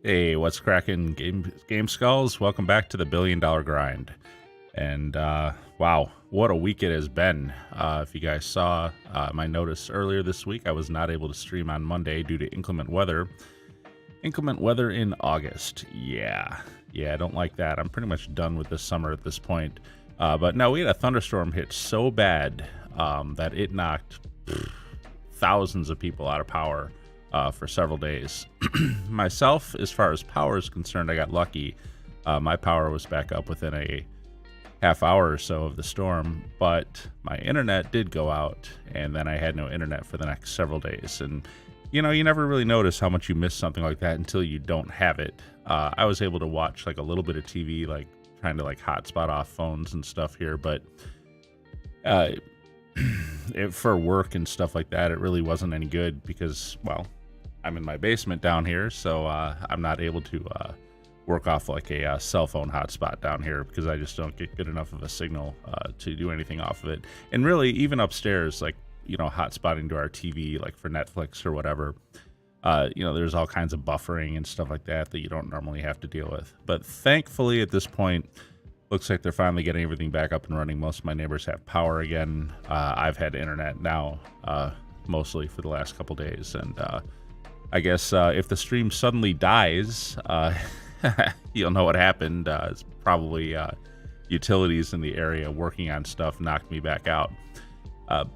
Hey, what's cracking, Game Skulls? Welcome back to the $1 Billion Grind. And wow, what a week it has been. If you guys saw my notice earlier this week, I was not able to stream on Monday due to inclement weather. Inclement weather in August. Yeah, I don't like that. I'm pretty much done with this summer at this point. But no, we had a thunderstorm hit so bad that it knocked thousands of people out of power for several days. Myself, as far as power is concerned, I got lucky. My power was back up within a half hour or so of the storm, but my internet did go out, and then I had no internet for the next several days. And you know, you never really notice how much you miss something like that until you don't have it. I was able to watch like a little bit of TV, like trying to like hotspot off phones and stuff here, but for work and stuff like that, it really wasn't any good because, well, I'm in my basement down here, so I'm not able to work off like a cell phone hotspot down here because I just don't get good enough of a signal to do anything off of it. And really, even upstairs, like, you know, hotspotting to our TV, like for Netflix or whatever, you know, there's all kinds of buffering and stuff like that that you don't normally have to deal with. But thankfully, at this point, looks like they're finally getting everything back up and running. Most of my neighbors have power again. I've had internet now, mostly for the last couple days, and I guess if the stream suddenly dies, you'll know what happened. It's probably utilities in the area working on stuff knocked me back out.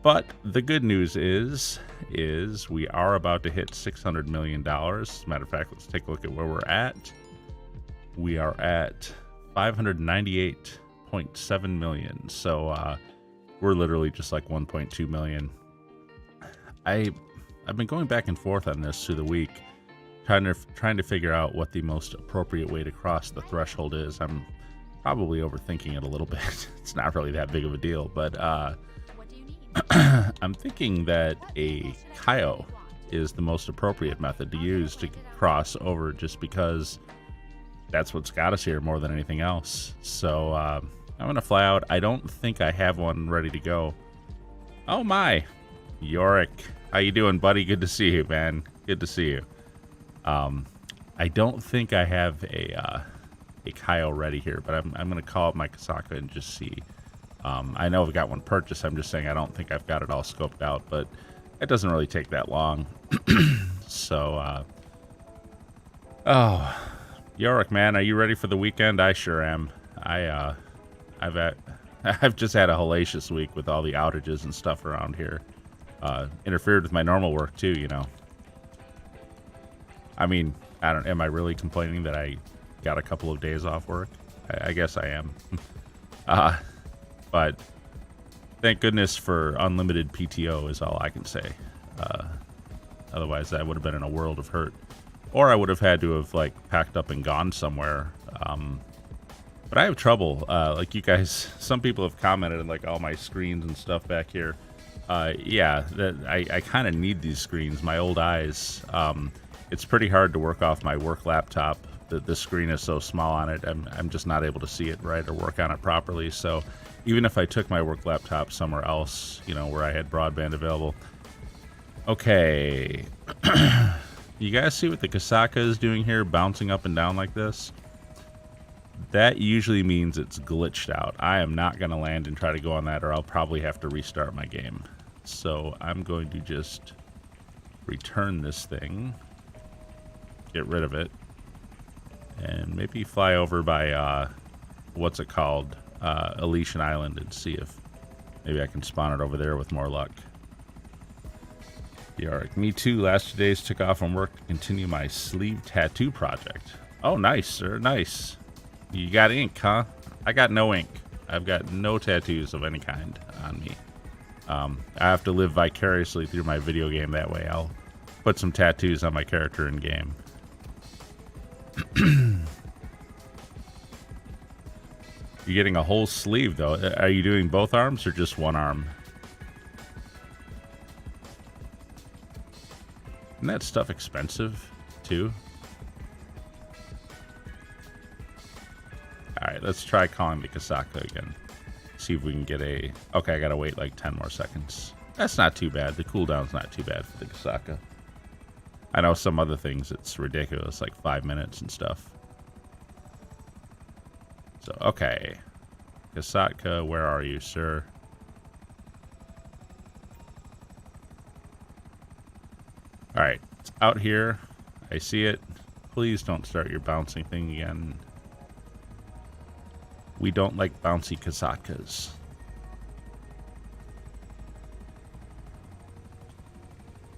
But the good news is we are about to hit $600 million. As a matter of fact, let's take a look at where we're at. We are at 598.7 million. So we're literally just like 1.2 million. I've been going back and forth on this through the week, trying to figure out what the most appropriate way to cross the threshold is. I'm probably overthinking it a little bit. It's not really that big of a deal, but What do you need? I'm thinking that a Cayo is the most appropriate method to use to cross over, just because that's what's got us here more than anything else. So I'm gonna fly out. I don't think I have one ready to go. Oh my, Yorick. How you doing, buddy? Good to see you, man. Good to see you. I don't think I have a Cayo ready here, but I'm going to call up my Kasaka and just see. I know I've got one purchased. I'm just saying I don't think I've got it all scoped out, but it doesn't really take that long. So, oh, Yorick, man, are you ready for the weekend? I sure am. I've just had a hellacious week with all the outages and stuff around here. Interfered with my normal work too, you know. I mean, am I really complaining that I got a couple of days off work? I guess I am. But thank goodness for unlimited PTO is all I can say. Otherwise, I would have been in a world of hurt. Or I would have had to have, like, packed up and gone somewhere. But I have trouble. Like, you guys, some people have commented on, like, all my screens and stuff back here. Yeah, I kind of need these screens. My old eyes. It's pretty hard to work off my work laptop. The screen is so small on it. I'm just not able to see it right or work on it properly. So even if I took my work laptop somewhere else, you know, where I had broadband available. Okay. You guys see what the Kasaka is doing here, bouncing up and down like this? That usually means it's glitched out. I am not going to land and try to go on that, or I'll probably have to restart my game. So I'm going to just return this thing, get rid of it, and maybe fly over by, what's it called, Elysian Island, and see if maybe I can spawn it over there with more luck. Yorick, me too. Last 2 days took off from work to continue my sleeve tattoo project. Oh, nice, sir, nice. You got ink, huh? I got no ink. I've got no tattoos of any kind on me. I have to live vicariously through my video game that way. I'll put some tattoos on my character in game. You're getting a whole sleeve, though. Are you doing both arms or just one arm? Isn't that stuff expensive, too? Alright, let's try calling the Kasaka again. See if we can get a... Okay, I gotta wait like 10 more seconds. That's not too bad. The cooldown's not too bad for the Kasaka. I know some other things it's ridiculous, like 5 minutes and stuff. So, okay. Kasatka, where are you, sir? Alright, it's out here. I see it. Please don't start your bouncing thing again. We don't like bouncy Kasatkas.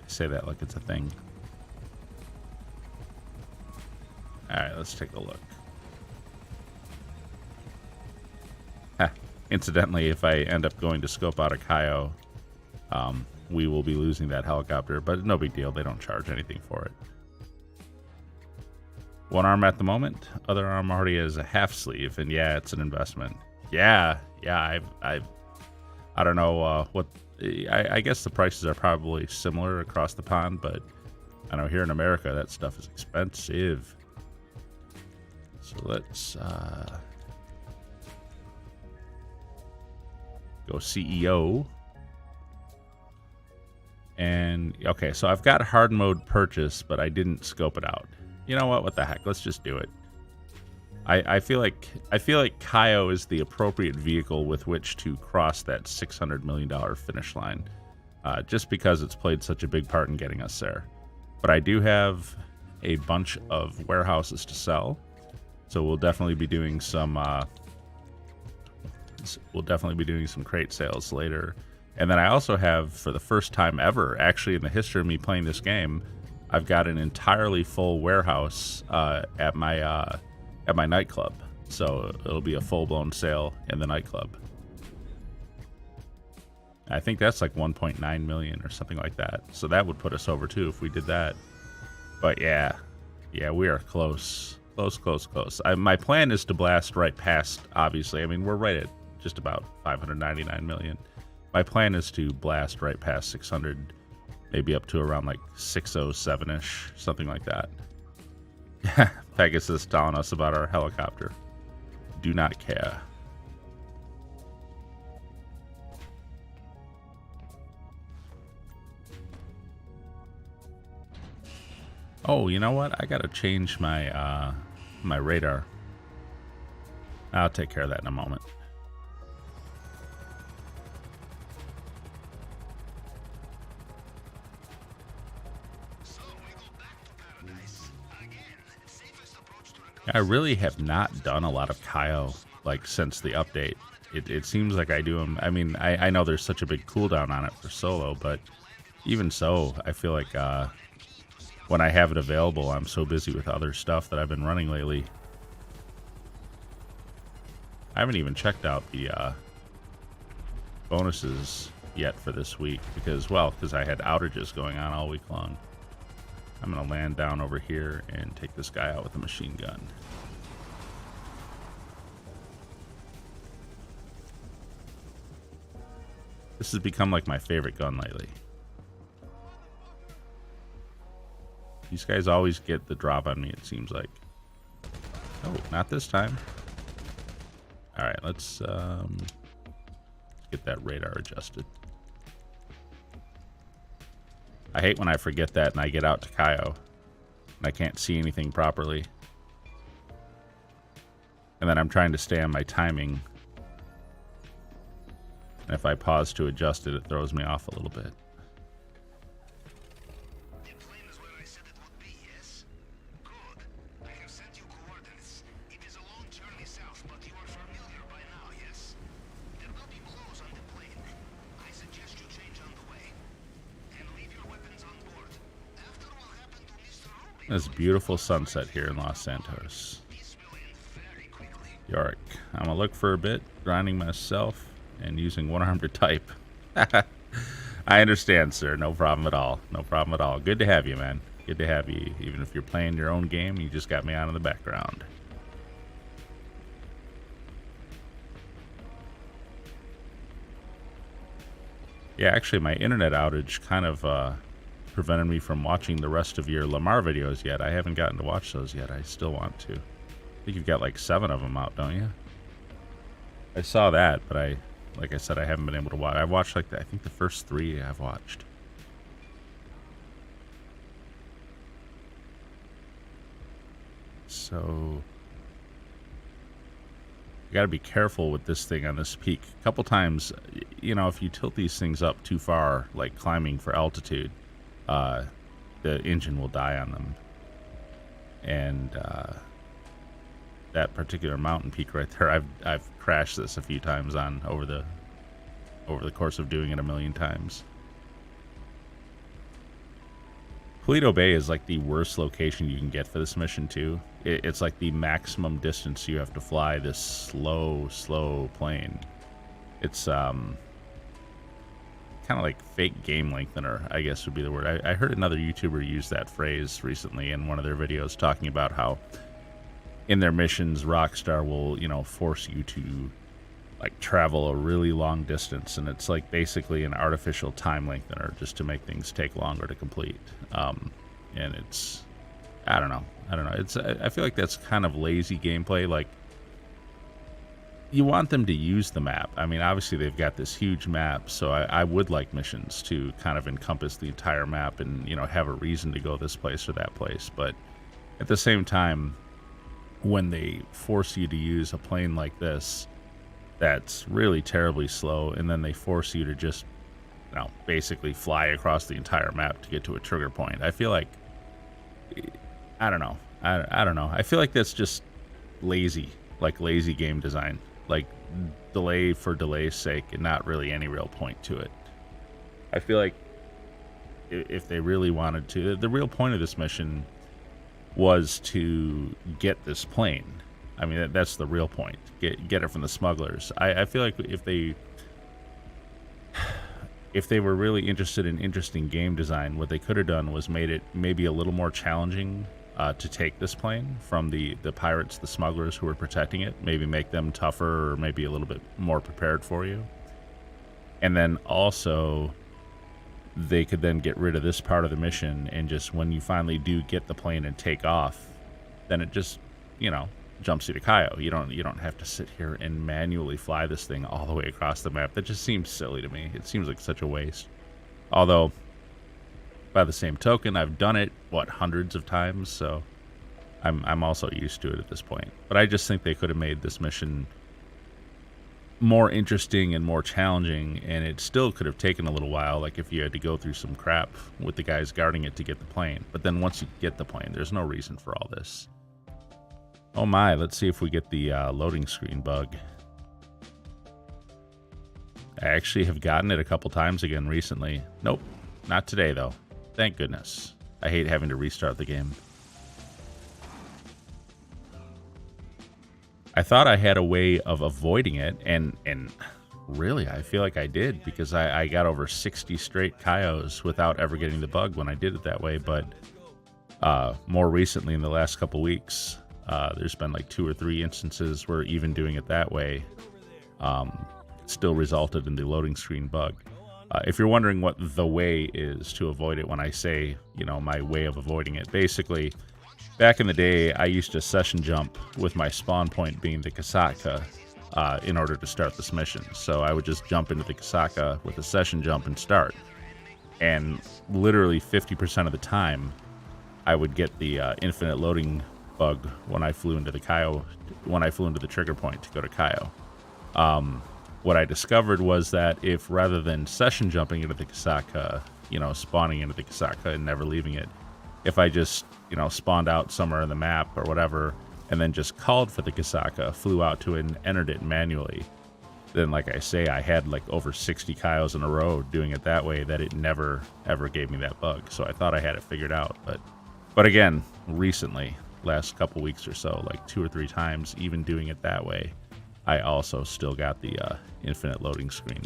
I say that like it's a thing. Alright, let's take a look. Incidentally, if I end up going to scope out a Cayo, we will be losing that helicopter, but no big deal. They don't charge anything for it. One arm at the moment, other arm already has a half sleeve, and yeah, it's an investment. Yeah, I don't know what. I guess the prices are probably similar across the pond, but I know here in America that stuff is expensive. So let's go CEO. And okay, so I've got hard mode purchase, but I didn't scope it out. You know what the heck, let's just do it. I feel like Cayo is the appropriate vehicle with which to cross that $600 million finish line, just because it's played such a big part in getting us there. But I do have a bunch of warehouses to sell, so we'll definitely be doing some crate sales later. And then I also have, for the first time ever, actually in the history of me playing this game, I've got an entirely full warehouse at my nightclub. So it'll be a full-blown sale in the nightclub. I think that's like 1.9 million or something like that. So that would put us over too if we did that. But yeah, we are close. Close. My plan is to blast right past, obviously. I mean, we're right at just about 599 million. My plan is to blast right past 600, maybe up to around like 607-ish, something like that. Pegasus is telling us about our helicopter. Do not care. Oh, you know what? I gotta change my my radar. I'll take care of that in a moment. I really have not done a lot of Cayo like since the update. It seems like I do them. I mean, I know there's such a big cooldown on it for solo, but even so, I feel like when I have it available, I'm so busy with other stuff that I've been running lately. I haven't even checked out the bonuses yet for this week because I had outages going on all week long. I'm going to land down over here and take this guy out with a machine gun. This has become like my favorite gun lately. These guys always get the drop on me, it seems like. Oh, not this time. Alright, let's get that radar adjusted. I hate when I forget that and I get out to Cayo and I can't see anything properly. And then I'm trying to stay on my timing. And if I pause to adjust it, it throws me off a little bit. This beautiful sunset here in Los Santos. York. I'm gonna look for a bit, grinding myself and using one arm to type. I understand, sir. No problem at all. No problem at all. Good to have you, man. Good to have you. Even if you're playing your own game, you just got me on in the background. Yeah, actually, my internet outage kind of prevented me from watching the rest of your Lamar videos yet. I haven't gotten to watch those yet. I still want to. I think you've got like 7 of them out, don't you? I saw that, but like I said, I haven't been able to watch. I've watched like I think the first 3 I've watched. So you got to be careful with this thing on this peak. A couple times, you know, if you tilt these things up too far, like climbing for altitude, the engine will die on them. And that particular mountain peak right there, I've crashed this a few times on over the course of doing it a million times. Paleto Bay is like the worst location you can get for this mission too. It's like the maximum distance you have to fly this slow plane. It's kind of like fake game lengthener, I guess would be the word. I heard another YouTuber use that phrase recently in one of their videos, talking about how in their missions Rockstar will, you know, force you to like travel a really long distance, and it's like basically an artificial time lengthener just to make things take longer to complete. And it's, I don't know. I feel like that's kind of lazy gameplay. Like, you want them to use the map. I mean, obviously they've got this huge map, so I would like missions to kind of encompass the entire map and, you know, have a reason to go this place or that place. But at the same time, when they force you to use a plane like this that's really terribly slow, and then they force you to just, you know, basically fly across the entire map to get to a trigger point, I feel like, I don't know. I don't know. I feel like that's just lazy, like lazy game design, like delay for delay's sake and not really any real point to it. I feel like if they really wanted to, the real point of this mission was to get this plane. I mean, that's the real point. Get it from the smugglers. I feel like if they were really interested in interesting game design, what they could have done was made it maybe a little more challenging to take this plane from the pirates, the smugglers who were protecting it. Maybe make them tougher, or maybe a little bit more prepared for you. And then also, they could then get rid of this part of the mission, and just when you finally do get the plane and take off, then it just, you know, jumps you to Cayo. You don't have to sit here and manually fly this thing all the way across the map. That just seems silly to me. It seems like such a waste. Although, by the same token, I've done it, what, hundreds of times, so I'm also used to it at this point. But I just think they could have made this mission more interesting and more challenging, and it still could have taken a little while, like if you had to go through some crap with the guys guarding it to get the plane. But then once you get the plane, there's no reason for all this. Oh my, let's see if we get the loading screen bug. I actually have gotten it a couple times again recently. Nope, not today though. Thank goodness. I hate having to restart the game. I thought I had a way of avoiding it, and really, I feel like I did, because I got over 60 straight Cayos without ever getting the bug when I did it that way. But more recently, in the last couple weeks, there's been like 2 or 3 instances where even doing it that way still resulted in the loading screen bug. If you're wondering what the way is to avoid it, when I say, you know, my way of avoiding it, basically, back in the day, I used to session jump with my spawn point being the Kasaka in order to start this mission. So I would just jump into the Kasaka with a session jump and start. And literally 50% of the time, I would get the infinite loading bug when I flew into the Cayo, when I flew into the trigger point to go to Cayo. What I discovered was that if, rather than session jumping into the Kasaka, you know, spawning into the Kasaka and never leaving it, if I just, you know, spawned out somewhere in the map or whatever, and then just called for the Kasaka, flew out to it and entered it manually, then, like I say, I had like over 60 Cayos in a row doing it that way, that it never ever gave me that bug. So I thought I had it figured out, but again, recently, last couple weeks or so, like 2 or 3 times, even doing it that way, I also still got the infinite loading screen.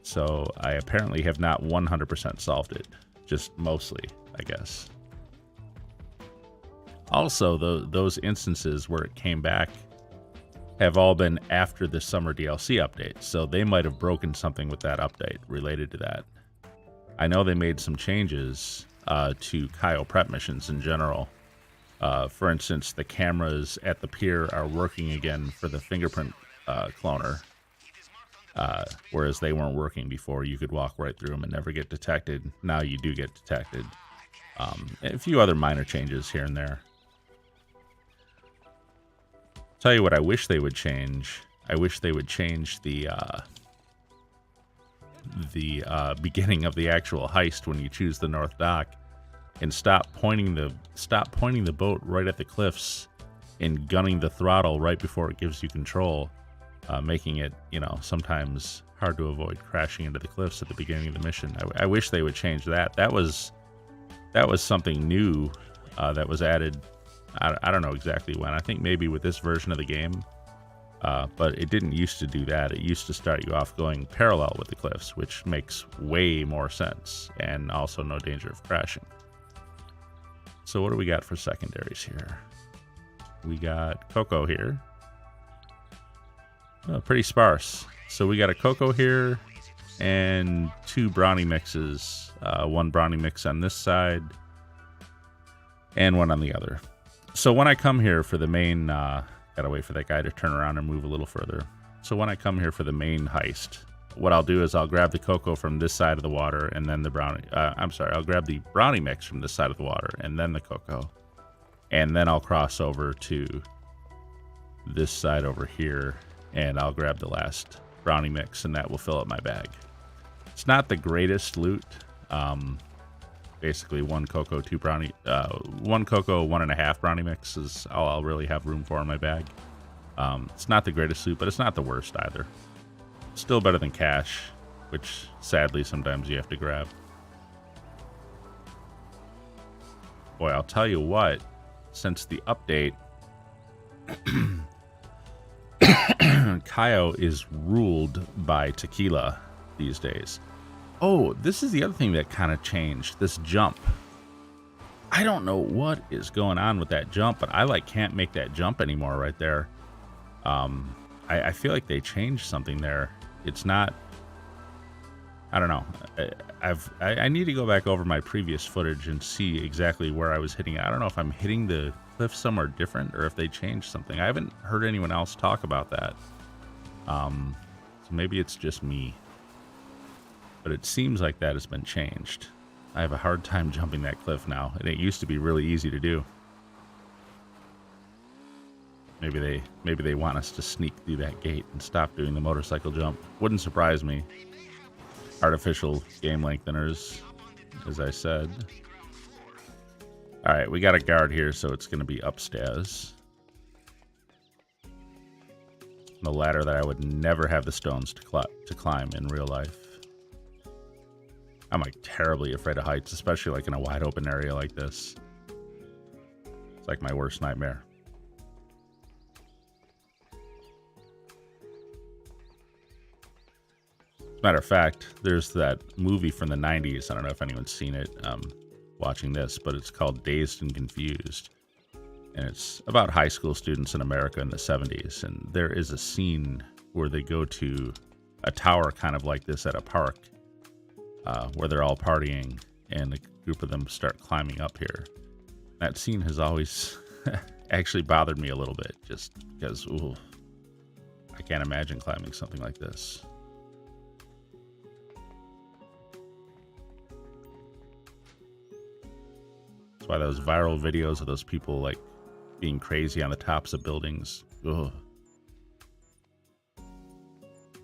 So I apparently have not 100% solved it, just mostly, I guess. Also, those instances where it came back have all been after the summer DLC update, so they might have broken something with that update related to that. I know they made some changes to Cayo prep missions in general. For instance, the cameras at the pier are working again for the fingerprint cloner, whereas they weren't working before. You could walk right through them and never get detected. Now you do get detected. A few other minor changes here and there. Tell you what I wish they would change. I wish they would change the beginning of the actual heist when you choose the North Dock, and stop pointing the boat right at the cliffs and gunning the throttle right before it gives you control, making it, you know, sometimes hard to avoid crashing into the cliffs at the beginning of the mission. I wish they would change that. That was something new that was added. I don't know exactly when. I think maybe with this version of the game, but it didn't used to do that. It used to start you off going parallel with the cliffs, which makes way more sense, and also no danger of crashing. So what do we got for secondaries here? We got Coco here. Oh, pretty sparse. So we got a Coco here and 2 brownie mixes. 1 brownie mix on this side and 1 on the other. So when I come here for the main, gotta wait for that guy to turn around and move a little further. So when I come here for the main heist, what I'll do is I'll grab the Coco from this side of the water and then the brownie. I'll grab the brownie mix from this side of the water and then the Coco. And then I'll cross over to this side over here and I'll grab the last brownie mix, and that will fill up my bag. It's not the greatest loot. Basically 1 Coco, 2 brownie, 1 Coco, 1.5 brownie mix is all I'll really have room for in my bag. It's not the greatest loot, but it's not the worst either. Still better than cash, which sadly sometimes you have to grab. Boy, I'll tell you what, since the update, Cayo is ruled by tequila these days. Oh, this is the other thing that kind of changed, this jump. I don't know what is going on with that jump, but I can't make that jump anymore right there. I feel like they changed something there. It's not, I don't know. I need to go back over my previous footage and see exactly where I was hitting it. I don't know if I'm hitting the cliff somewhere different or if they changed something. I haven't heard anyone else talk about that. So maybe it's just me. But it seems like that has been changed. I have a hard time jumping that cliff now, and it used to be really easy to do. Maybe they want us to sneak through that gate and stop doing the motorcycle jump. Wouldn't surprise me. Artificial game lengtheners, as I said. All right, we got a guard here, so it's going to be upstairs. The ladder that I would never have the stones to climb in real life. I'm terribly afraid of heights, especially in a wide open area like this. It's like my worst nightmare. As a matter of fact, there's that movie from the 90s. I don't know if anyone's seen it watching this, but it's called Dazed and Confused. And it's about high school students in America in the 70s. And there is a scene where they go to a tower kind of like this at a park where they're all partying and a group of them start climbing up here. That scene has always actually bothered me a little bit just because, ooh, I can't imagine climbing something like this. That's why those viral videos of those people being crazy on the tops of buildings. Ugh.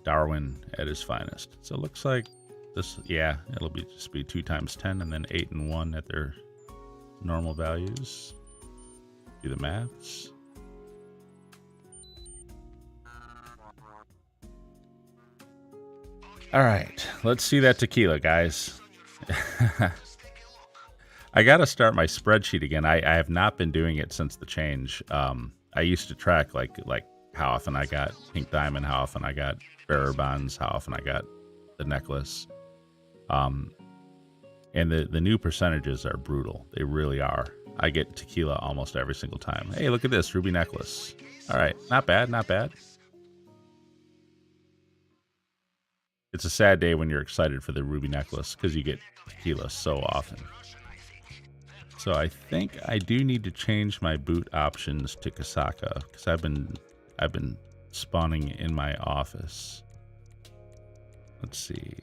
Darwin at his finest. So it looks like this, yeah, it'll just be 2 times 10 and then 8 and 1 at their normal values. Do the maths. All right, let's see that tequila, guys. I got to start my spreadsheet again. I have not been doing it since the change. I used to track like how often I got pink diamond, how often I got bearer bonds, how often I got the necklace. And the new percentages are brutal. They really are. I get tequila almost every single time. Hey, look at this ruby necklace. All right, not bad, not bad. It's a sad day when you're excited for the ruby necklace because you get tequila so often. So I think I do need to change my boot options to Kasaka because I've been spawning in my office. Let's see.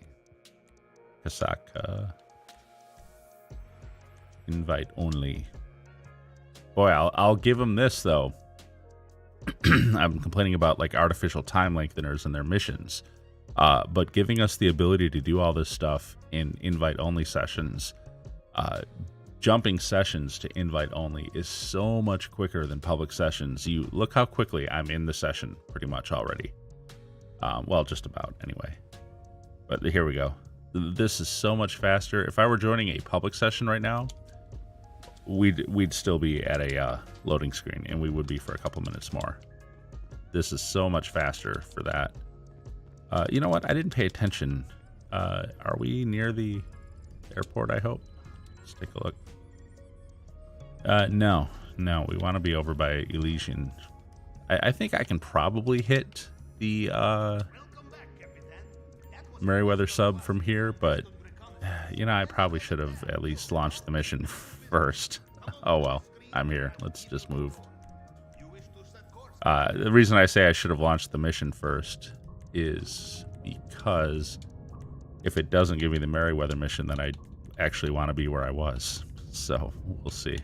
Kasaka. Invite only. Boy, I'll give him this though. I'm complaining about like artificial time lengtheners in their missions. But giving us the ability to do all this stuff in invite-only sessions, jumping sessions to invite-only is so much quicker than public sessions. You look how quickly I'm in the session pretty much already. Well, just about anyway. But here we go. This is so much faster. If I were joining a public session right now, we'd still be at a loading screen, and we would be for a couple minutes more. This is so much faster for that. You know what? I didn't pay attention. Are we near the airport, I hope? Let's take a look. No. We want to be over by Elysian. I think I can probably hit the Merryweather sub from here, but, you know, I probably should have at least launched the mission first. Oh, well. I'm here. Let's just move. The reason I say I should have launched the mission first is because if it doesn't give me the Merryweather mission, then I actually want to be where I was. So we'll see.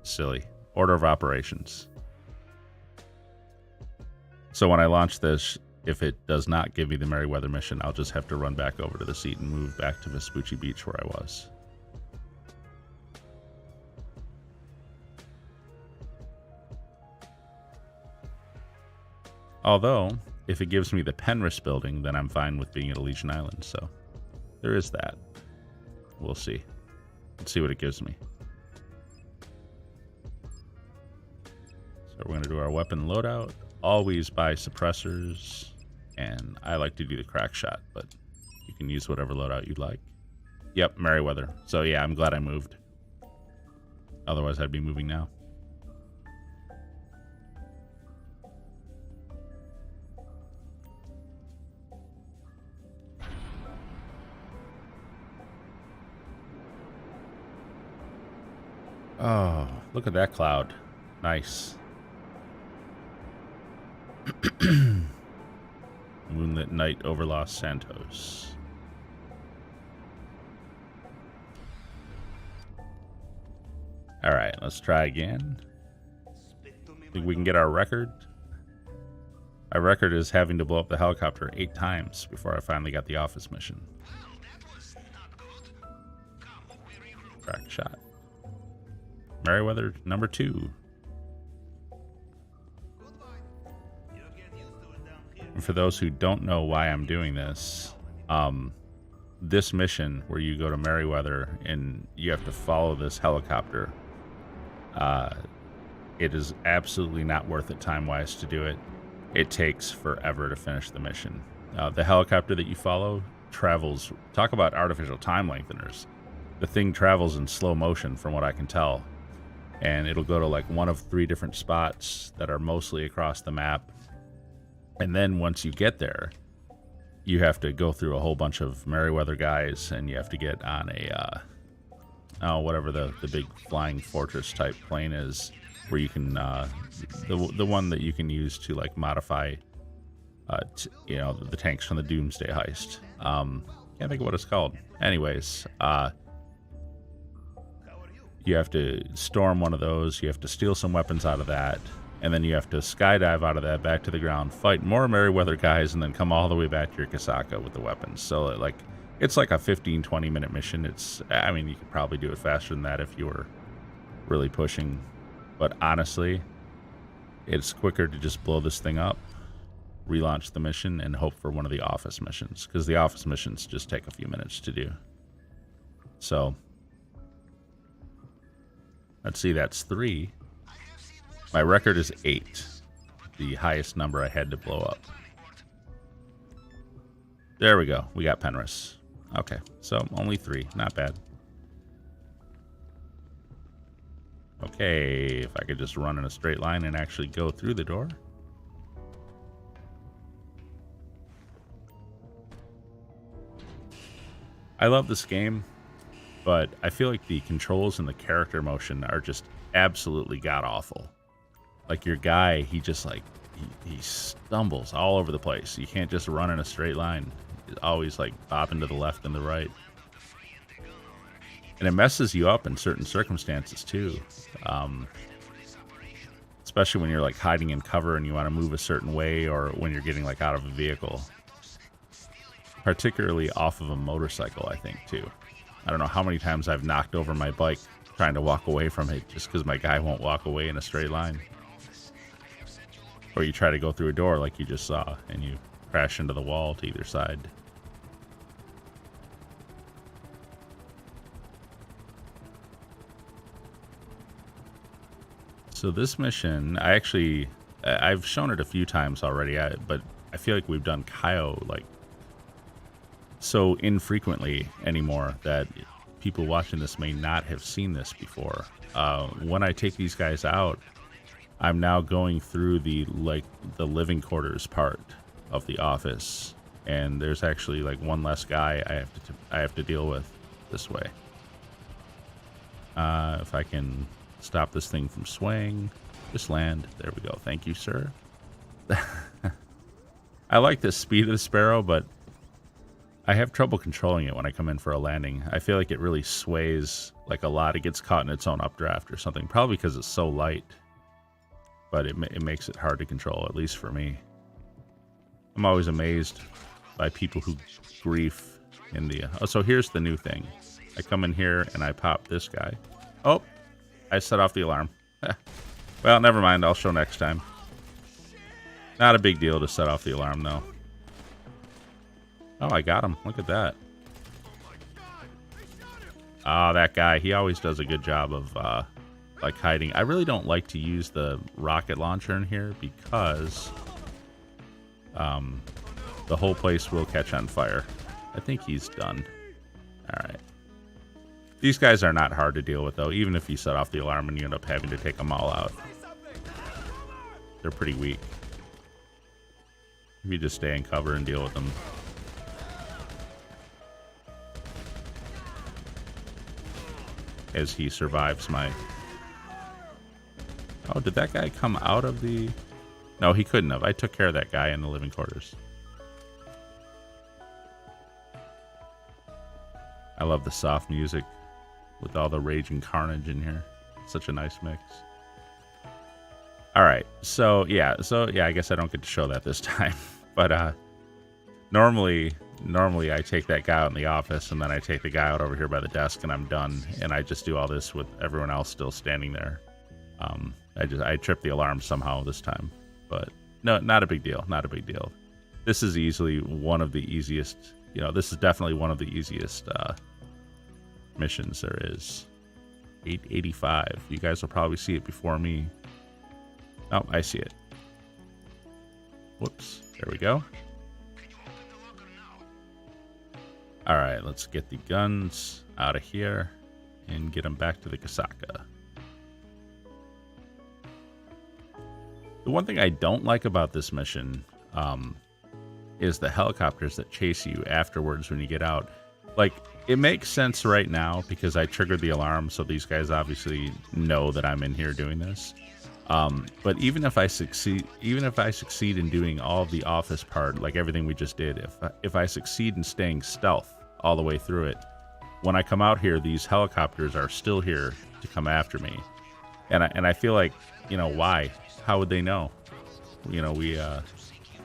Silly. Order of operations. So when I launch this, if it does not give me the Merryweather mission, I'll just have to run back over to the seat and move back to Vespucci Beach where I was. Although, if it gives me the Penrith building, then I'm fine with being at Elysian Island, so there is that. We'll see. Let's see what it gives me. So we're going to do our weapon loadout. Always buy suppressors, and I like to do the crack shot, but you can use whatever loadout you'd like. Yep, Merryweather. So yeah, I'm glad I moved. Otherwise, I'd be moving now. Oh, look at that cloud. Nice. Moonlit night over Los Santos. All right, let's try again. Think we can get our record? My record is having to blow up the helicopter 8 times before I finally got the office mission. Crack shot. Merryweather number 2. And for those who don't know why I'm doing this, this mission where you go to Merryweather and you have to follow this helicopter, it is absolutely not worth it time-wise to do it. It takes forever to finish the mission. The helicopter that you follow travels, talk about artificial time lengtheners. The thing travels in slow motion from what I can tell. And it'll go to like one of 3 different spots that are mostly across the map. And then once you get there, you have to go through a whole bunch of Merryweather guys, and you have to get on a, whatever the big flying fortress type plane is, where you can, the one that you can use to like modify, the tanks from the Doomsday heist. Can't think of what it's called. Anyways, you have to storm one of those, you have to steal some weapons out of that, and then you have to skydive out of that back to the ground, fight more Merryweather guys, and then come all the way back to your Kasaka with the weapons. So it's like a 15-20 minute mission. You could probably do it faster than that if you were really pushing. But honestly, it's quicker to just blow this thing up, relaunch the mission, and hope for one of the office missions, because the office missions just take a few minutes to do. So let's see, that's 3. My record is 8, the highest number I had to blow up. There we go. We got Penrith. Okay, so only 3. Not bad. Okay, if I could just run in a straight line and actually go through the door. I love this game, but I feel like the controls and the character motion are just absolutely god-awful. Like, your guy, he just, like, he stumbles all over the place. You can't just run in a straight line. He's always, like, bopping to the left and the right. And it messes you up in certain circumstances, too. especially when you're like hiding in cover and you want to move a certain way, or when you're getting like out of a vehicle, particularly off of a motorcycle. I think too. I don't know how many times I've knocked over my bike trying to walk away from it just because my guy won't walk away in a straight line. Or you try to go through a door like you just saw and you crash into the wall to either side. So this mission, I've shown it a few times already, but I feel like we've done Cayo like so infrequently anymore that people watching this may not have seen this before. When I take these guys out, I'm now going through the living quarters part of the office, and there's actually like one less guy I have to deal with this way. If I can stop this thing from swaying, just land. There we go. Thank you, sir. I like the speed of the Sparrow, but I have trouble controlling it when I come in for a landing. I feel like it really sways like a lot. It gets caught in its own updraft or something, probably because it's so light. But it makes it hard to control, at least for me. I'm always amazed by people who grief in the... Oh, so here's the new thing. I come in here and I pop this guy. Oh, I set off the alarm. Well, never mind. I'll show next time. Not a big deal to set off the alarm, though. Oh, I got him. Look at that. Ah, that guy. He always does a good job of like hiding. I really don't like to use the rocket launcher in here because the whole place will catch on fire. I think he's done. All right. These guys are not hard to deal with, though, even if you set off the alarm and you end up having to take them all out. They're pretty weak. If you just stay in cover and deal with them. As he survives my... Oh, did that guy come out of the... No, he couldn't have. I took care of that guy in the living quarters. I love the soft music with all the raging carnage in here. Such a nice mix. All right, so yeah, I guess I don't get to show that this time. But normally I take that guy out in the office, and then I take the guy out over here by the desk, and I'm done. And I just do all this with everyone else still standing there. I tripped the alarm somehow this time, but no, not a big deal. Not a big deal. This is easily one of the easiest. This is definitely one of the easiest missions there is. 885. You guys will probably see it before me. Oh, I see it. Whoops. There we go. All right, let's get the guns out of here and get them back to the Kasaka. The one thing I don't like about this mission is the helicopters that chase you afterwards when you get out. Like, it makes sense right now because I triggered the alarm, so these guys obviously know that I'm in here doing this. But even if I succeed in doing all of the office part, like everything we just did, if I succeed in staying stealth all the way through it, when I come out here, these helicopters are still here to come after me. And I feel like, why? How would they know?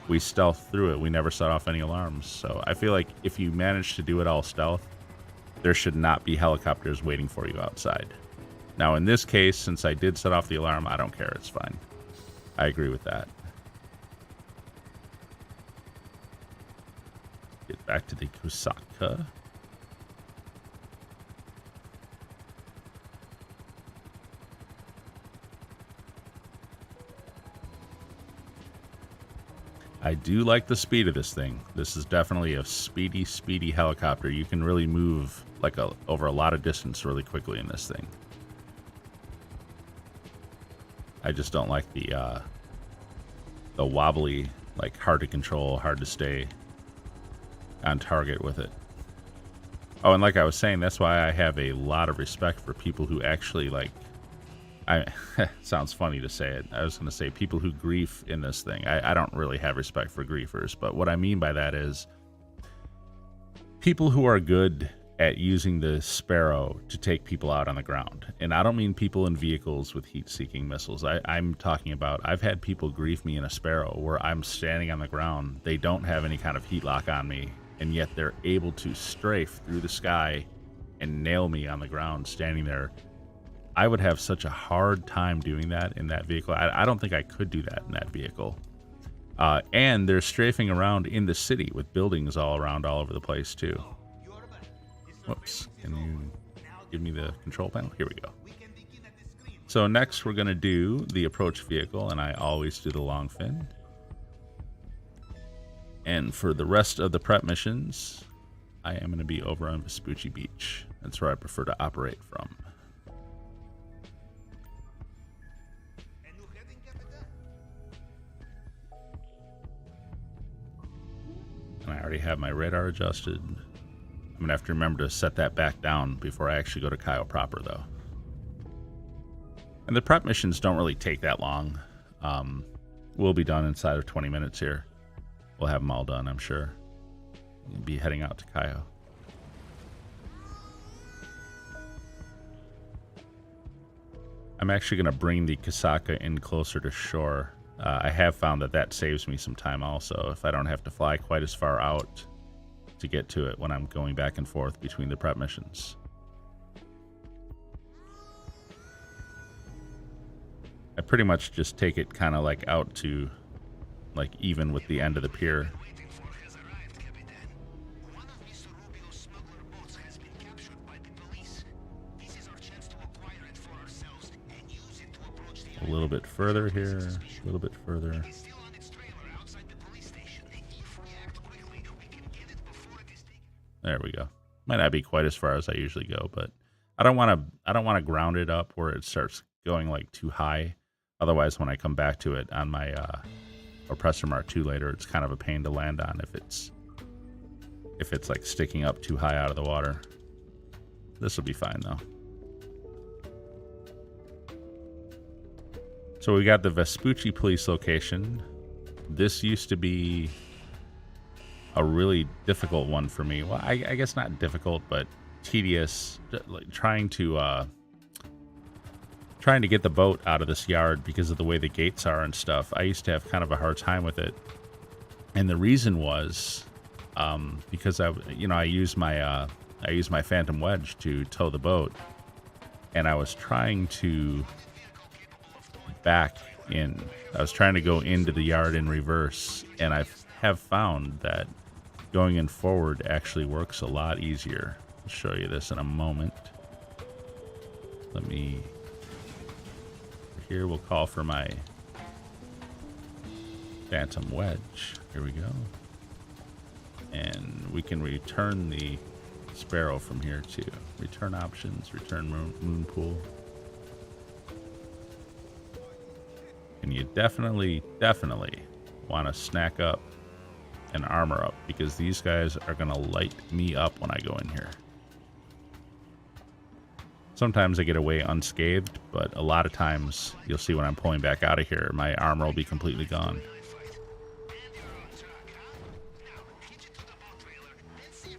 We stealth through it. We never set off any alarms. So I feel like if you manage to do it all stealth, there should not be helicopters waiting for you outside. Now, in this case, since I did set off the alarm, I don't care. It's fine. I agree with that. Get back to the Kusaka. I do like the speed of this thing. This is definitely a speedy helicopter. You can really move like over a lot of distance really quickly in this thing. I just don't like the wobbly, like hard to control, hard to stay on target with it. Oh, and like I was saying, that's why I have a lot of respect for people who actually sounds funny to say it. I was going to say people who grief in this thing. I don't really have respect for griefers, but what I mean by that is people who are good at using the Sparrow to take people out on the ground. And I don't mean people in vehicles with heat-seeking missiles. I'm talking about, I've had people grief me in a Sparrow where I'm standing on the ground. They don't have any kind of heat lock on me, and yet they're able to strafe through the sky and nail me on the ground standing there. I would have such a hard time doing that in that vehicle. I don't think I could do that in that vehicle. And they're strafing around in the city with buildings all around all over the place too. Whoops, can you give me the control panel? Here we go. So next we're going to do the approach vehicle, and I always do the long fin. And for the rest of the prep missions, I am going to be over on Vespucci Beach. That's where I prefer to operate from. And I already have my radar adjusted. I'm going to have to remember to set that back down before I actually go to Cayo proper, though. And the prep missions don't really take that long. We'll be done inside of 20 minutes here. We'll have them all done, I'm sure. We'll be heading out to Cayo. I'm actually going to bring the Kasaka in closer to shore. I have found that that saves me some time also, if I don't have to fly quite as far out to get to it when I'm going back and forth between the prep missions. I pretty much just take it kind of like out to like even with the end of the pier. A little bit further here, a little bit further. There we go. Might not be quite as far as I usually go, but I don't want to ground it up where it starts going like too high. Otherwise, when I come back to it on my Oppressor Mark II later, it's kind of a pain to land on if it's like sticking up too high out of the water. This will be fine though. So we got the Vespucci police location. This used to be a really difficult one for me. Well, I guess not difficult, but tedious. Like trying to get the boat out of this yard because of the way the gates are and stuff. I used to have kind of a hard time with it, and the reason was because I used my Phantom Wedge to tow the boat, and I was trying to back in. I was trying to go into the yard in reverse, and I have found that going in forward actually works a lot easier. I'll show you this in a moment. Let me... Here we'll call for my Phantom Wedge. Here we go. And we can return the Sparrow from here too. Return options, return moon pool. And you definitely want to snack up and armor up, because these guys are going to light me up when I go in here. Sometimes I get away unscathed, but a lot of times you'll see when I'm pulling back out of here, my armor will be completely gone.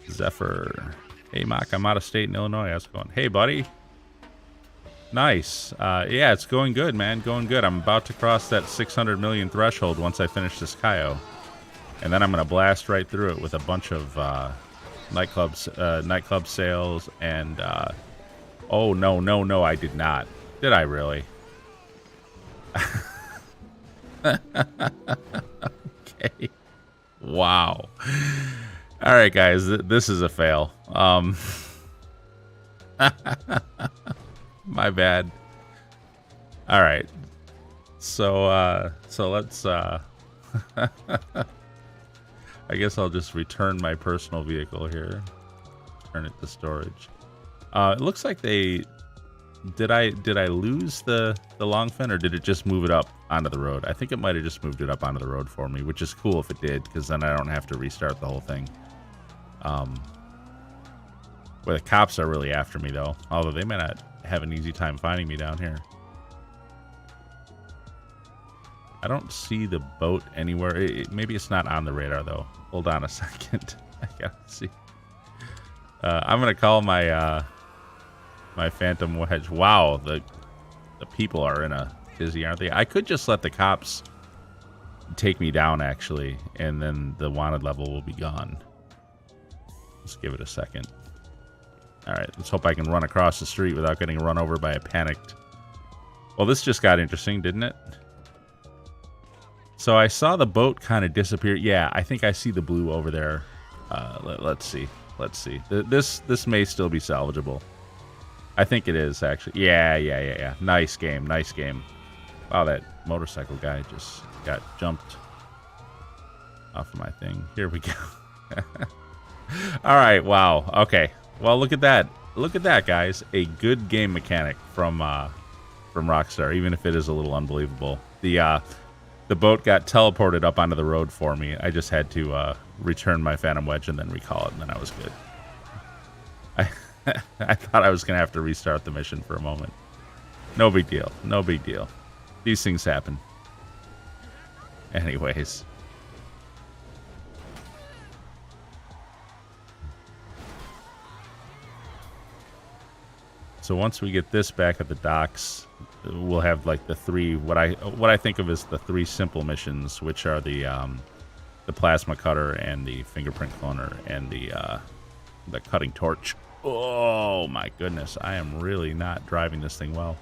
Zephyr. Hey, Mock, I'm out of state in Illinois. How's it going? Hey, buddy. Nice. Yeah, it's going good, man. Going good. I'm about to cross that 600 million threshold once I finish this Cayo. And then I'm going to blast right through it with a bunch of nightclub sales and... oh, no, I did not. Did I really? Okay. Wow. All right, guys, this is a fail. My bad. All right. So let's I guess I'll just return my personal vehicle here. Turn it to storage. It looks like they did I lose the long fin, or did it just move it up onto the road? I think it might have just moved it up onto the road for me, which is cool if it did, because then I don't have to restart the whole thing. Where the cops are really after me though, although they may not have an easy time finding me down here. I don't see the boat anywhere. Maybe it's not on the radar though. Hold on a second. I gotta see. I'm gonna call my my phantom wedge. Wow, the people are in a tizzy, aren't they? I could just let the cops take me down, actually, and then the wanted level will be gone. Let's give it a second. All right, let's hope I can run across the street without getting run over by a panicked. Well, this just got interesting, didn't it? So I saw the boat kind of disappear. Yeah, I think I see the blue over there. Let's see. Let's see. This may still be salvageable. I think it is, actually. Yeah. Nice game. Nice game. Wow, that motorcycle guy just got jumped off of my thing. Here we go. All right. Wow. Okay. Well, look at that. Look at that, guys. A good game mechanic from Rockstar, even if it is a little unbelievable. The boat got teleported up onto the road for me. I just had to return my Phantom Wedge and then recall it, and then I was good. I thought I was going to have to restart the mission for a moment. No big deal. No big deal. These things happen. Anyways. So once we get this back at the docks, we'll have like the three, what I think of as the three simple missions, which are the plasma cutter and the fingerprint cloner and the cutting torch. Oh my goodness, I am really not driving this thing well.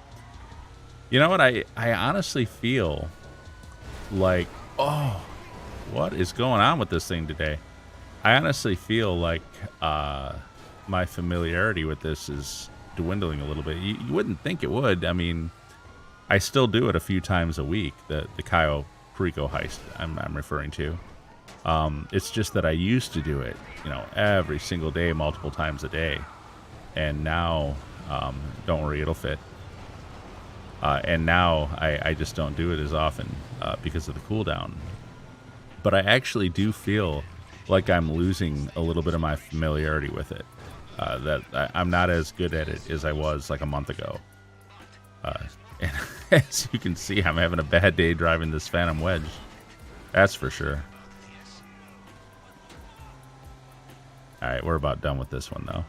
You know what? I honestly feel like, oh, what is going on with this thing today? I honestly feel like my familiarity with this is dwindling a little bit. You wouldn't think it would. I mean, I still do it a few times a week. The Cayo Perico heist I'm referring to. It's just that I used to do it, you know, every single day, multiple times a day. And now, don't worry, it'll fit. And now I just don't do it as often because of the cooldown. But I actually do feel like I'm losing a little bit of my familiarity with it. That I'm not as good at it as I was like a month ago. And as you can see, I'm having a bad day driving this Phantom Wedge. That's for sure. Alright, we're about done with this one, though.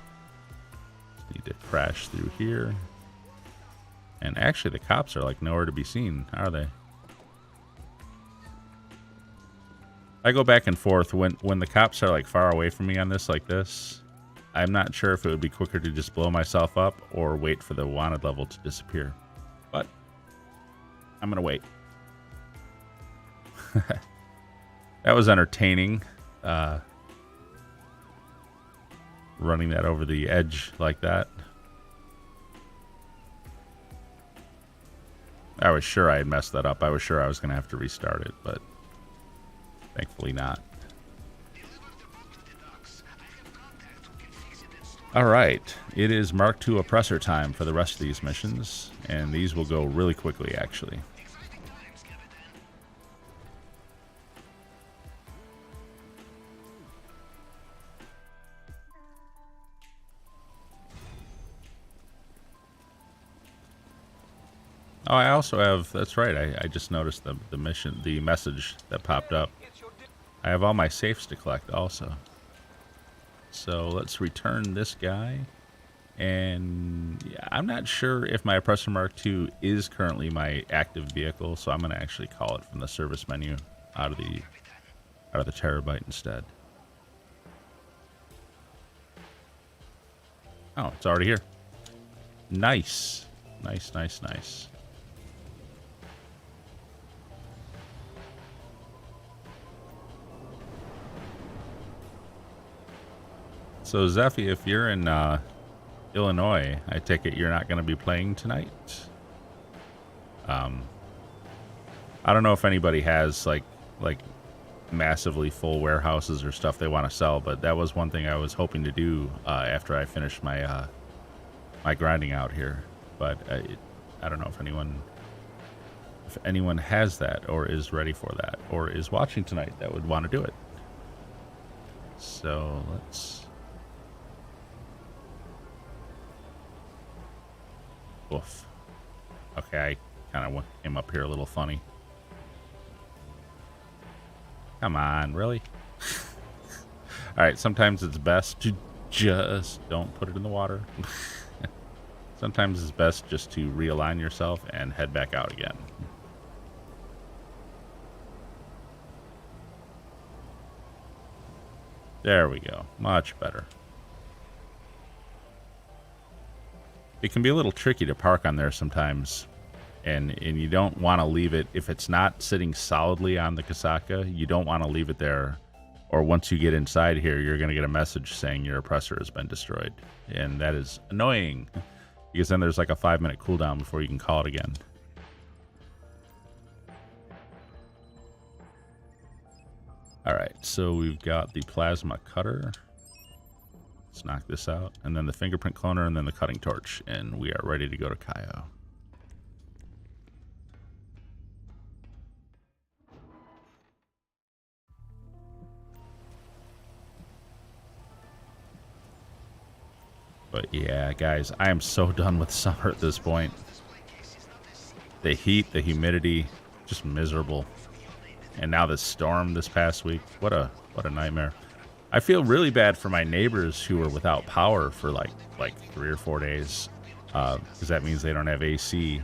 Need to crash through here. And actually, the cops are, like, nowhere to be seen, are they? I go back and forth. When the cops are, like, far away from me on this, like this, I'm not sure if it would be quicker to just blow myself up or wait for the wanted level to disappear. But I'm going to wait. That was entertaining. Running that over the edge like that. I was sure I had messed that up. I was sure I was going to have to restart it, but thankfully not. Alright, it is Mark II oppressor time for the rest of these missions, and these will go really quickly, actually. Oh, I also have, that's right, I just noticed the message that popped up. I have all my safes to collect also. So let's return this guy. And yeah, I'm not sure if my Oppressor Mark II is currently my active vehicle, so I'm going to actually call it from the service menu out of the terabyte instead. Oh, it's already here. Nice. Nice, nice, nice. So, Zephy, if you're in Illinois, I take it you're not going to be playing tonight? I don't know if anybody has, like massively full warehouses or stuff they want to sell, but that was one thing I was hoping to do after I finished my my grinding out here. But I don't know if anyone has that or is ready for that or is watching tonight that would want to do it. So, let's... Oof. Okay, I kind of came up here a little funny. Come on, really? Alright, sometimes it's best to Just don't put it in the water. Sometimes it's best just to realign yourself and head back out again. There we go. Much better. It can be a little tricky to park on there sometimes. And you don't want to leave it, if it's not sitting solidly on the Kasaka, you don't want to leave it there. Or once you get inside here, you're going to get a message saying your oppressor has been destroyed. And that is annoying. Because then there's like a 5-minute cooldown before you can call it again. Alright, so we've got the plasma cutter. Let's knock this out. And then the fingerprint cloner and then the cutting torch. And we are ready to go to Cayo. But yeah, guys, I am so done with summer at this point. The heat, the humidity, just miserable. And now the storm this past week. What a nightmare. I feel really bad for my neighbors who are without power for like 3 or 4 days. Because that means they don't have AC.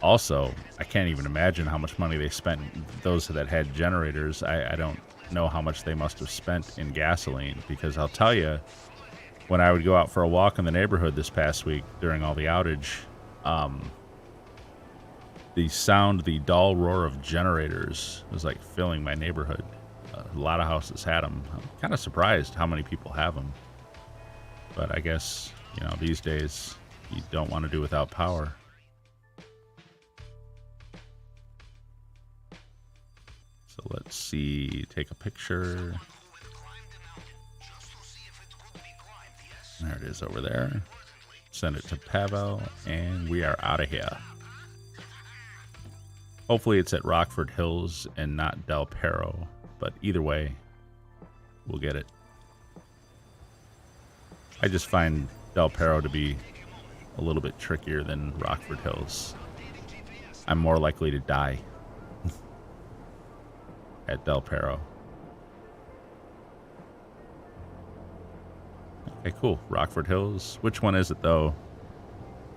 Also, I can't even imagine how much money they spent. Those that had generators, I don't know how much they must have spent in gasoline. Because I'll tell you, when I would go out for a walk in the neighborhood this past week during all the outage, the dull roar of generators was like filling my neighborhood. A lot of houses had them. I'm kind of surprised how many people have them. But I guess, you know, these days you don't want to do without power. So let's see, take a picture. There it is over there. Send it to Pavel, and we are out of here. Hopefully it's at Rockford Hills and not Del Perro, but either way, we'll get it. I just find Del Perro to be a little bit trickier than Rockford Hills. I'm more likely to die at Del Perro. Okay, cool. Rockford Hills. Which one is it, though?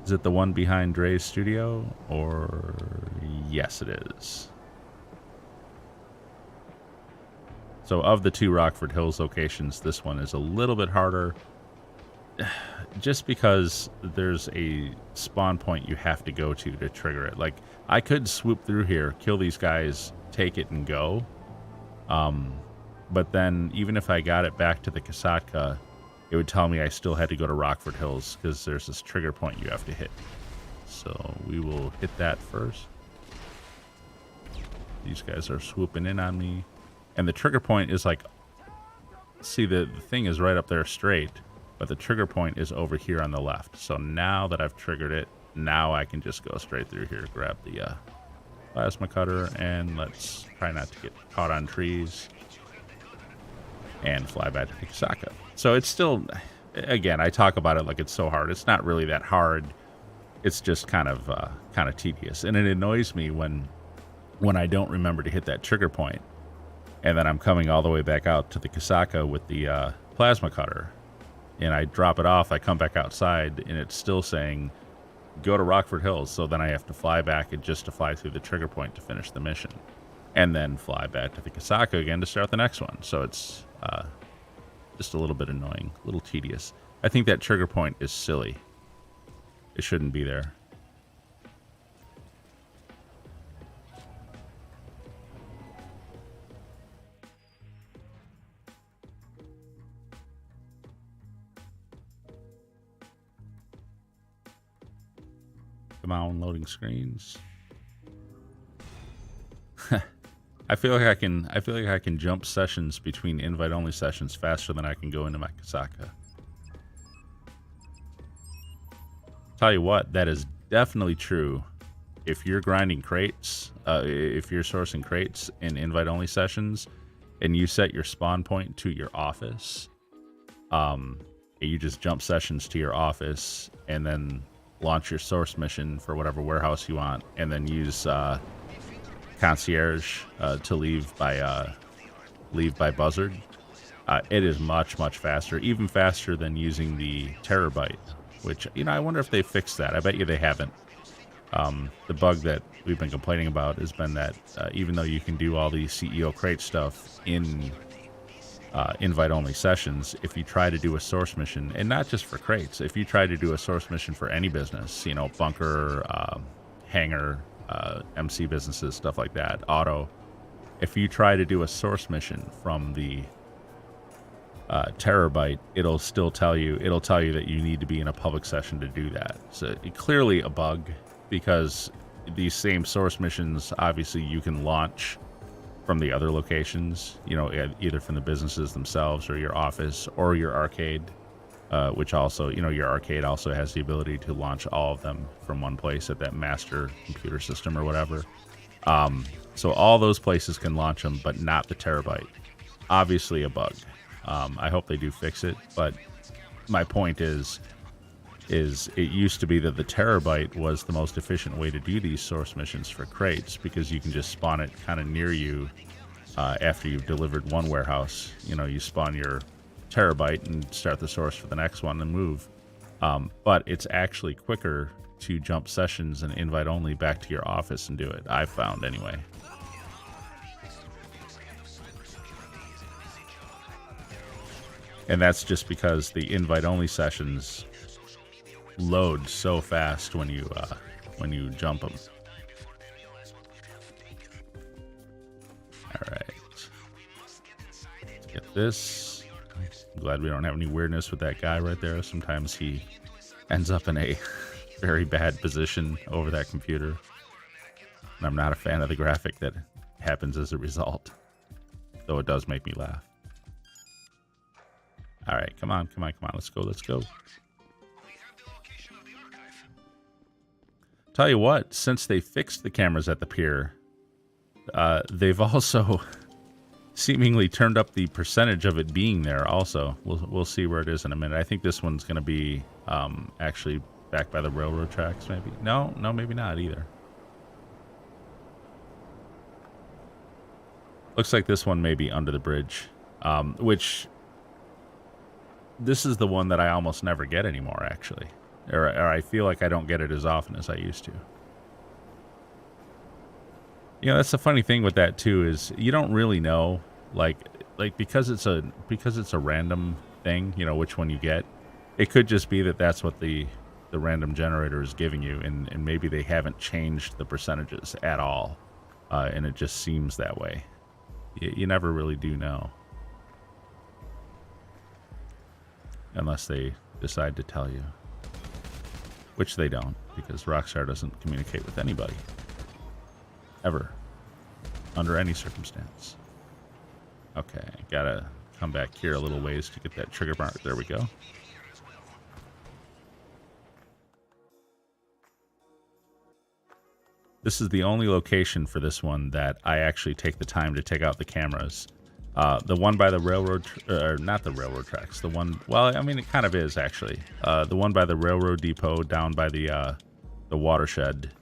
Is it the one behind Dre's studio? Or... yes, it is. So of the 2 Rockford Hills locations, this one is a little bit harder. Just because there's a spawn point you have to go to trigger it. Like, I could swoop through here, kill these guys, take it, and go. But then, even if I got it back to the Kasatka, it would tell me I still had to go to Rockford Hills because there's this trigger point you have to hit. So we will hit that first. These guys are swooping in on me. And the trigger point is like... see, the thing is right up there straight, but the trigger point is over here on the left. So now that I've triggered it, now I can just go straight through here, grab the plasma cutter, and let's try not to get caught on trees. And fly back to Kasaka. So it's still, again, I talk about it like it's so hard. It's not really that hard. It's just kind of tedious, and it annoys me when I don't remember to hit that trigger point, and then I'm coming all the way back out to the Kasaka with the plasma cutter, and I drop it off. I come back outside, and it's still saying go to Rockford Hills. So then I have to fly back and just to fly through the trigger point to finish the mission, and then fly back to the Kasaka again to start the next one. So it's just a little bit annoying, a little tedious. I think that trigger point is silly. It shouldn't be there. Come on, loading screens. I feel like I can jump sessions between invite-only sessions faster than I can go into my Kasaka. Tell you what, that is definitely true. If you're grinding crates, if you're sourcing crates in invite-only sessions, and you set your spawn point to your office, you just jump sessions to your office, and then launch your source mission for whatever warehouse you want, and then use concierge to leave by buzzard. It is much, much faster, even faster than using the terabyte, which, you know, I wonder if they fixed that. I bet you they haven't. The bug that we've been complaining about has been that even though you can do all the CEO crate stuff in invite-only sessions, if you try to do a source mission, and not just for crates, if you try to do a source mission for any business, you know, bunker, hangar, MC businesses, stuff like that, auto, if you try to do a source mission from the terabyte, it'll tell you that you need to be in a public session to do that. So clearly a bug, because these same source missions, obviously you can launch from the other locations, you know, either from the businesses themselves or your office or your arcade, which also, you know, your arcade also has the ability to launch all of them from one place at that master computer system or whatever. So all those places can launch them, but not the terabyte. Obviously a bug. I hope they do fix it, but my point is it used to be that the terabyte was the most efficient way to do these source missions for crates, because you can just spawn it kind of near you after you've delivered one warehouse. You know, you spawn your terabyte and start the source for the next one and move. But it's actually quicker to jump sessions and invite only back to your office and do it, I've found anyway. And that's just because the invite-only sessions load so fast when you jump them. All right, let's get this. I'm glad we don't have any weirdness with that guy right there. Sometimes he ends up in a very bad position over that computer, and I'm not a fan of the graphic that happens as a result, though it does make me laugh. All right, come on, let's go. Tell you what, since they fixed the cameras at the pier, they've also seemingly turned up the percentage of it being there also. We'll see where it is in a minute. I think this one's going to be actually back by the railroad tracks, maybe. No, maybe not either. Looks like this one may be under the bridge, which this is the one that I almost never get anymore, actually. Or I feel like I don't get it as often as I used to. You know, that's the funny thing with that too, is you don't really know, like because it's a random thing, you know, which one you get. It could just be that that's what the random generator is giving you, and maybe they haven't changed the percentages at all, and it just seems that way. You never really do know, unless they decide to tell you. Which they don't, because Rockstar doesn't communicate with anybody. Ever. Under any circumstance. Okay, gotta come back here a little ways to get that trigger mark. There we go. This is the only location for this one that I actually take the time to take out the cameras. The one by the railroad, or not the railroad tracks, the one, well, I mean, it kind of is actually. The one by the railroad depot down by the watershed,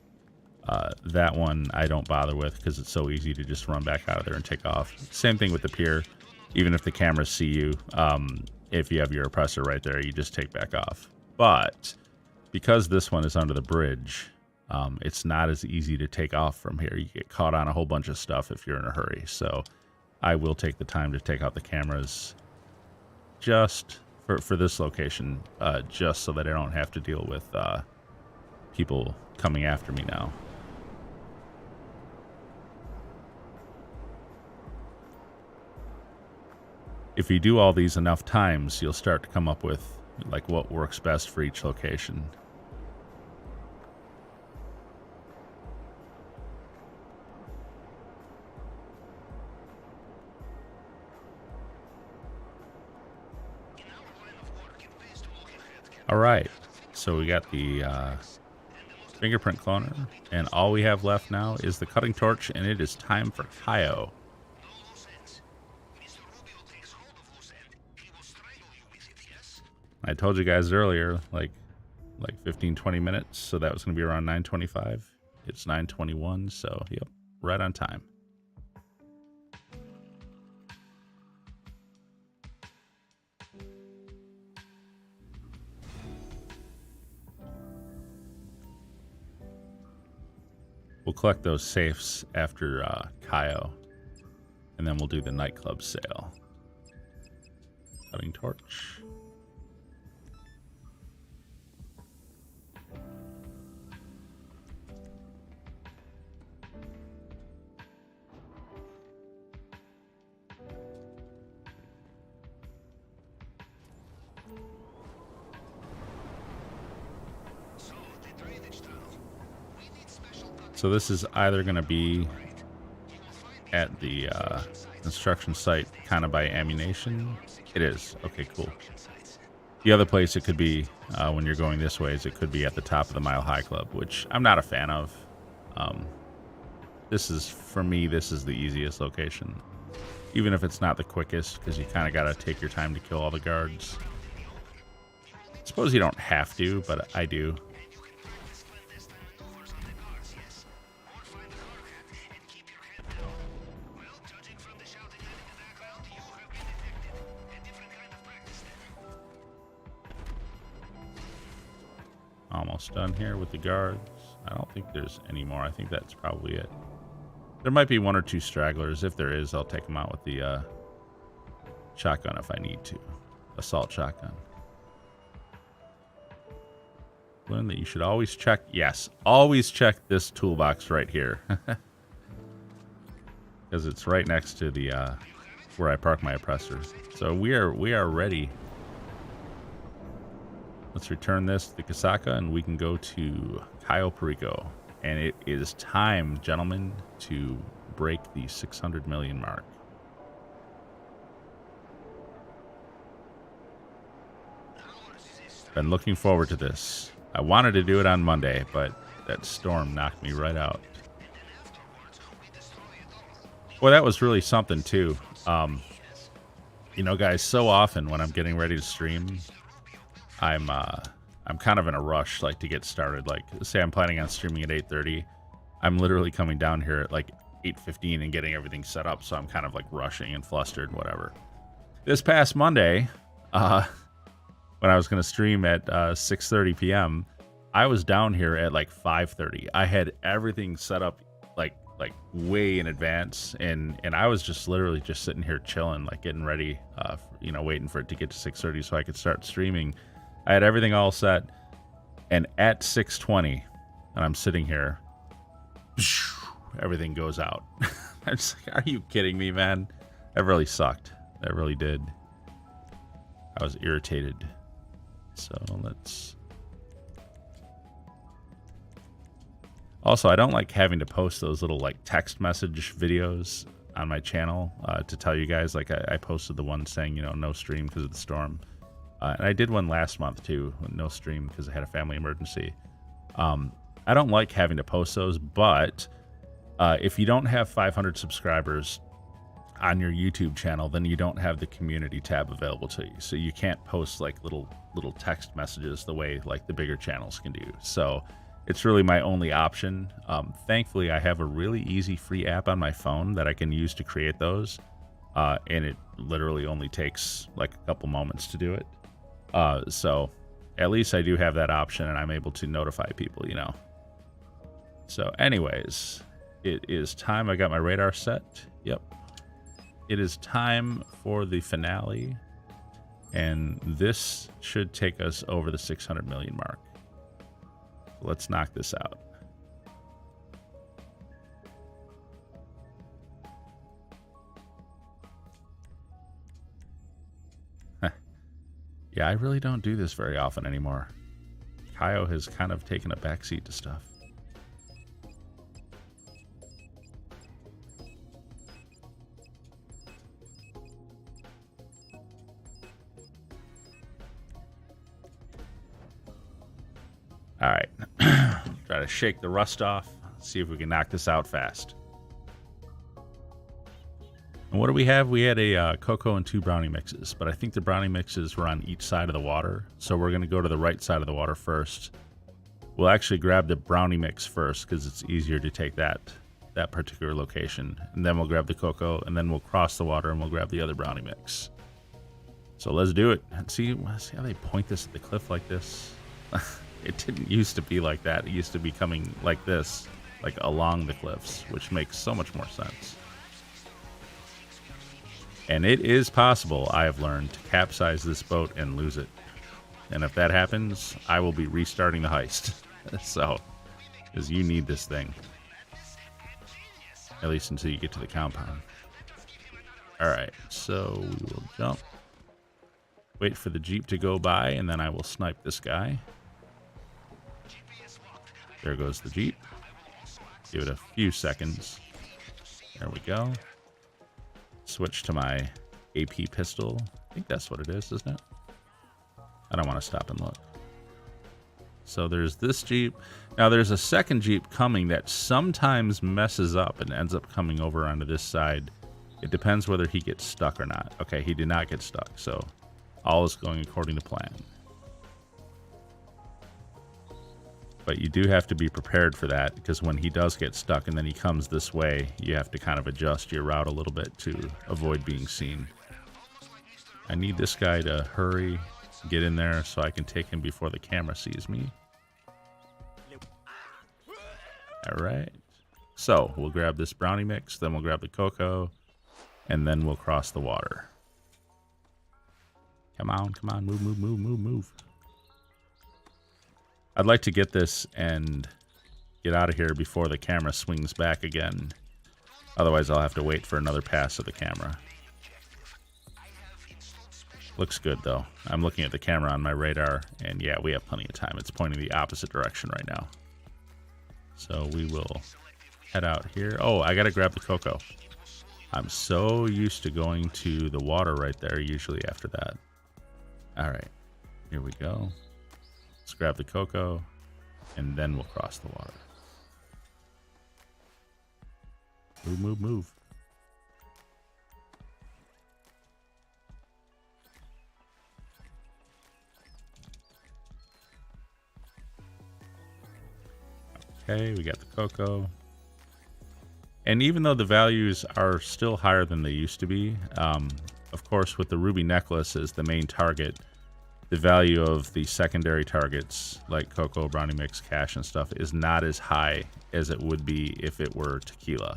that one I don't bother with because it's so easy to just run back out of there and take off. Same thing with the pier. Even if the cameras see you, if you have your oppressor right there, you just take back off. But because this one is under the bridge, it's not as easy to take off from here. You get caught on a whole bunch of stuff if you're in a hurry. So I will take the time to take out the cameras just for this location, just so that I don't have to deal with people coming after me now. If you do all these enough times, you'll start to come up with like what works best for each location. All right, so we got the fingerprint cloner, and all we have left now is the cutting torch, and it is time for Cayo. I told you guys earlier, like 15-20 minutes, so that was going to be around 9:25. It's 9:21, so yep, right on time. We'll collect those safes after Cayo, and then we'll do the nightclub sale. Cutting torch. So this is either going to be at the construction site kind of by ammunition. It is. Okay, cool. The other place it could be when you're going this way is it could be at the top of the Mile High Club, which I'm not a fan of. This is, for me, this is the easiest location. Even if it's not the quickest, because you kind of got to take your time to kill all the guards. I suppose you don't have to, but I do. Almost done here with the guards. I don't think there's any more. I think that's probably it. There might be one or two stragglers. If there is, I'll take them out with the shotgun if I need to. Assault shotgun. Learn that you should always check. Yes, always check this toolbox right here. Because it's right next to the where I park my oppressor. So we are ready. Let's return this to the Casaca and we can go to Cayo Perico. And it is time, gentlemen, to break the 600 million mark. Been looking forward to this. I wanted to do it on Monday, but that storm knocked me right out. Well, that was really something too. You know, guys, so often when I'm getting ready to stream, I'm kind of in a rush, like, to get started. Like, say I'm planning on streaming at 8:30. I'm literally coming down here at like 8:15 and getting everything set up, so I'm kind of like rushing and flustered and whatever. This past Monday, when I was going to stream at 6:30 p.m., I was down here at like 5:30. I had everything set up like way in advance, and I was just literally just sitting here chilling, like getting ready, you know, waiting for it to get to 6:30 so I could start streaming. I had everything all set, and at 6:20, and I'm sitting here, everything goes out. I'm just like, are you kidding me, man? That really sucked. That really did. I was irritated. So let's... Also, I don't like having to post those little like text message videos on my channel to tell you guys. Like I posted the one saying, you know, no stream because of the storm. And I did one last month too, no stream because I had a family emergency. I don't like having to post those, but if you don't have 500 subscribers on your YouTube channel, then you don't have the community tab available to you. So you can't post like little text messages the way like the bigger channels can do. So it's really my only option. Thankfully, I have a really easy free app on my phone that I can use to create those. And it literally only takes like a couple moments to do it. So at least I do have that option and I'm able to notify people, you know. So anyways, it is time. I got my radar set. Yep. It is time for the finale. And this should take us over the 600 million mark. Let's knock this out. Yeah, I really don't do this very often anymore. Cayo has kind of taken a backseat to stuff. All right, try to shake the rust off, see if we can knock this out fast. And what do we have? We had a cocoa and 2 brownie mixes, but I think the brownie mixes were on each side of the water. So we're going to go to the right side of the water first. We'll actually grab the brownie mix first because it's easier to take that particular location. And then we'll grab the cocoa, and then we'll cross the water and we'll grab the other brownie mix. So let's do it. And see how they point this at the cliff like this? It didn't used to be like that. It used to be coming like this. like along the cliffs, which makes so much more sense. And it is possible, I have learned, to capsize this boat and lose it. And if that happens, I will be restarting the heist. So, because you need this thing. At least until you get to the compound. Alright, so we will jump. Wait for the Jeep to go by, and then I will snipe this guy. There goes the Jeep. Give it a few seconds. There we go. Switch to my AP pistol. I think that's what it is, isn't it? I don't want to stop and look. So there's this Jeep. Now there's a second Jeep coming that sometimes messes up and ends up coming over onto this side. It depends whether he gets stuck or not. Okay, he did not get stuck, so all is going according to plan. But you do have to be prepared for that, because when he does get stuck and then he comes this way, you have to kind of adjust your route a little bit to avoid being seen. I need this guy to hurry, get in there so I can take him before the camera sees me. Alright. So, we'll grab this brownie mix, then we'll grab the cocoa, and then we'll cross the water. Come on, come on, move, move, move, move, move. I'd like to get this and get out of here before the camera swings back again. Otherwise, I'll have to wait for another pass of the camera. Looks good, though. I'm looking at the camera on my radar, and yeah, we have plenty of time. It's pointing the opposite direction right now. So we will head out here. Oh, I gotta grab the cocoa. I'm so used to going to the water right there, usually after that. Alright, here we go. Let's grab the cocoa, and then we'll cross the water. Move, move, move. Okay, we got the cocoa. And even though the values are still higher than they used to be, of course, with the ruby necklace as the main target, the value of the secondary targets like cocoa, brownie mix, cash, and stuff is not as high as it would be if it were tequila.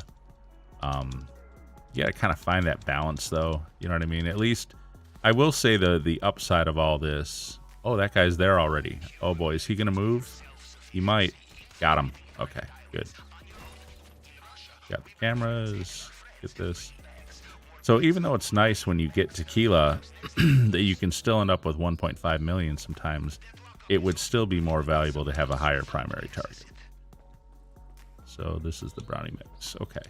You gotta kind of find that balance, though. You know what I mean? At least, I will say the upside of all this. Oh, that guy's there already. Oh boy, is he gonna move? He might. Got him. Okay, good. Got the cameras. Get this. So even though it's nice when you get tequila that you can still end up with 1.5 million sometimes, it would still be more valuable to have a higher primary target. So this is the brownie mix. Okay.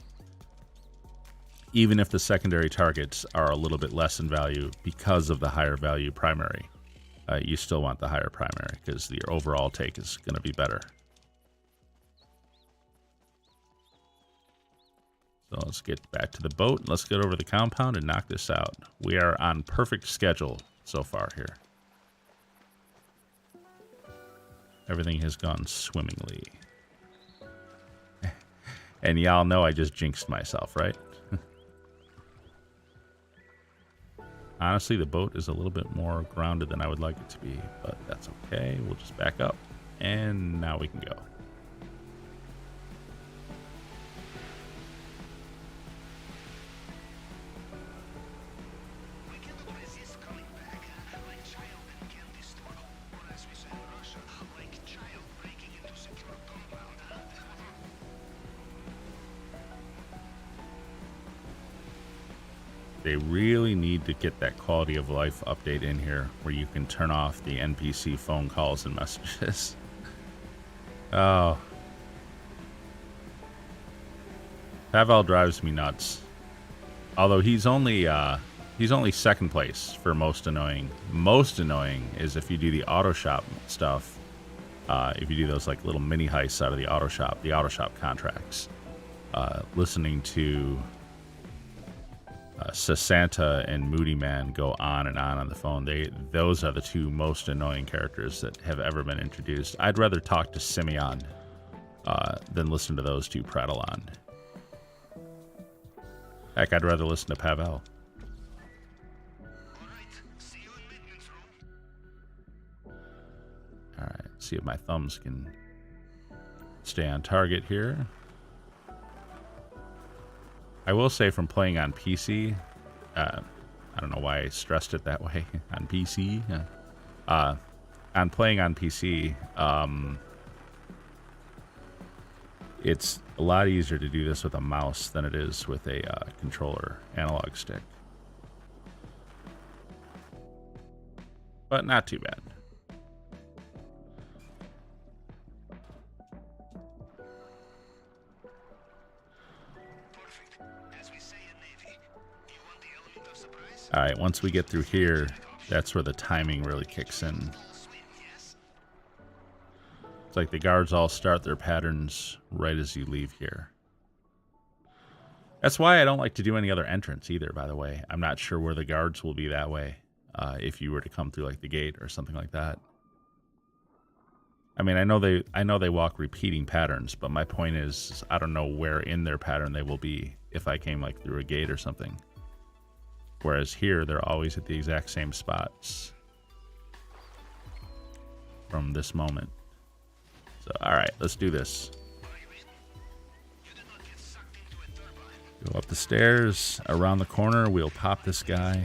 Even if the secondary targets are a little bit less in value because of the higher value primary, you still want the higher primary because your overall take is going to be better. So let's get back to the boat. Let's get over the compound and knock this out. We are on perfect schedule so far here. Everything has gone swimmingly. And y'all know I just jinxed myself, right? Honestly, the boat is a little bit more grounded than I would like it to be, but that's okay. We'll just back up, and now we can go. They really need to get that quality of life update in here where you can turn off the NPC phone calls and messages. Oh. Pavel drives me nuts. Although he's only second place for most annoying. Most annoying is if you do the auto shop stuff. If you do those like little mini heists out of the auto shop contracts. Listening to Sasanta and Moody Man go on and on the phone. Those are the two most annoying characters that have ever been introduced. I'd rather talk to Simeon than listen to those two prattle on. Heck, I'd rather listen to Pavel. Alright, see if my thumbs can stay on target here. I will say from playing on PC, I don't know why I stressed it that way on PC. On playing on PC, it's a lot easier to do this with a mouse than it is with a controller analog stick. But not too bad. All right, once we get through here, that's where the timing really kicks in. It's like the guards all start their patterns right as you leave here. That's why I don't like to do any other entrance either, by the way. I'm not sure where the guards will be that way if you were to come through like the gate or something like that. I mean, I know they walk repeating patterns, but my point is I don't know where in their pattern they will be if I came like through a gate or something. Whereas here, they're always at the exact same spots from this moment. So, all right, let's do this. Go up the stairs, around the corner, we'll pop this guy.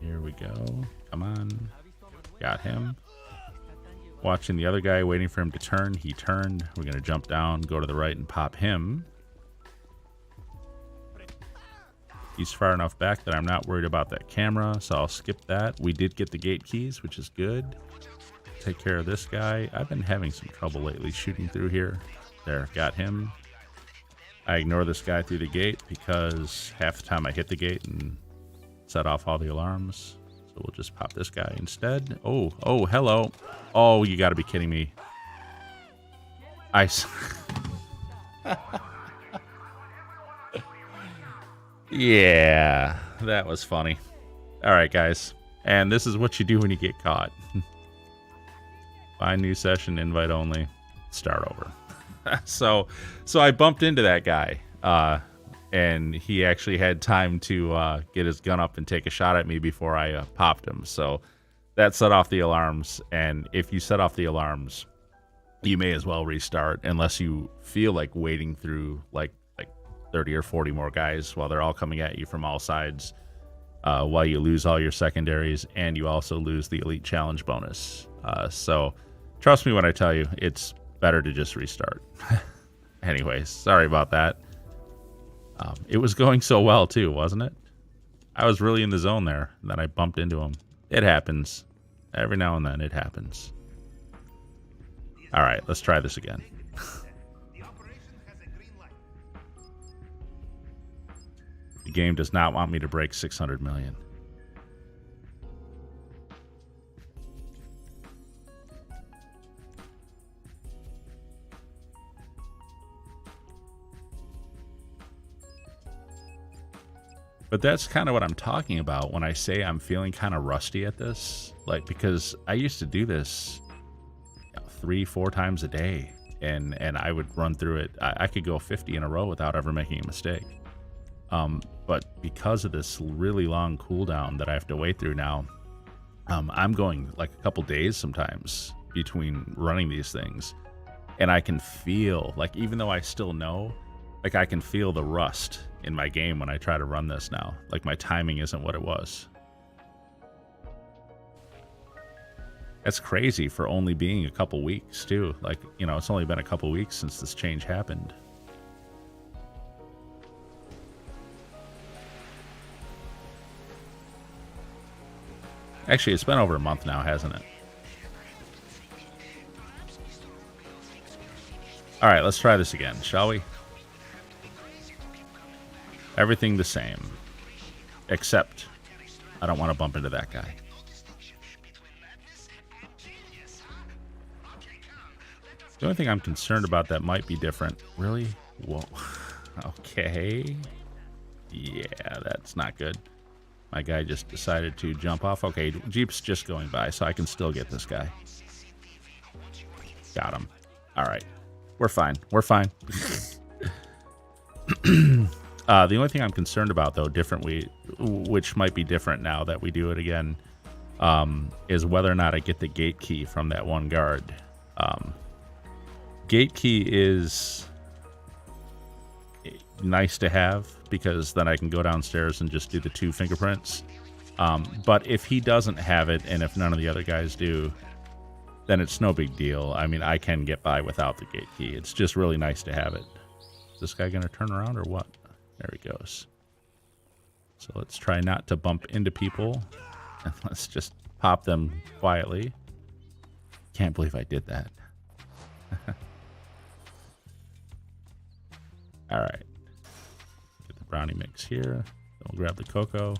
Here we go. Come on. Got him. Watching the other guy, waiting for him to turn. He turned. We're going to jump down, go to the right, and pop him. He's far enough back that I'm not worried about that camera, so I'll skip that. We did get the gate keys, which is good. Take care of this guy. I've been having some trouble lately shooting through here. There, got him. I ignore this guy through the gate because half the time I hit the gate and set off all the alarms. So we'll just pop this guy instead. Oh, hello. Oh, you gotta be kidding me. Yeah, that was funny. All right, guys. And this is what you do when you get caught. Find new session, invite only, start over. So I bumped into that guy. And he actually had time to get his gun up and take a shot at me before I popped him. So that set off the alarms. And if you set off the alarms, you may as well restart unless you feel like waiting through like 30 or 40 more guys while they're all coming at you from all sides, while you lose all your secondaries and you also lose the elite challenge bonus. So trust me when I tell you, it's better to just restart. Anyways, sorry about that. It was going so well too, wasn't it? I was really in the zone there, and then I bumped into him. It happens. Every now and then it happens. All right, let's try this again. The game does not want me to break 600 million. But that's kind of what I'm talking about when I say I'm feeling kind of rusty at this. Like, because I used to do this 3-4 times a day, and I would run through it. I could go 50 in a row without ever making a mistake. But because of this really long cooldown that I have to wait through now, I'm going like a couple days sometimes between running these things. And I can feel, like, even though I still know, like, I can feel the rust in my game when I try to run this now. Like, my timing isn't what it was. That's crazy for only being a couple weeks, too. Like, you know, it's only been a couple weeks since this change happened. Actually, it's been over a month now, hasn't it? All right, let's try this again, shall we? Everything the same, except I don't want to bump into that guy. The only thing I'm concerned about that might be different. Really? Whoa. Okay. Yeah, that's not good. My guy just decided to jump off. Okay, Jeep's just going by, so I can still get this guy. Got him. All right. We're fine. We're fine. The only thing I'm concerned about, though, which might be different now that we do it again, is whether or not I get the gate key from that one guard. Gate key is nice to have because then I can go downstairs and just do the 2 fingerprints. But if he doesn't have it, and if none of the other guys do, then it's no big deal. I mean, I can get by without the gate key. It's just really nice to have it. Is this guy going to turn around or what? There he goes. So let's try not to bump into people. And let's just pop them quietly. Can't believe I did that. All right. Get the brownie mix here. Then we'll grab the cocoa.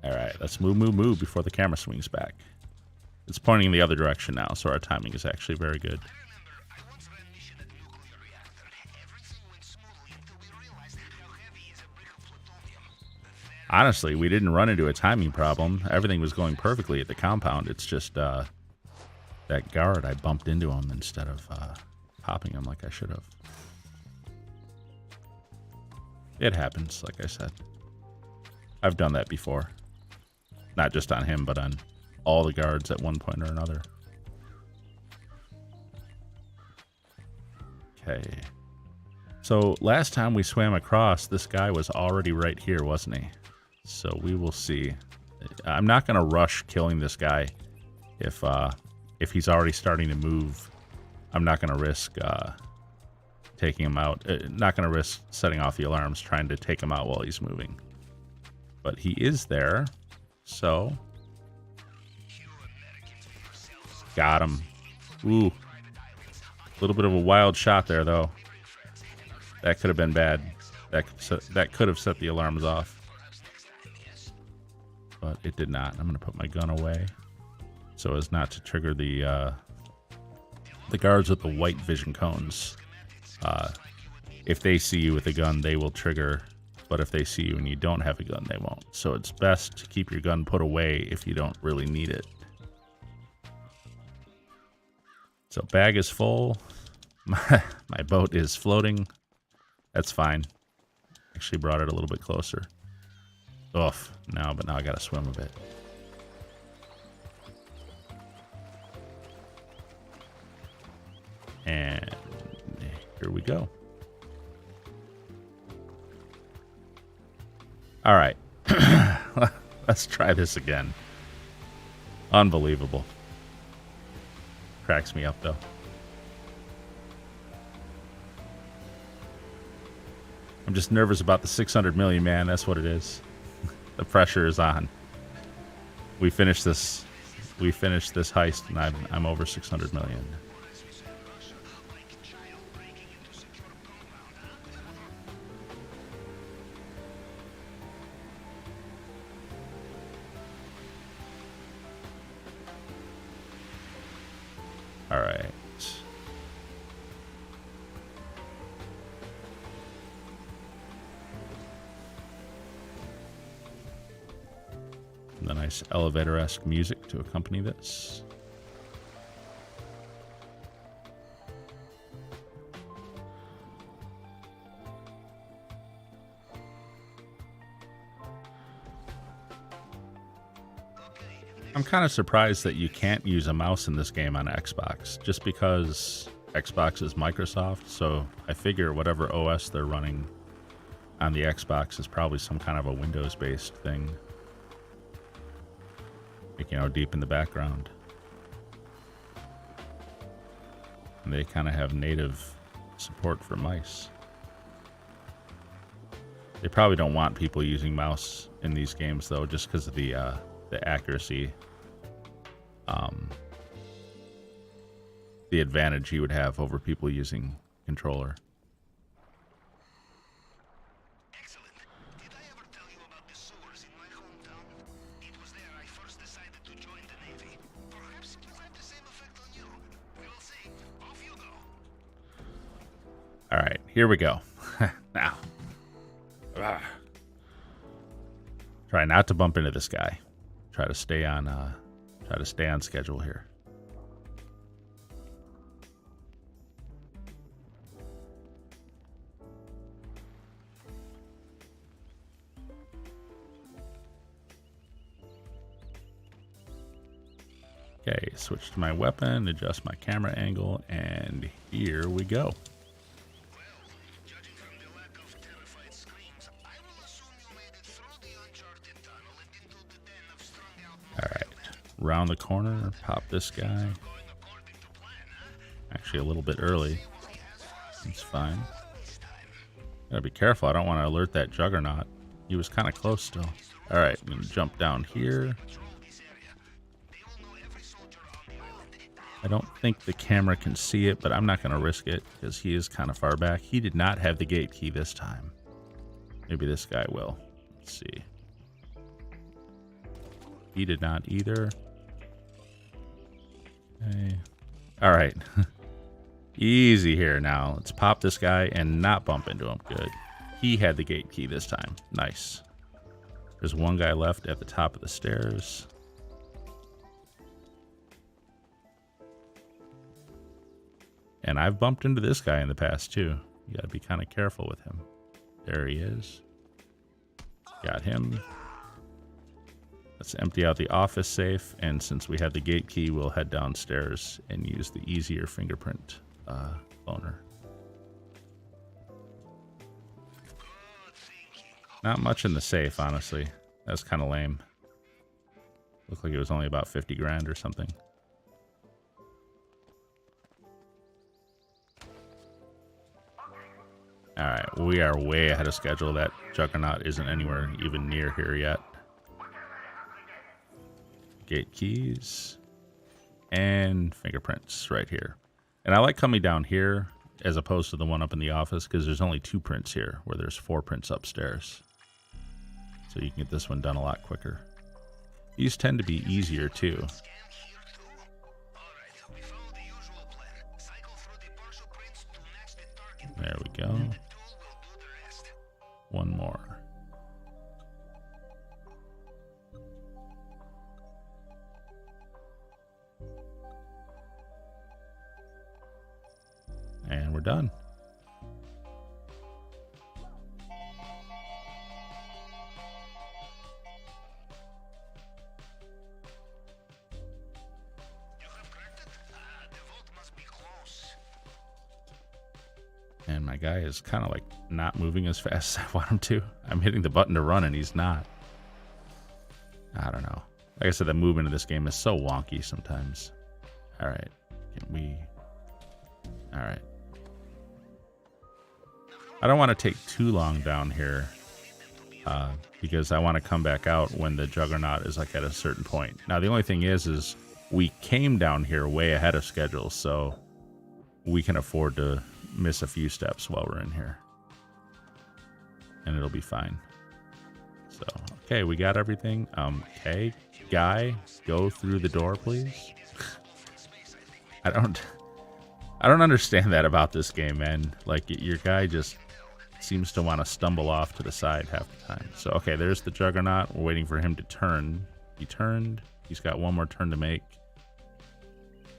All right, let's move before the camera swings back. It's pointing in the other direction now, so our timing is actually very good. Honestly, we didn't run into a timing problem. Everything was going perfectly at the compound. It's just that guard, I bumped into him instead of popping him like I should have. It happens, like I said. I've done that before. Not just on him, but on all the guards at one point or another. Okay. So last time we swam across, this guy was already right here, wasn't he? So we will see. I'm not going to rush killing this guy if he's already starting to move. I'm not going to risk taking him out. Not going to risk setting off the alarms trying to take him out while he's moving. But he is there, so got him. Ooh, a little bit of a wild shot there, though. That could have been bad. That could have set the alarms off, but it did not. I'm going to put my gun away so as not to trigger the guards with the white vision cones. If they see you with a gun, they will trigger. But if they see you and you don't have a gun, they won't. So it's best to keep your gun put away if you don't really need it. So bag is full. My boat is floating. That's fine. Actually brought it a little bit closer. Oof. No, but now I gotta swim a bit. And here we go. All right, let's try this again. Unbelievable. Cracks me up, though. I'm just nervous about the 600 million, man. That's what it is. The pressure is on. We finished this heist, and I'm over 600 million. All right. The nice elevator-esque music to accompany this. I'm kind of surprised that you can't use a mouse in this game on Xbox, just because Xbox is Microsoft, so I figure whatever OS they're running on the Xbox is probably some kind of a Windows-based thing. Like, you know, deep in the background. And they kind of have native support for mice. They probably don't want people using mouse in these games, though, just because of the accuracy, the advantage you would have over people using controller. Excellent. Did I ever tell you about the sewers in my hometown? It was there I first decided to join the Navy. Perhaps it will have the same effect on you. We'll see. Off you go. All right, here we go. Now, try not to bump into this guy. Try to stay on schedule here. Okay, switch to my weapon, adjust my camera angle, and here we go. Judging from the lack of terrified screams, I will assume you made it through the uncharted tunnel and into the den of strung out. Alright, round the corner, pop this guy. Going according to plan, huh? Actually, a little bit early. It's fine. Gotta be careful, I don't want to alert that juggernaut. He was kind of close still. Alright, I'm gonna jump down here. I don't think the camera can see it, but I'm not going to risk it because he is kind of far back. He did not have the gate key this time. Maybe this guy will. Let's see. He did not either. Okay. All right. Easy here now. Let's pop this guy and not bump into him. Good. He had the gate key this time. Nice. There's one guy left at the top of the stairs. And I've bumped into this guy in the past too. You gotta be kind of careful with him. There he is. Got him. Let's empty out the office safe, and since we have the gate key, we'll head downstairs and use the easier fingerprint cloner. Not much in the safe, honestly. That's kind of lame. Looked like it was only about 50 grand or something. Alright, we are way ahead of schedule. That juggernaut isn't anywhere even near here yet. Gate keys. And fingerprints right here. And I like coming down here as opposed to the one up in the office because there's only 2 prints here where there's 4 prints upstairs. So you can get this one done a lot quicker. These tend to be easier too. There we go. One more. And we're done. And my guy is kind of like not moving as fast as I want him to. I'm hitting the button to run and he's not. I don't know. Like I said, the movement of this game is so wonky sometimes. All right. Can we... All right. I don't want to take too long down here because I want to come back out when the juggernaut is like at a certain point. Now, the only thing is we came down here way ahead of schedule, so we can afford to miss a few steps while we're in here. And it'll be fine. So, okay, we got everything. Okay, guy, go through the door, please. I don't understand that about this game, man. Like, your guy just seems to want to stumble off to the side half the time. So, okay, there's the juggernaut. We're waiting for him to turn. He turned. He's got one more turn to make.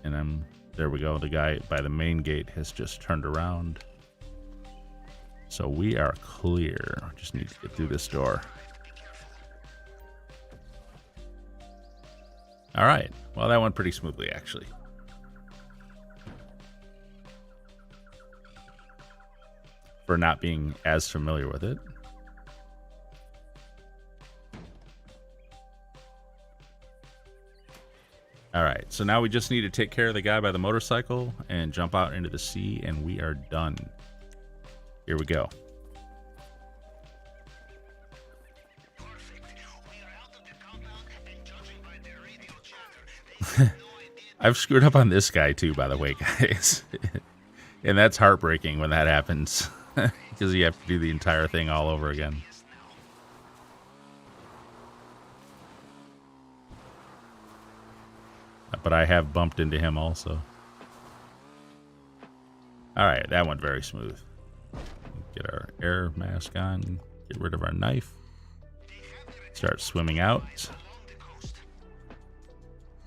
And there we go. The guy by the main gate has just turned around. So we are clear. Just need to get through this door. All right. Well, that went pretty smoothly, actually. For not being as familiar with it. All right, so now we just need to take care of the guy by the motorcycle and jump out into the sea, and we are done. Here we go. I've screwed up on this guy too, by the way, guys. And that's heartbreaking when that happens because you have to do the entire thing all over again. But I have bumped into him also. All right, that went very smooth. Get our air mask on, get rid of our knife, start swimming out.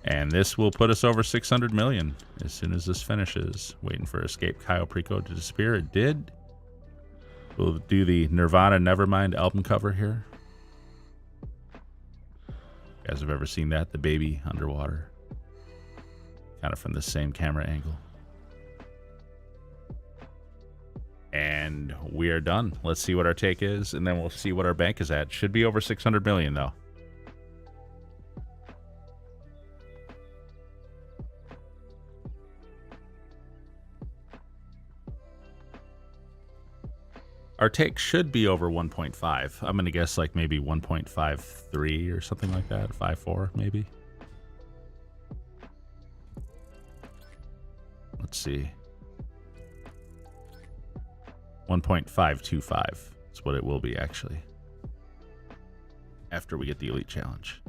And this will put us over 600 million as soon as this finishes. Waiting for Escape Cayo Perico to disappear. It did. We'll do the Nirvana Nevermind album cover here. You guys have ever seen that? The baby underwater. kind of from the same camera angle. And we are done. Let's see what our take is, and then we'll see what our bank is at. Should be over 600 million, though. Our take should be over 1.5. I'm going to guess like maybe 1.53 or something like that. 5.4 maybe. Let's see. 1.525 is what it will be actually. After we get the Elite Challenge.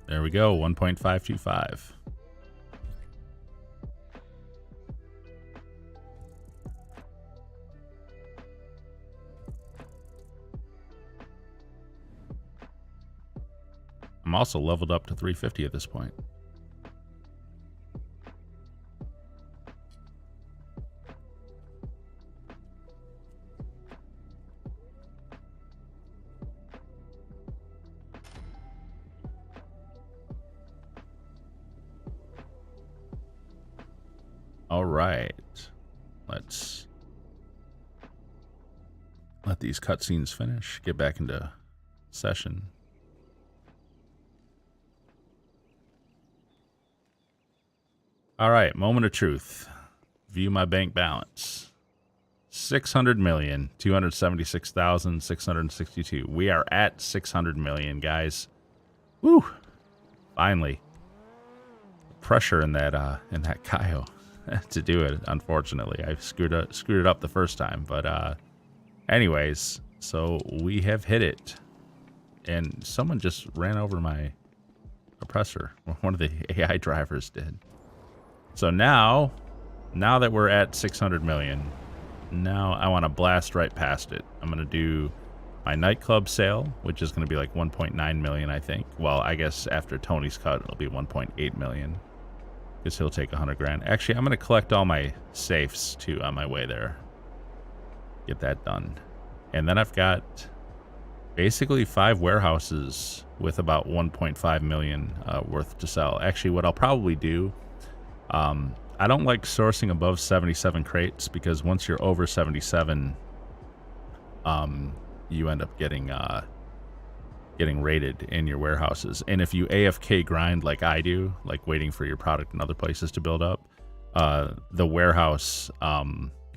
There we go, 1.525. I'm also leveled up to 350 at this point. All right, let's let these cutscenes finish, get back into session. All right, moment of truth. View my bank balance. 600,276,662. We are at 600 million, guys. Woo! Finally. Pressure in that Cayo to do it. Unfortunately, I screwed it up the first time. But anyways, so we have hit it, and someone just ran over my oppressor. One of the AI drivers did. So now that we're at 600 million, now I want to blast right past it. I'm going to do my nightclub sale, which is going to be like 1.9 million, I think. Well, I guess after Tony's cut, it'll be 1.8 million. Because he'll take 100 grand. Actually, I'm going to collect all my safes, too, on my way there. Get that done. And then I've got basically 5 warehouses with about 1.5 million worth to sell. Actually, what I'll probably do... I don't like sourcing above 77 crates because once you're over 77, you end up getting raided in your warehouses. And if you AFK grind like I do, like waiting for your product in other places to build up, the warehouse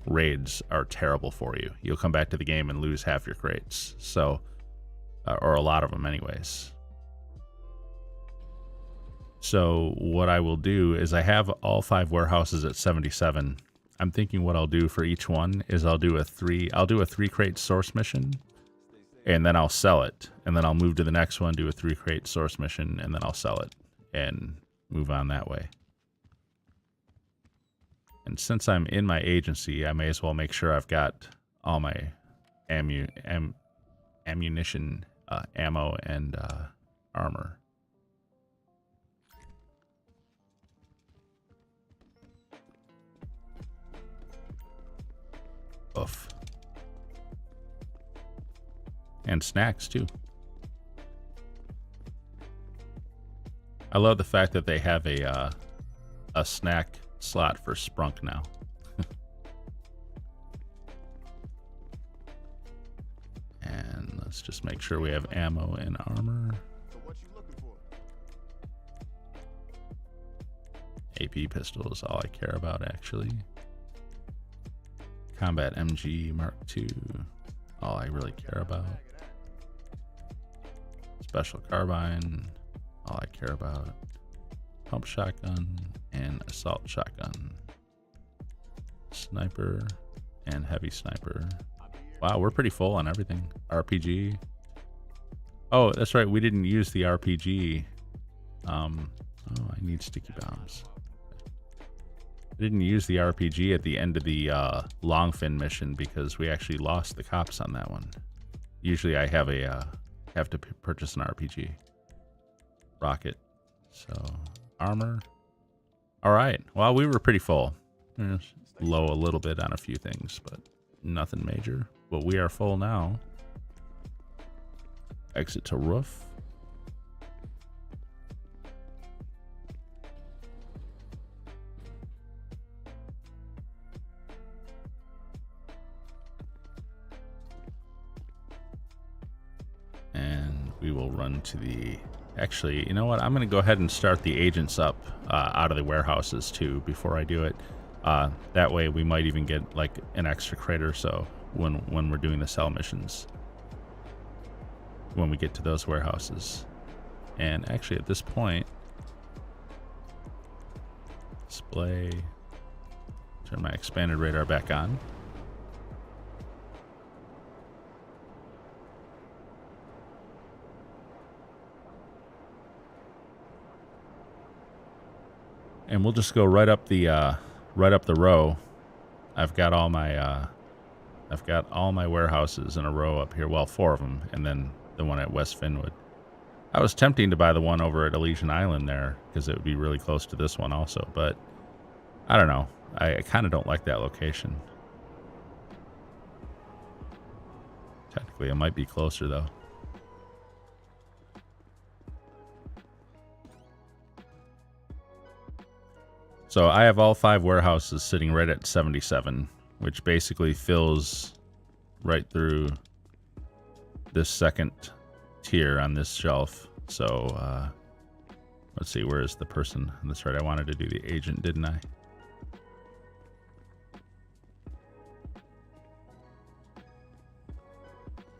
raids are terrible for you. You'll come back to the game and lose half your crates. So, or a lot of them anyways. So what I will do is I have all 5 warehouses at 77. I'm thinking what I'll do for each one is I'll do a 3 crate source mission, and then I'll sell it. And then I'll move to the next one, do a 3 crate source mission, and then I'll sell it and move on that way. And since I'm in my agency, I may as well make sure I've got all my ammunition, ammo, and armor. Oof. And snacks too. I love the fact that they have a snack slot for Sprunk now. And let's just make sure we have ammo and armor. So what you looking for? AP pistol is all I care about, actually. Combat MG Mark II, all I really care about. Special carbine, all I care about. Pump shotgun and assault shotgun. Sniper and heavy sniper. Wow, we're pretty full on everything. RPG. Oh, that's right, we didn't use the RPG. Oh, I need sticky bombs. I didn't use the RPG at the end of the Longfin mission because we actually lost the cops on that one. Usually I have to purchase an RPG. Rocket. So, armor. All right. Well, we were pretty full. Low a little bit on a few things, but Nothing major, but we are full now. Exit to roof. And we will run to the... Actually, you know what? I'm going to go ahead and start the agents up out of the warehouses too before I do it. That way we might even get like an extra crate or so when we're doing the sell missions. When we get to those warehouses. And actually at this point, display, turn my expanded radar back on. And we'll just go right up the row. I've got all my warehouses in a row up here. Well, 4 of them, and then the one at West Finwood. I was tempting to buy the one over at Elysian Island there because it would be really close to this one also, but I don't know. I kind of don't like that location. Technically, it might be closer though. So I have all 5 warehouses sitting right at 77, which basically fills right through this second tier on this shelf. So let's see, where is the person? That's right, I wanted to do the agent, didn't I?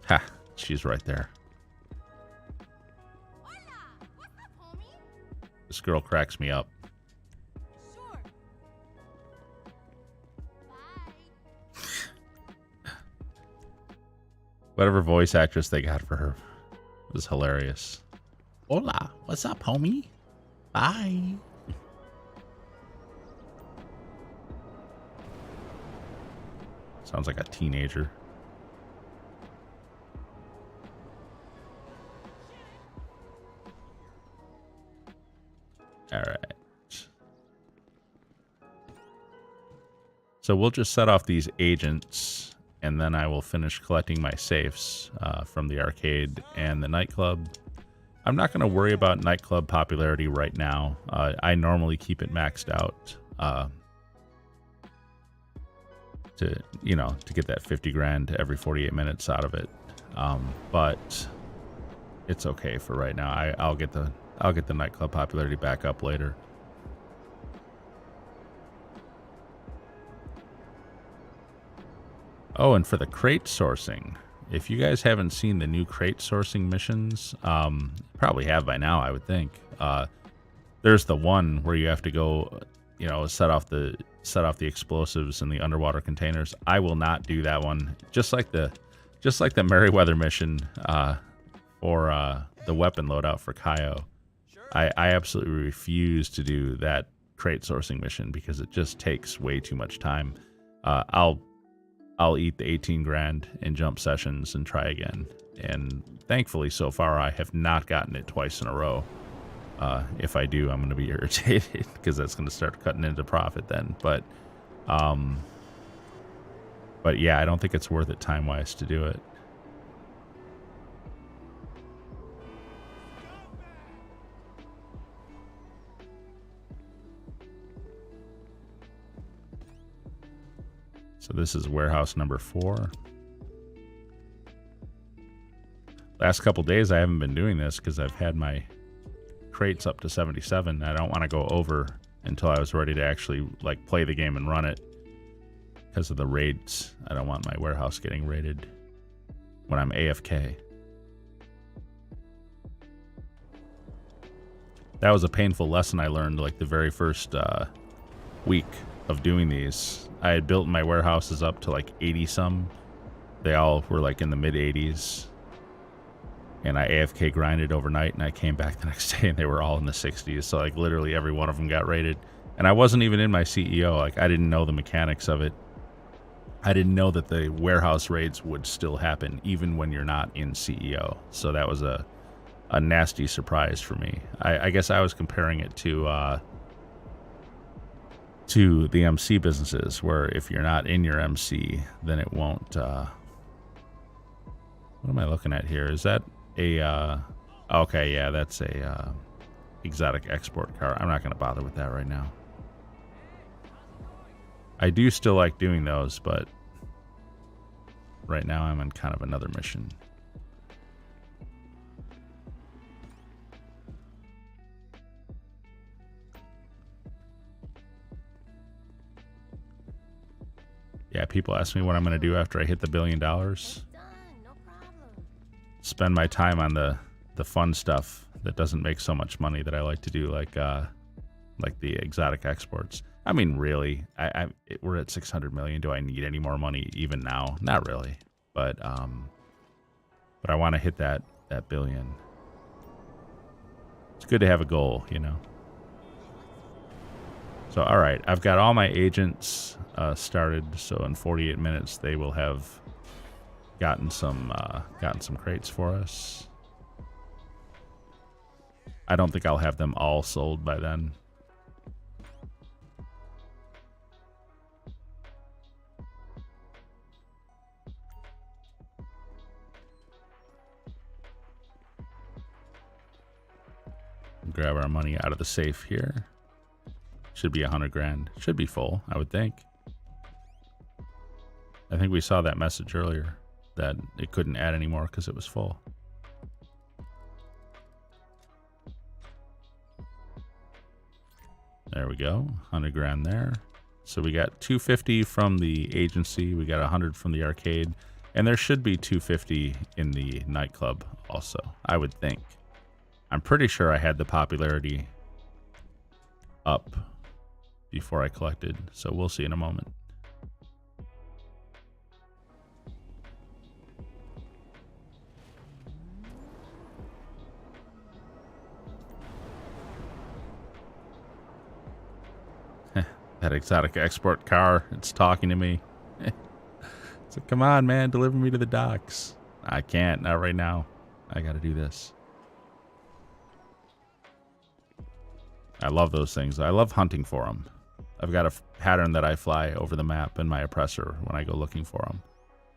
Ha, she's right there. What's up, homie? This girl cracks me up. Sure. Bye. Whatever voice actress they got for her was hilarious. Hola, what's up, homie? Bye. Sounds like a teenager. All right. So we'll just set off these agents, and then I will finish collecting my safes from the arcade and the nightclub. I'm not going to worry about nightclub popularity right now. I normally keep it maxed out to get that 50 grand every 48 minutes out of it. But it's okay for right now. I'll get the nightclub popularity back up later. Oh, and for the crate sourcing, if you guys haven't seen the new crate sourcing missions, probably have by now, I would think. There's the one where you have to go, set off the explosives in the underwater containers. I will not do that one. Just like the Merryweather mission for the weapon loadout for Cayo. I absolutely refuse to do that crate sourcing mission because it just takes way too much time. I'll eat the 18 grand in jump sessions and try again. And thankfully, so far, I have not gotten it twice in a row. If I do, I'm going to be irritated because that's going to start cutting into profit then. But yeah, I don't think it's worth it time-wise to do it. So this is warehouse number 4. Last couple days I haven't been doing this because I've had my crates up to 77. I don't want to go over until I was ready to actually play the game and run it because of the raids. I don't want my warehouse getting raided when I'm AFK. That was a painful lesson I learned the very first week of doing these. I had built my warehouses up to 80 some. They all were in the mid 80s. And I AFK grinded overnight, and I came back the next day and they were all in the 60s. So literally every one of them got raided. And I wasn't even in my CEO. I didn't know the mechanics of it. I didn't know that the warehouse raids would still happen even when you're not in CEO. So that was a nasty surprise for me. I guess I was comparing it to to the MC businesses, where if you're not in your MC, then it won't. What am I looking at here? Is that a? Okay, yeah, that's a exotic export car. I'm not going to bother with that right now. I do still like doing those, but right now I'm on kind of another mission. Yeah, people ask me what I'm going to do after I hit the $1 billion. Spend my time on the fun stuff that doesn't make so much money that I like to do, like the exotic exports. I mean, really, we're at 600 million. Do I need any more money even now? Not really, but I want to hit that billion. It's good to have a goal, you know. So, all right, I've got all my agents started. So in 48 minutes, they will have gotten some crates for us. I don't think I'll have them all sold by then. Grab our money out of the safe here. Should be 100 grand. Should be full, I would think. I think we saw that message earlier that it couldn't add any more because it was full. There we go, 100 grand there. So we got 250 from the agency, we got 100 from the arcade, and there should be 250 in the nightclub also, I would think. I'm pretty sure I had the popularity up before I collected, so we'll see in a moment. That exotic export car, it's talking to me. It's like, come on, man, deliver me to the docks. I can't, not right now. I gotta do this. I love those things. I love hunting for them. I've got a pattern that I fly over the map in my oppressor when I go looking for them.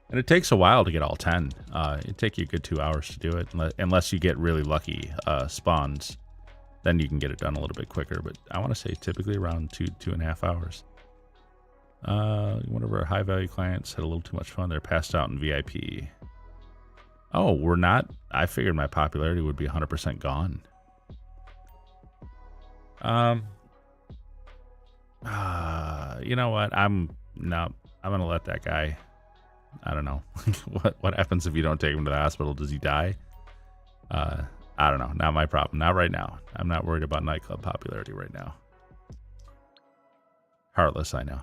And it takes a while to get all 10. It'd take you a good 2 hours to do it, unless you get really lucky spawns. Then you can get it done a little bit quicker, but I want to say typically around 2.5 hours. One of our high-value clients had a little too much fun. They're passed out in VIP. Oh, we're not? I figured my popularity would be 100% gone. You know what? I'm gonna let that guy. I don't know. What happens if you don't take him to the hospital? Does he die? I don't know. Not my problem. Not right now. I'm not worried about nightclub popularity right now. Heartless, I know.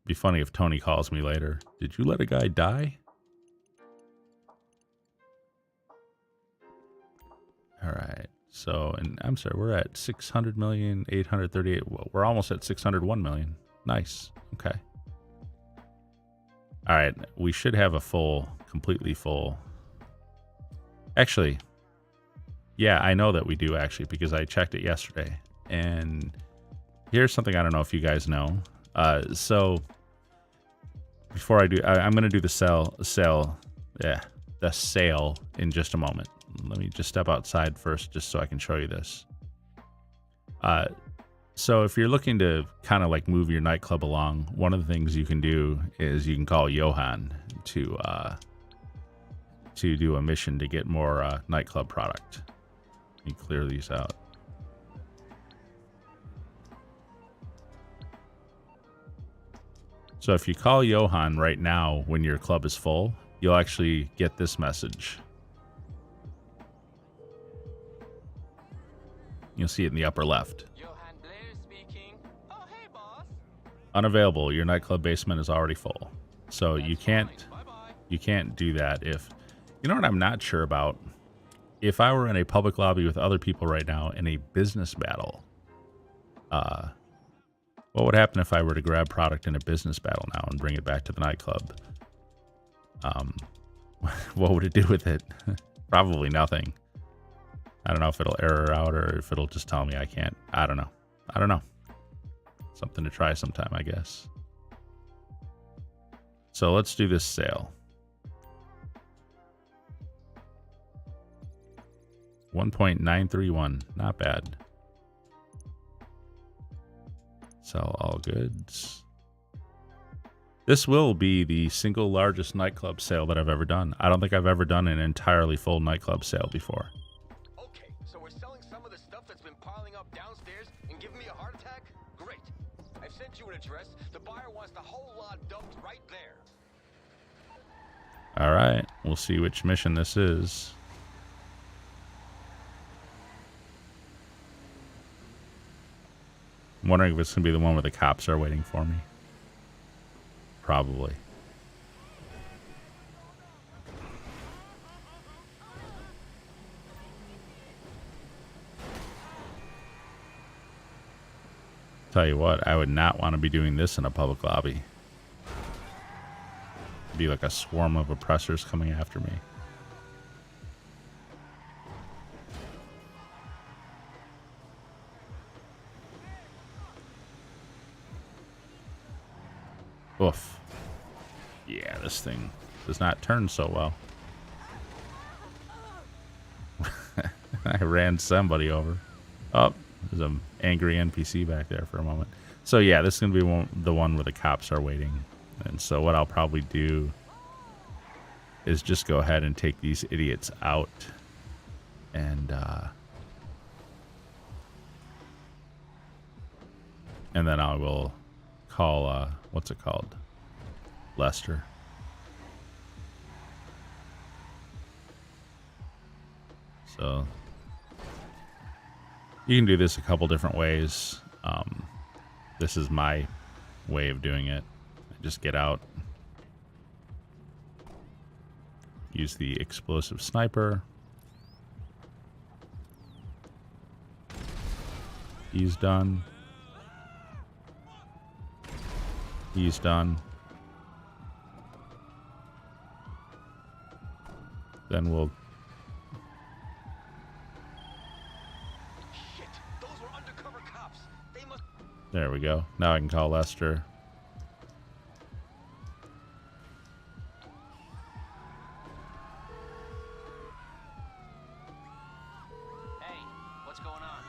Be funny if Tony calls me later. Did you let a guy die? All right. So, and I'm sorry, we're at 600,838. We're almost at 601 million. Nice. Okay. All right. We should have a full, completely full. Actually, yeah, I know that we do actually because I checked it yesterday. And here's something I don't know if you guys know. So before I do, I'm going to do the sale in just a moment. Let me just step outside first just so I can show you this. So if you're looking to kind of like move your nightclub along, one of the things you can do is you can call Johan to do a mission to get more nightclub product. Let me clear these out. So if you call Johan right now when your club is full, you'll actually get this message. You'll see it in the upper left. Unavailable. Your nightclub basement is already full. So you can't do that if you know what I'm not sure about. If I were in a public lobby with other people right now in a business battle, what would happen if I were to grab product in a business battle now and bring it back to the nightclub? What would it do with it? Probably nothing. I don't know if it'll error out or if it'll just tell me I can't. I don't know. I don't know. Something to try sometime, I guess. So let's do this sale. 1.931. Not bad. Sell all goods. This will be the single largest nightclub sale that I've ever done. I don't think I've ever done an entirely full nightclub sale before. Okay, so we're selling some of the stuff that's been piling up downstairs and giving me a heart attack? Great. I've sent you an address. The buyer wants the whole lot dumped right there. All right, we'll see which mission this is. I'm wondering if it's going to be the one where the cops are waiting for me. Probably. Tell you what, I would not want to be doing this in a public lobby. It'd be like a swarm of oppressors coming after me. Oof. Yeah, this thing does not turn so well. I ran somebody over. Oh, there's an angry NPC back there for a moment. So yeah, this is going to be the one where the cops are waiting. And so what I'll probably do is just go ahead and take these idiots out. And then I will call, what's it called? Lester. So you can do this a couple different ways. This is my way of doing it. Just get out, use the explosive sniper. He's done. He's done. Then we'll... Shit, those were undercover cops. They must... There we go. Now I can call Lester. Hey, what's going on?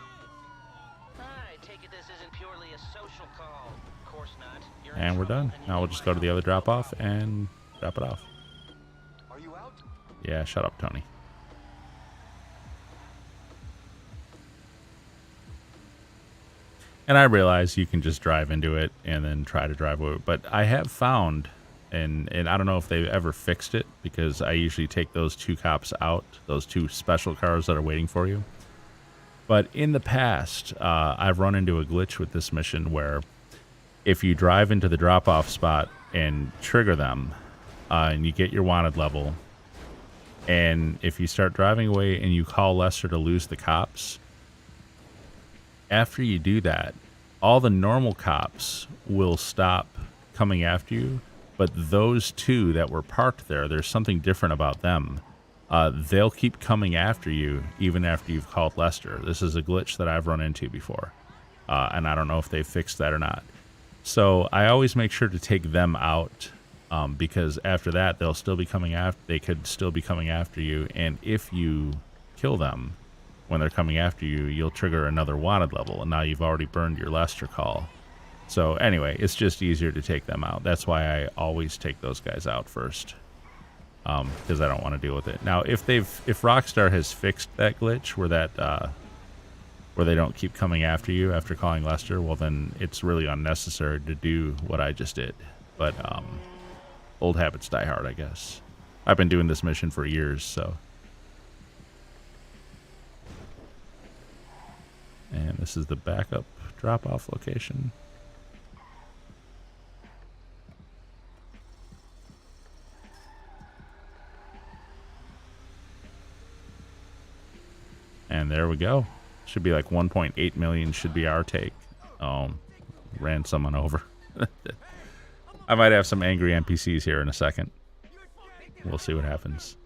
I take it this isn't purely a social call. Of course not. You're in And we're trouble done. and you Now we'll need just my go to the other help. drop-off and drop it off. Are you out? Yeah, shut up, Tony. And I realize you can just drive into it and then try to drive away. But I have found, and I don't know if they've ever fixed it, because I usually take those two cops out, those two special cars that are waiting for you. But in the past, I've run into a glitch with this mission where if you drive into the drop-off spot and trigger them, and you get your wanted level, and if you start driving away and you call Lester to lose the cops, after you do that, all the normal cops will stop coming after you, but those two that were parked there's something different about them. They'll keep coming after you even after you've called Lester. This is a glitch that I've run into before, and I don't know if they've fixed that or not. So I always make sure to take them out, because after that they'll still be coming after. They could still be coming after you, and if you kill them when they're coming after you, you'll trigger another wanted level, and now you've already burned your Lester call. So anyway, it's just easier to take them out. That's why I always take those guys out first, because I don't want to deal with it. Now, if Rockstar has fixed that glitch where where they don't keep coming after you after calling Lester, well then it's really unnecessary to do what I just did. But old habits die hard, I guess. I've been doing this mission for years, so. And this is the backup drop-off location. And there we go. Should be like 1.8 million should be our take. Oh, ran someone over. I might have some angry NPCs here in a second. We'll see what happens.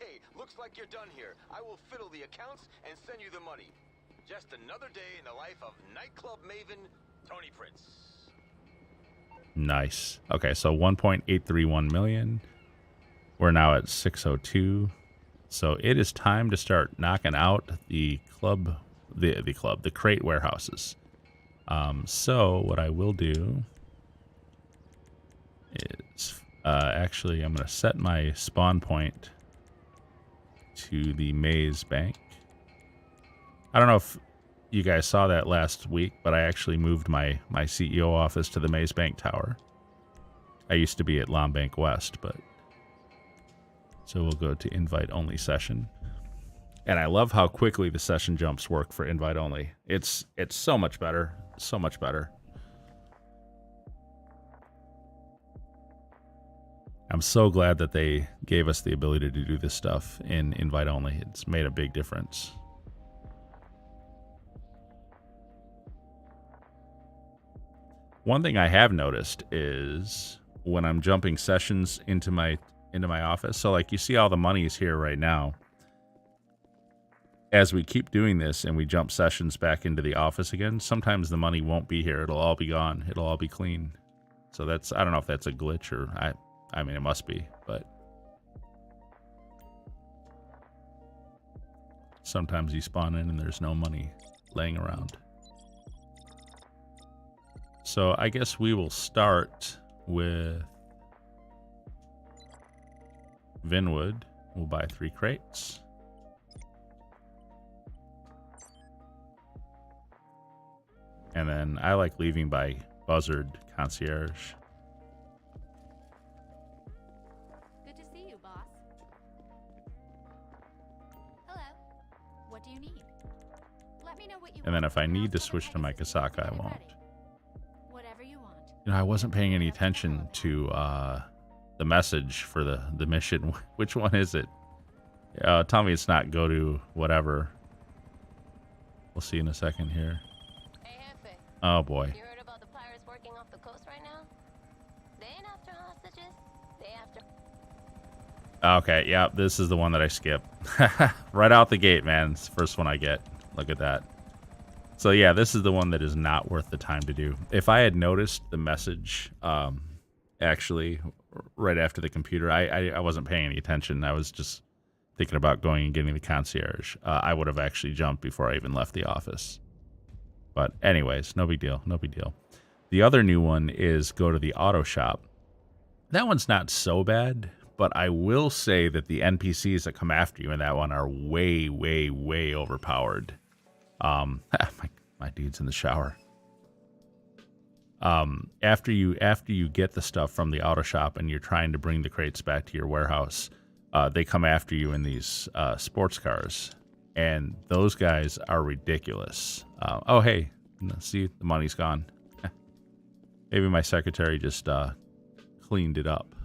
Okay, looks like you're done here. I will fiddle the accounts and send you the money. Just another day in the life of nightclub maven Tony Prince. Nice. Okay, so 1.831 million. We're now at 602. So it is time to start knocking out the crate warehouses. So what I will do is actually I'm going to set my spawn point to the Maze Bank. I don't know if you guys saw that last week, but I actually moved my CEO office to the Maze Bank Tower. I used to be at Lom Bank West, but so we'll go to invite only session. And I love how quickly the session jumps work for invite only. It's so much better. So much better. I'm so glad that they gave us the ability to do this stuff in invite only. It's made a big difference. One thing I have noticed is when I'm jumping sessions into my office. So like you see all the money is here right now. As we keep doing this and we jump sessions back into the office again, sometimes the money won't be here. It'll all be gone. It'll all be clean. So that's, I don't know if that's a glitch or I mean, it must be, but sometimes you spawn in and there's no money laying around. So I guess we will start with Vinwood. We'll buy 3 crates. And then I like leaving by Buzzard Concierge. Good to see you, boss. Hello. What do you need? Let me know what you And then if I need to switch to my Kasaka, I won't. Whatever you want. You know, I wasn't paying any attention to the message for the mission. Which one is it? Tell me it's not go to whatever. We'll see in a second here. Hey, Jefe. Oh boy. You heard about the pirates working off the coast right now? They ain't after hostages. They after... Okay, yeah, this is the one that I skipped. Right out the gate, man. It's the first one I get. Look at that. So yeah, this is the one that is not worth the time to do. If I had noticed the message, actually, right after the computer, I wasn't paying any attention. I was just thinking about going and getting the concierge. I would have actually jumped before I even left the office. But anyways, no big deal, no big deal. The other new one is go to the auto shop. That one's not so bad, but I will say that the NPCs that come after you in that one are way, way, way overpowered. My dude's in the shower. After you get the stuff from the auto shop and you're trying to bring the crates back to your warehouse, they come after you in these sports cars, and those guys are ridiculous. Oh hey, see, the money's gone. Maybe my secretary just cleaned it up.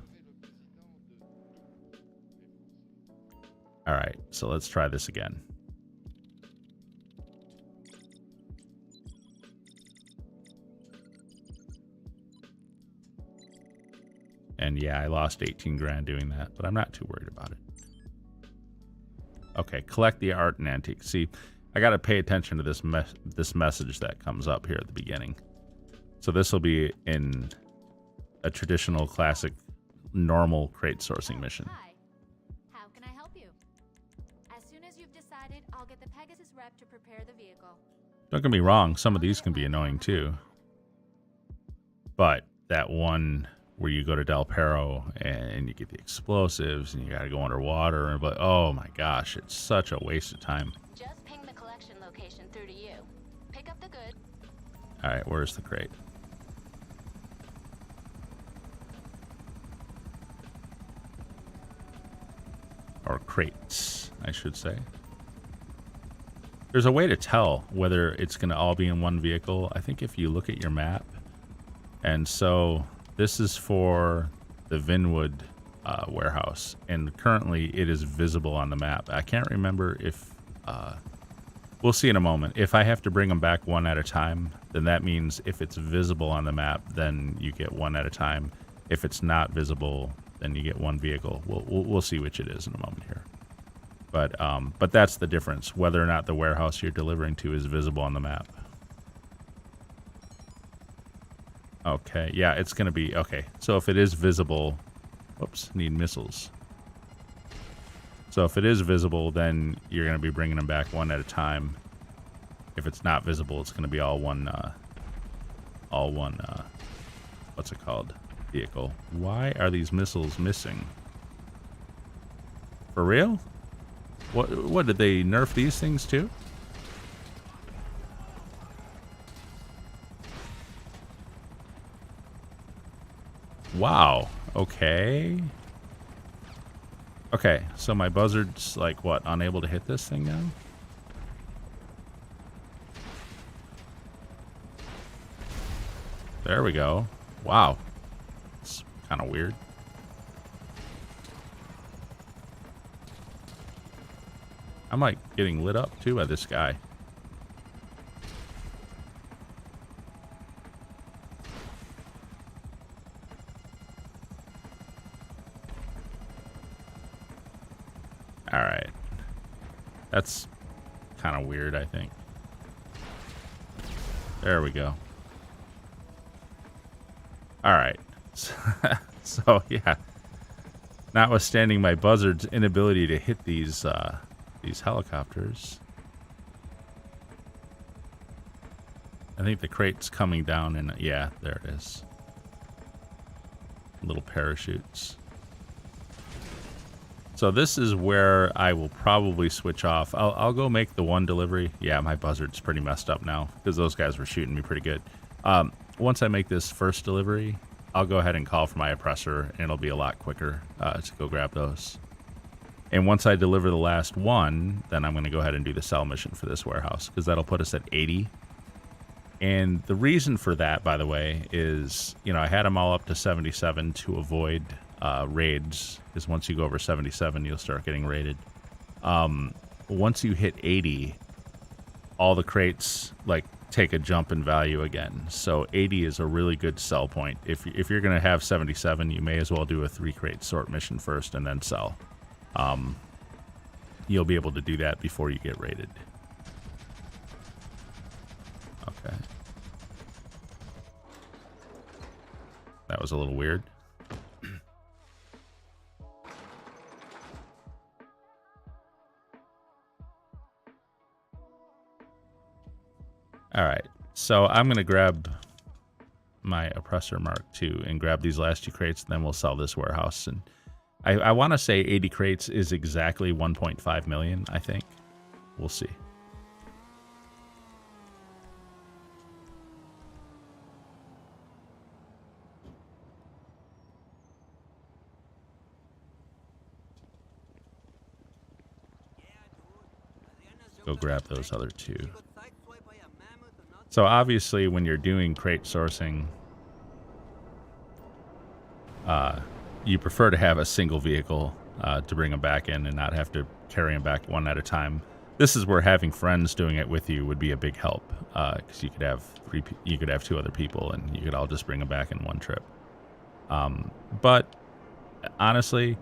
All right, so let's try this again. And yeah, I lost 18 grand doing that, but I'm not too worried about it. Okay, collect the art and antique. See, I got to pay attention to this message that comes up here at the beginning. So this will be in a traditional, classic, normal crate sourcing mission. Hi. How can I help you? As soon as you've decided, I'll get the Pegasus rep to prepare the vehicle. Don't get me wrong, some of these can be annoying too. But that one where you go to Del Perro and you get the explosives and you got to go underwater, but oh my gosh, it's such a waste of time. Just ping the collection location through to you. Pick up the good. All right, where's the crate? Or crates, I should say. There's a way to tell whether it's going to all be in one vehicle. I think if you look at your map, and so this is for the Vinwood warehouse, and currently it is visible on the map. I can't remember if, we'll see in a moment. If I have to bring them back one at a time, then that means if it's visible on the map, then you get one at a time. If it's not visible, then you get one vehicle. We'll see which it is in a moment here. But that's the difference, whether or not the warehouse you're delivering to is visible on the map. Okay, yeah, it's going to be... Okay, so if it is visible... Whoops, need missiles. So if it is visible, then you're going to be bringing them back one at a time. If it's not visible, it's going to be all one, what's it called? Vehicle. Why are these missiles missing? For real? What did they nerf these things too? Wow. Okay. Okay, so my buzzard's like what, unable to hit this thing now? There we go. Wow. It's kind of weird. I'm like getting lit up too by this guy. All right. That's kind of weird, I think. There we go. All right. So, yeah. Notwithstanding my buzzard's inability to hit these helicopters, I think the crate's coming down, and yeah, there it is. Little parachutes. So this is where I will probably switch off. I'll go make the one delivery. Yeah, my buzzard's pretty messed up now because those guys were shooting me pretty good. Once I make this first delivery, I'll go ahead and call for my oppressor, and it'll be a lot quicker to go grab those. And once I deliver the last one, then I'm going to go ahead and do the sell mission for this warehouse because that'll put us at 80. And the reason for that, by the way, is, you know, I had them all up to 77 to avoid raids, because once you go over 77, you'll start getting raided. Once you hit 80, all the crates like take a jump in value again. So 80 is a really good sell point. If you're going to have 77, you may as well do a 3-crate sort mission first and then sell. You'll be able to do that before you get raided. Okay. That was a little weird. All right, so I'm going to grab my oppressor Mark II and grab these last 2 crates, and then we'll sell this warehouse. And I want to say 80 crates is exactly 1.5 million, I think. We'll see. Go grab those other 2. So obviously when you're doing crate sourcing, you prefer to have a single vehicle to bring them back in and not have to carry them back one at a time. This is where having friends doing it with you would be a big help, because you could have 2 other people and you could all just bring them back in one trip. But honestly,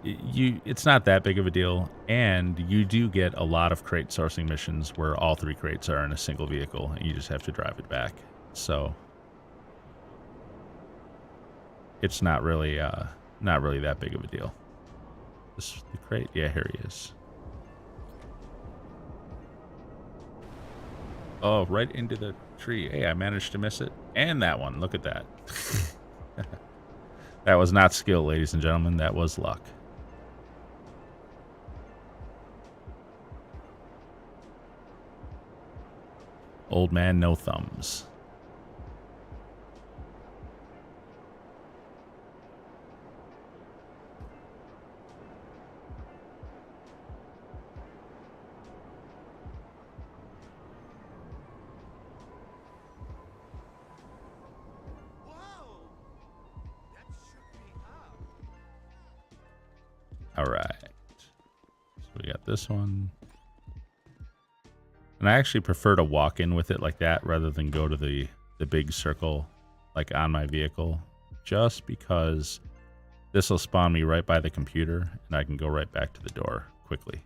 it's not that big of a deal, and you do get a lot of crate sourcing missions where all 3 crates are in a single vehicle and you just have to drive it back. So it's not really that big of a deal. This the crate, yeah, here he is. Oh, right into the tree. Hey, I managed to miss it, and that one. Look at that. That was not skill, ladies and gentlemen. That was luck. Old man, no thumbs. All right. So we got this one. And I actually prefer to walk in with it like that rather than go to the big circle like on my vehicle, just because this will spawn me right by the computer and I can go right back to the door quickly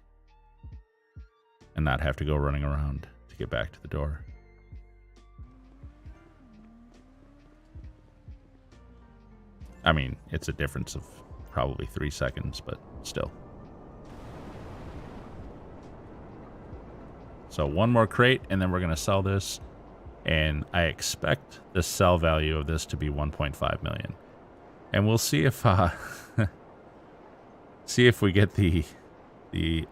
and not have to go running around to get back to the door. I mean, it's a difference of probably 3 seconds, but still. So one more crate, and then we're going to sell this. And I expect the sell value of this to be 1.5 million. And we'll see if see if we get the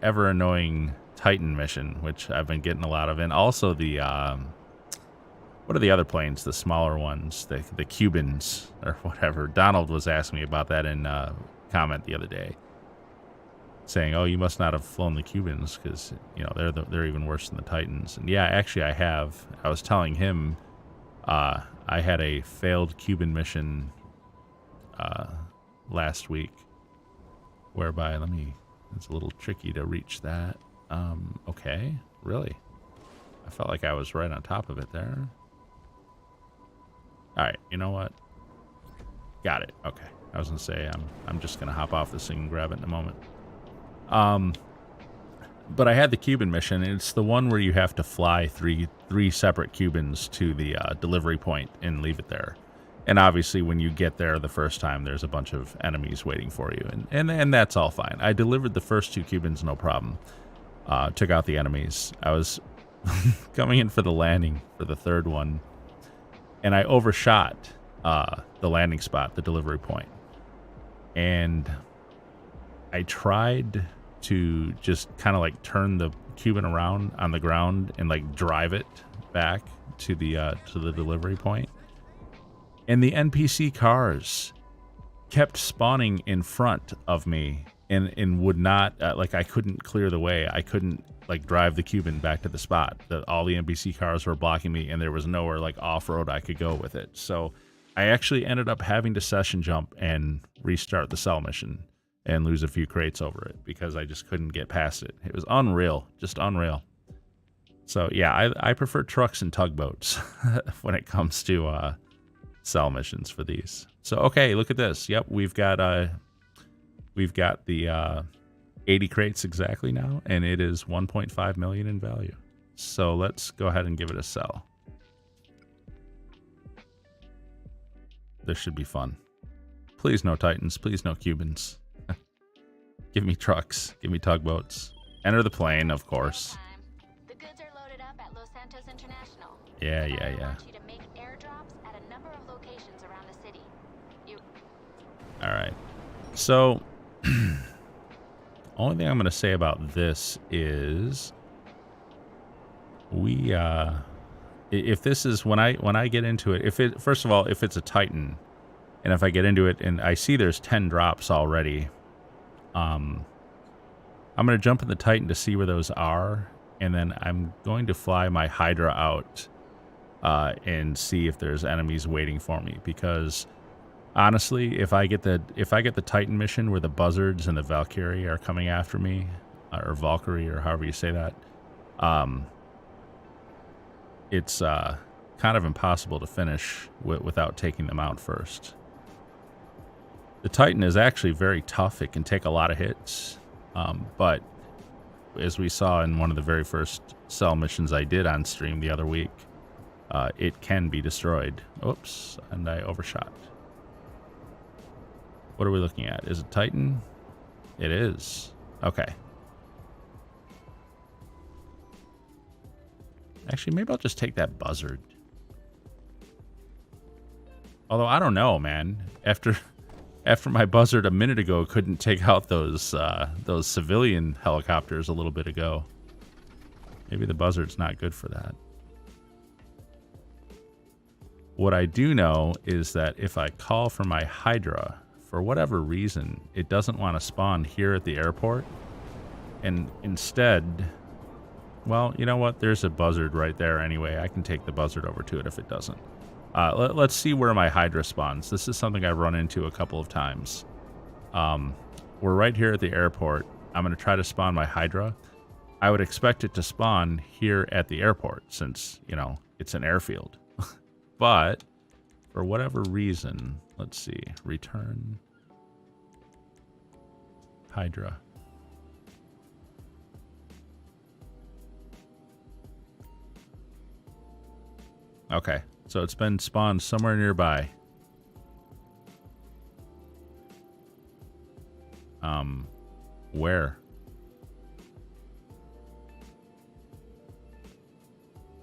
ever annoying Titan mission, which I've been getting a lot of, and also the what are the other planes, the smaller ones, the Cubans or whatever. Donald was asking me about that in comment the other day, saying, "Oh, you must not have flown the Cubans because you know they're even worse than the Titans." And yeah, actually, I have. I was telling him I had a failed Cuban mission last week, whereby it's a little tricky to reach that. Okay, really? I felt like I was right on top of it there. All right, you know what? Got it. Okay, I was gonna say I'm just gonna hop off this thing and grab it in a moment. But I had the Cuban mission. And it's the one where you have to fly three separate Cubans to the delivery point and leave it there. And obviously, when you get there the first time, there's a bunch of enemies waiting for you, and that's all fine. I delivered the first 2 Cubans, no problem. Took out the enemies. I was coming in for the landing for the third one, and I overshot the landing spot, the delivery point. And I tried to just kind of like turn the Cuban around on the ground and like drive it back to the delivery point. And the NPC cars kept spawning in front of me and would not, like I couldn't clear the way. I couldn't like drive the Cuban back to the spot. All the NPC cars were blocking me, and there was nowhere like off-road I could go with it. So I actually ended up having to session jump and restart the cell mission and lose a few crates over it because I just couldn't get past it. It was unreal, just unreal. So yeah, I prefer trucks and tugboats when it comes to cell missions for these. So okay, look at this. Yep, we've got the 80 crates exactly now, and it is 1.5 million in value. So let's go ahead and give it a sell. This should be fun. Please no Titans, please no Cubans. Give me trucks, give me tugboats. Enter the plane, of course. The goods are loaded up at Los Santos International. Yeah. I want you to make airdrops at a number of locations around the city. All right. So, only thing I'm going to say about this is if this is when I get into it, first of all, if it's a Titan, and if I get into it and I see there's 10 drops already, I'm going to jump in the Titan to see where those are, and then I'm going to fly my Hydra out and see if there's enemies waiting for me, because honestly, if I get the Titan mission where the buzzards and the Valkyrie are coming after me, or Valkyrie, or however you say that, it's kind of impossible to finish without taking them out first. The Titan is actually very tough. It can take a lot of hits, but as we saw in one of the very first cell missions I did on stream the other week, it can be destroyed. Oops, and I overshot. What are we looking at? Is it Titan? It is. Okay. Actually, maybe I'll just take that buzzard. Although, I don't know, man. After my buzzard a minute ago couldn't take out those civilian helicopters a little bit ago. Maybe the buzzard's not good for that. What I do know is that if I call for my Hydra, for whatever reason, it doesn't want to spawn here at the airport. And instead, well, you know what? There's a buzzard right there anyway. I can take the buzzard over to it if it doesn't. Let's see where my Hydra spawns. This is something I've run into a couple of times. We're right here at the airport. I'm going to try to spawn my Hydra. I would expect it to spawn here at the airport since, you know, it's an airfield. But for whatever reason, let's see. Return Hydra. Okay, so it's been spawned somewhere nearby. Where?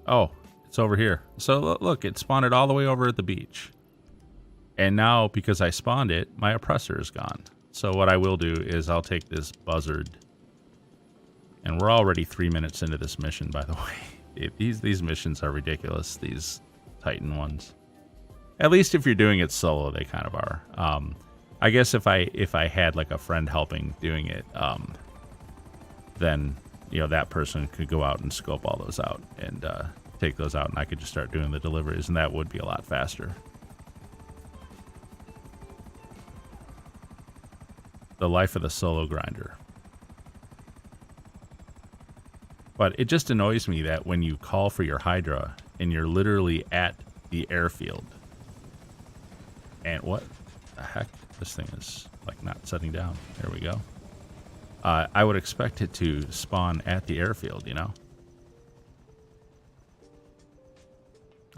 Oh, it's over here. So look, it spawned it all the way over at the beach. And now, because I spawned it, my oppressor is gone. So what I will do is I'll take this buzzard. And we're already 3 minutes into this mission, by the way. These missions are ridiculous, these Titan ones. At least if you're doing it solo, they kind of are. I guess if I had like a friend helping doing it, then you know that person could go out and scope all those out and take those out, and I could just start doing the deliveries, and that would be a lot faster. The life of the solo grinder. But it just annoys me that when you call for your Hydra and you're literally at the airfield, and what the heck? This thing is like not setting down. There we go. I would expect it to spawn at the airfield, you know?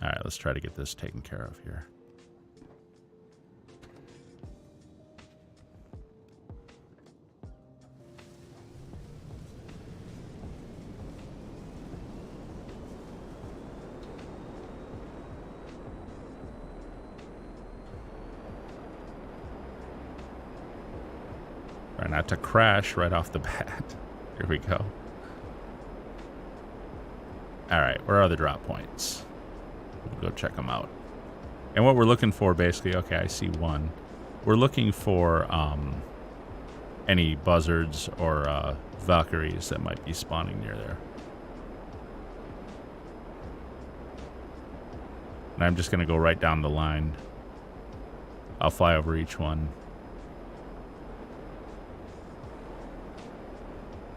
All right, let's try to get this taken care of here. Try not to crash right off the bat. Here we go. All right, where are the drop points? We'll go check them out. And what we're looking for, basically, okay, I see one. We're looking for any buzzards or Valkyries that might be spawning near there. And I'm just going to go right down the line. I'll fly over each one.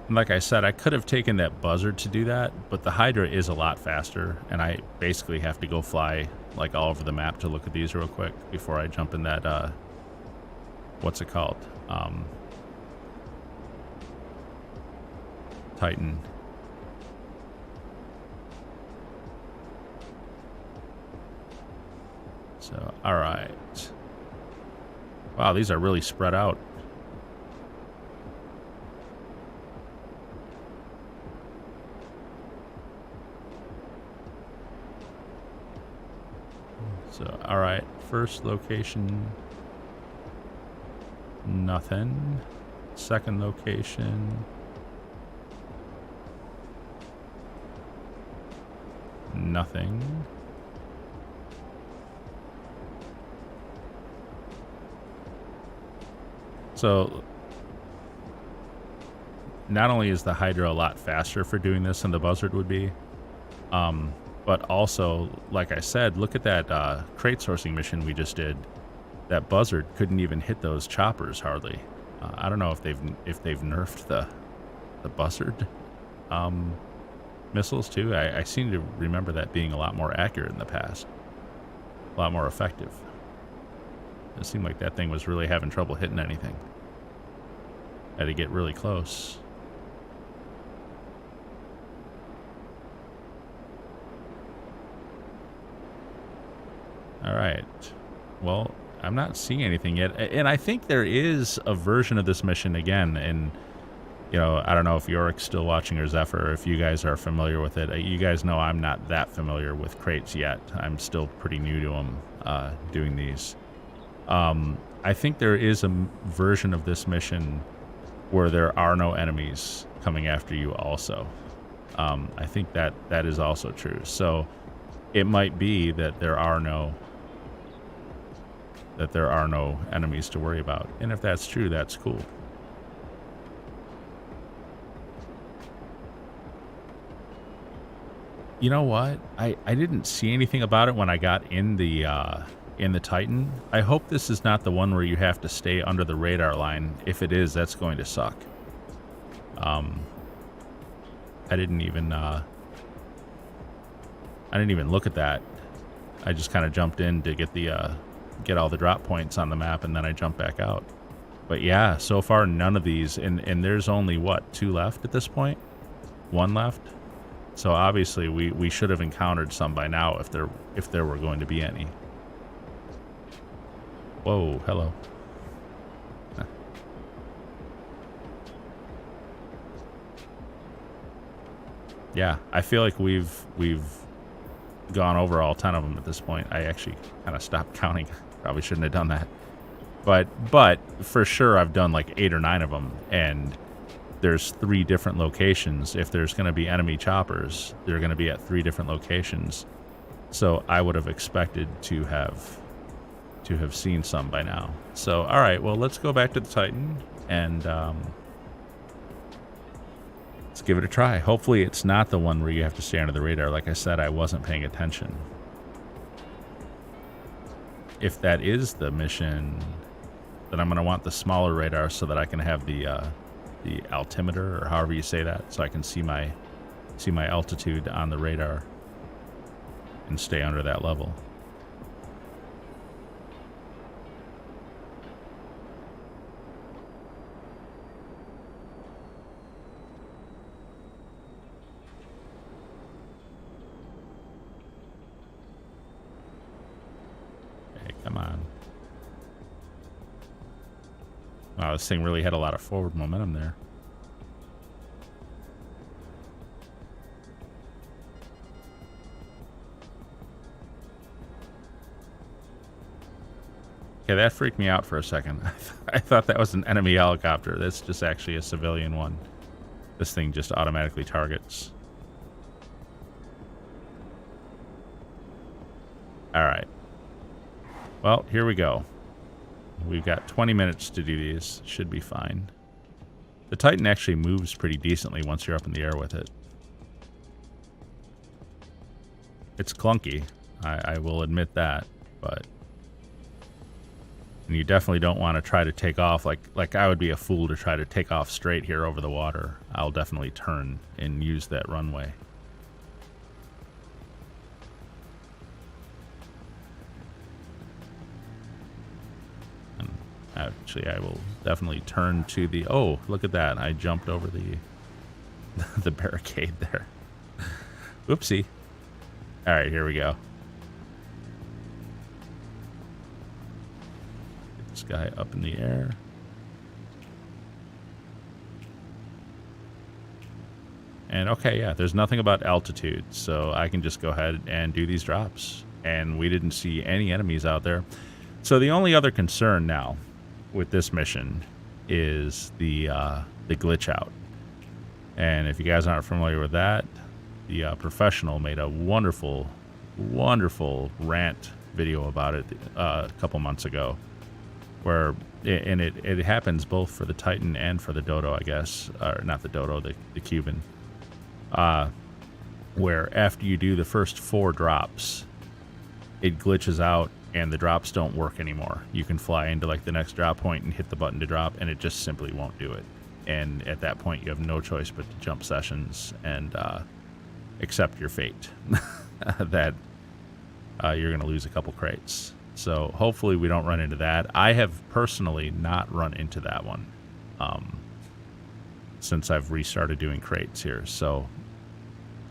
And like I said, I could have taken that buzzard to do that, but the Hydra is a lot faster, and I basically have to go fly like all over the map to look at these real quick before I jump in that, what's it called? Titan. So, all right. Wow, these are really spread out. So, all right, first location, nothing. Second location, nothing. So, not only is the Hydra a lot faster for doing this than the buzzard would be, but also, like I said, look at that crate sourcing mission we just did. That buzzard couldn't even hit those choppers hardly. I don't know if they've nerfed the buzzard missiles too. I seem to remember that being a lot more accurate in the past, a lot more effective. It seemed like that thing was really having trouble hitting anything. Had to get really close. All right. Well, I'm not seeing anything yet. And I think there is a version of this mission again. And, you know, I don't know if Yorik's still watching or Zephyr, if you guys are familiar with it. You guys know I'm not that familiar with crates yet. I'm still pretty new to them doing these. I think there is a version of this mission where there are no enemies coming after you also. I think that is also true. So it might be that there are no enemies to worry about. And if that's true, that's cool. You know what? I didn't see anything about it when I got in the Titan. I hope this is not the one where you have to stay under the radar line. If it is, that's going to suck. I didn't even look at that. I just kind of jumped in to get the get all the drop points on the map, and then I jumped back out. But yeah, so far none of these, and there's only what, 2 left at this point? 1 left? So obviously we should have encountered some by now if there were going to be any. Whoa, hello. Huh. Yeah, I feel like we've gone over all 10 of them at this point. I actually kind of stopped counting. Probably shouldn't have done that. But for sure I've done like 8 or 9 of them, and there's 3 different locations. If there's going to be enemy choppers, they're going to be at 3 different locations. So I would have expected to have seen some by now. So all right, well, let's go back to the Titan and let's give it a try. Hopefully it's not the one where you have to stay under the radar. Like I said, I wasn't paying attention. If that is the mission, then I'm going to want the smaller radar so that I can have the altimeter, or however you say that, so I can see my altitude on the radar and stay under that level. Okay, come on. Wow, this thing really had a lot of forward momentum there. Okay, that freaked me out for a second. I thought that was an enemy helicopter. That's just actually a civilian one. This thing just automatically targets. All right. Well, here we go. We've got 20 minutes to do these. Should be fine. The Titan actually moves pretty decently once you're up in the air with it. It's clunky. I will admit that, but... And you definitely don't want to try to take off. Like I would be a fool to try to take off straight here over the water. I'll definitely turn and use that runway. And actually, I will definitely turn to the... Oh, look at that. I jumped over the barricade there. Oopsie. All right, here we go. This guy up in the air. And okay, yeah, there's nothing about altitude, so I can just go ahead and do these drops. And we didn't see any enemies out there. So the only other concern now with this mission is the glitch out. And if you guys aren't familiar with that, the professional made a wonderful rant video about it a couple months ago. Where it happens both for the Titan and for the Dodo, I guess, or not the Dodo, the Cuban. Where after you do the first 4 drops, it glitches out and the drops don't work anymore. You can fly into like the next drop point and hit the button to drop, and it just simply won't do it. And at that point, you have no choice but to jump sessions and accept your fate that you're going to lose a couple crates. So hopefully we don't run into that. I have personally not run into that one since I've restarted doing crates here. So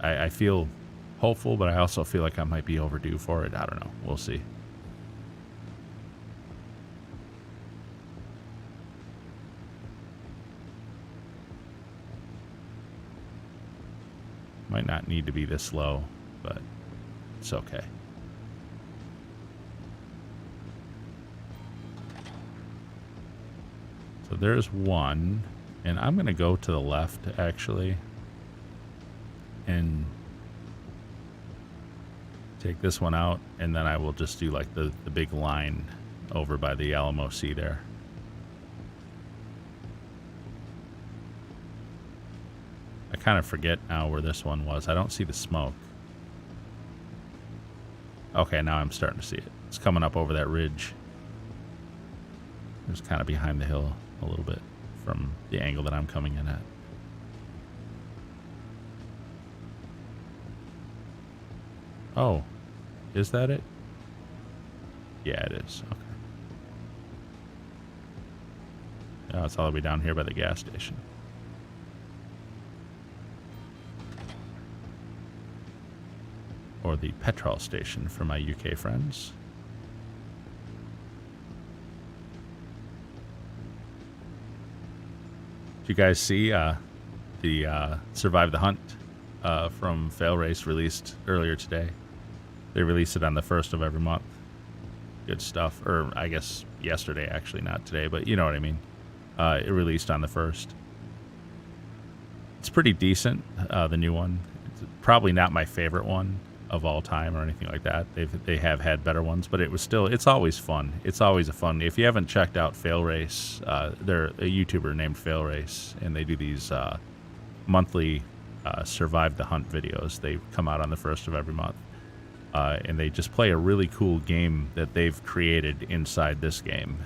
I feel hopeful, but I also feel like I might be overdue for it. I don't know. We'll see. Might not need to be this low, but it's okay. So there's one, and I'm going to go to the left, actually, and take this one out, and then I will just do like the big line over by the Alamo Sea there. I kind of forget now where this one was. I don't see the smoke. Okay, now I'm starting to see it. It's coming up over that ridge. It's kind of behind the hill a little bit from the angle that I'm coming in at. Oh, is that it? Yeah, it is. Okay. Oh, it's all the way down here by the gas station. or the petrol station for my UK friends. Did you guys see the Survive the Hunt from Fail Race released earlier today? They released it on the 1st of every month. Good stuff. Or I guess yesterday, actually, not today, but you know what I mean. It released on the 1st. It's pretty decent, the new one. It's probably not my favorite one of all time or anything like that. They have had better ones, but it's always fun. It's always a fun. If you haven't checked out Fail Race, they're a YouTuber named Fail Race, and they do these monthly Survive the Hunt videos. They come out on the 1st of every month. And they just play a really cool game that they've created inside this game,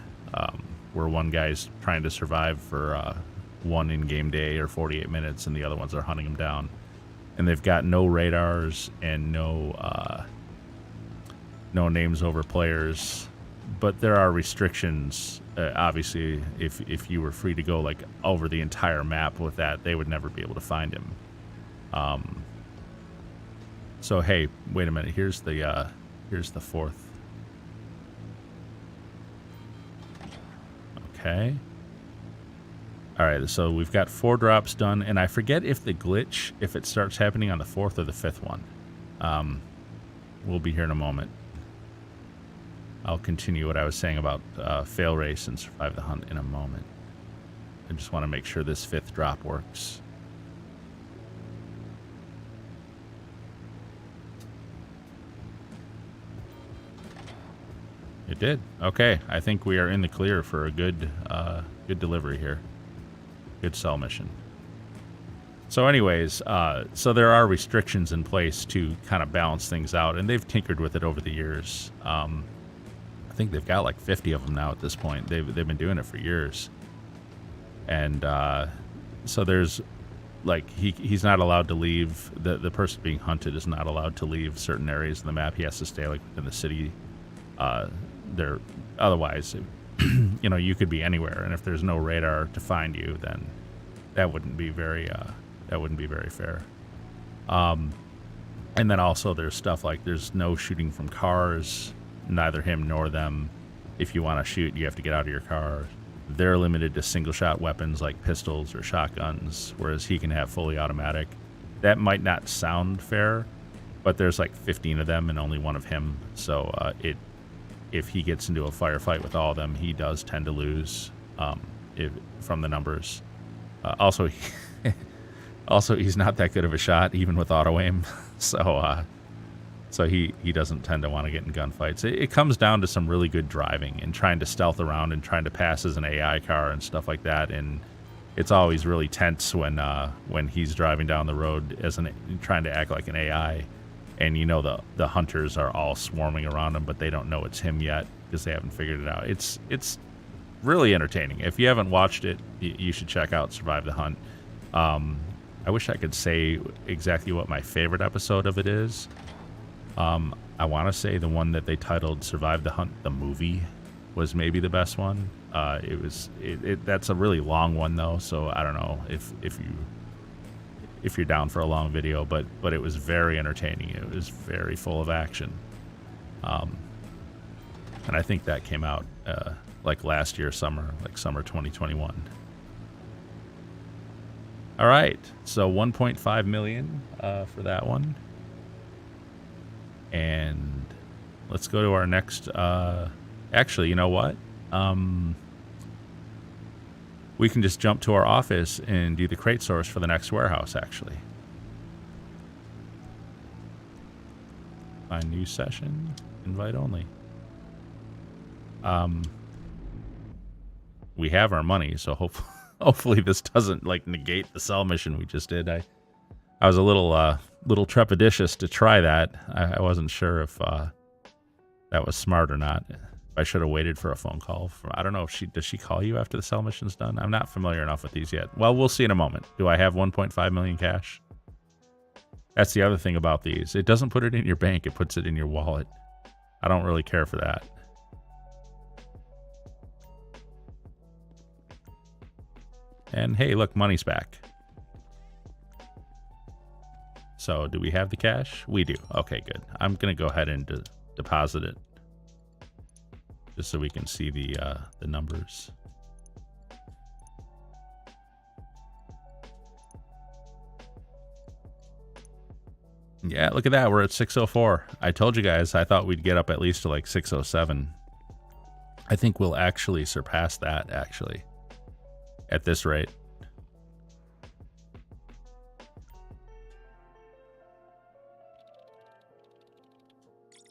where one guy's trying to survive for one in-game day or 48 minutes, and the other ones are hunting him down. And they've got no radars and no names over players, but there are restrictions. Obviously, if you were free to go like over the entire map with that, they would never be able to find him. So hey, wait a minute. Here's the 4th. Okay. All right. So we've got 4 drops done, and I forget if the glitch, if it starts happening on the 4th or the 5th one. We'll be here in a moment. I'll continue what I was saying about Fail Race and Survive the Hunt in a moment. I just want to make sure this 5th drop works. It did. Okay, I think we are in the clear for a good delivery here. Good sell mission. So anyways, so there are restrictions in place to kind of balance things out, and they've tinkered with it over the years. I think they've got like 50 of them now at this point. They've been doing it for years. And so there's like he's not allowed to leave. The person being hunted is not allowed to leave certain areas of the map. He has to stay like within the city. There, otherwise, you know, you could be anywhere, and if there's no radar to find you, then that wouldn't be very fair. And then also there's stuff like there's no shooting from cars, neither him nor them. If you want to shoot, you have to get out of your car. They're limited to single shot weapons like pistols or shotguns, whereas he can have fully automatic. That might not sound fair, but there's like 15 of them and only one of him, so if he gets into a firefight with all of them, he does tend to lose from the numbers. Also, he's not that good of a shot, even with auto aim. So he doesn't tend to want to get in gunfights. It comes down to some really good driving and trying to stealth around and trying to pass as an AI car and stuff like that. And it's always really tense when he's driving down the road trying to act like an AI. And you know the hunters are all swarming around him, but they don't know it's him yet because they haven't figured it out. It's really entertaining. If you haven't watched it, you should check out Survive the Hunt. I wish I could say exactly what my favorite episode of it is. I want to say the one that they titled Survive the Hunt, the movie, was maybe the best one. That's a really long one though, so I don't know if you're down for a long video, but it was very entertaining. It was very full of action. And I think that came out like last year, summer 2021. All right, so 1.5 million for that one. And let's go to our next, actually, you know what? We can just jump to our office and do the crate source for the next warehouse, actually. Find new session, invite only. We have our money, so hopefully this doesn't like negate the sell mission we just did. I was a little trepidatious to try that. I wasn't sure if that was smart or not. I should have waited for a phone call. I don't know if does she call you after the sell mission's done? I'm not familiar enough with these yet. Well, we'll see in a moment. Do I have 1.5 million cash? That's the other thing about these. It doesn't put it in your bank. It puts it in your wallet. I don't really care for that. And hey, look, money's back. So do we have the cash? We do. Okay, good. I'm going to go ahead and deposit it just so we can see the numbers. Yeah, look at that. We're at 604. I told you guys I thought we'd get up at least to like 607. I think we'll actually surpass that, actually, at this rate.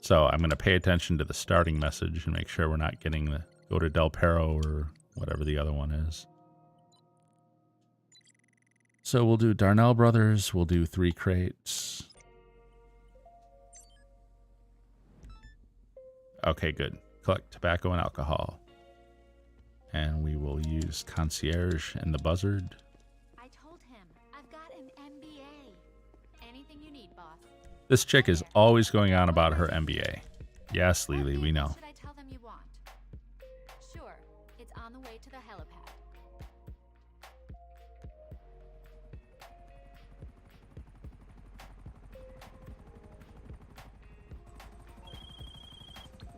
So I'm going to pay attention to the starting message and make sure we're not getting the go to Del Perro or whatever the other one is. So we'll do Darnell Brothers. We'll do 3 crates. Okay, good. Collect tobacco and alcohol. And we will use Concierge and the Buzzard. I told him I've got an MBA. Anything you need, boss. This chick is always going on about her MBA. Yes, Lily, we know. What should I tell them you want? Sure, it's on the way to the helipad.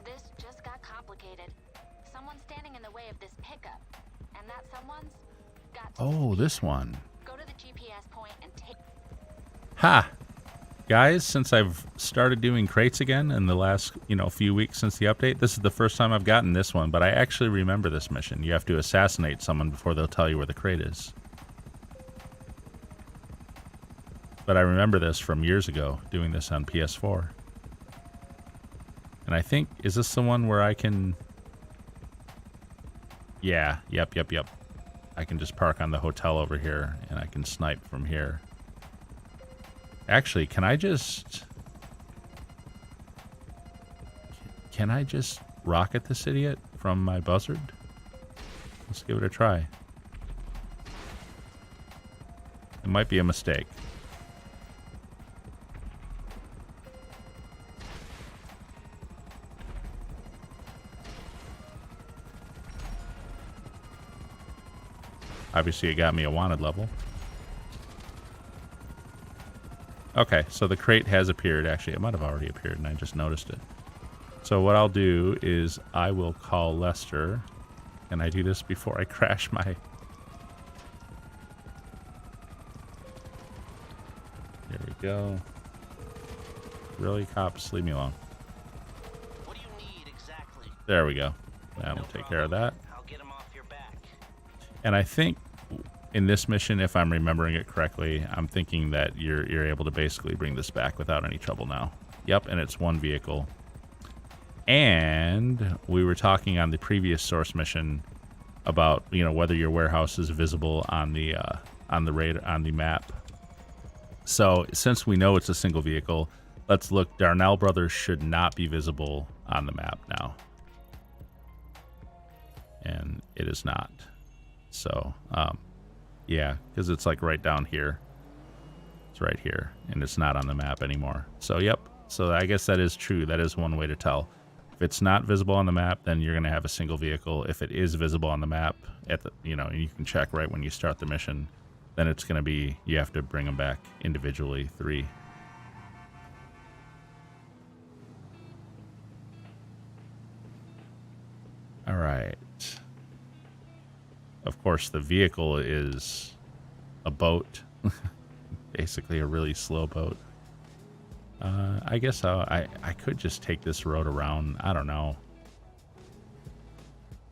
This just got complicated. Someone's standing in the way of this pickup. And that someone's got to Oh, this one. go to the GPS point and take... Ha! Guys, since I've started doing crates again in the last, few weeks since the update, this is the first time I've gotten this one, but I actually remember this mission. You have to assassinate someone before they'll tell you where the crate is. But I remember this from years ago, doing this on PS4. And I think, is this the one where I can... Yeah, yep. I can just park on the hotel over here, and I can snipe from here. Actually, can I just rocket this idiot from my buzzard? Let's give it a try. It might be a mistake. Obviously, it got me a wanted level. Okay, so the crate has appeared. Actually, it might have already appeared, and I just noticed it. So what I'll do is I will call Lester. Can I do this before I crash my... There we go. Really, cops? Leave me alone. What do you need exactly? There we go. That No will take care of that. I'll get him off your back. And I think in this mission, if I'm remembering it correctly, I'm thinking that you're able to basically bring this back without any trouble now. Yep, and it's one vehicle. And we were talking on the previous source mission about whether your warehouse is visible on the map. So since we know it's a single vehicle, let's look. Darnell Brothers should not be visible on the map now, and it is not. So yeah, because it's like right down here. It's right here, and it's not on the map anymore. So yep. So I guess that is true. That is one way to tell. If it's not visible on the map, then you're going to have a single vehicle. If it is visible on the map, you can check right when you start the mission, then it's going to be, you have to bring them back individually, 3. All right. Of course, the vehicle is a boat, basically a really slow boat. I guess I could just take this road around. I don't know.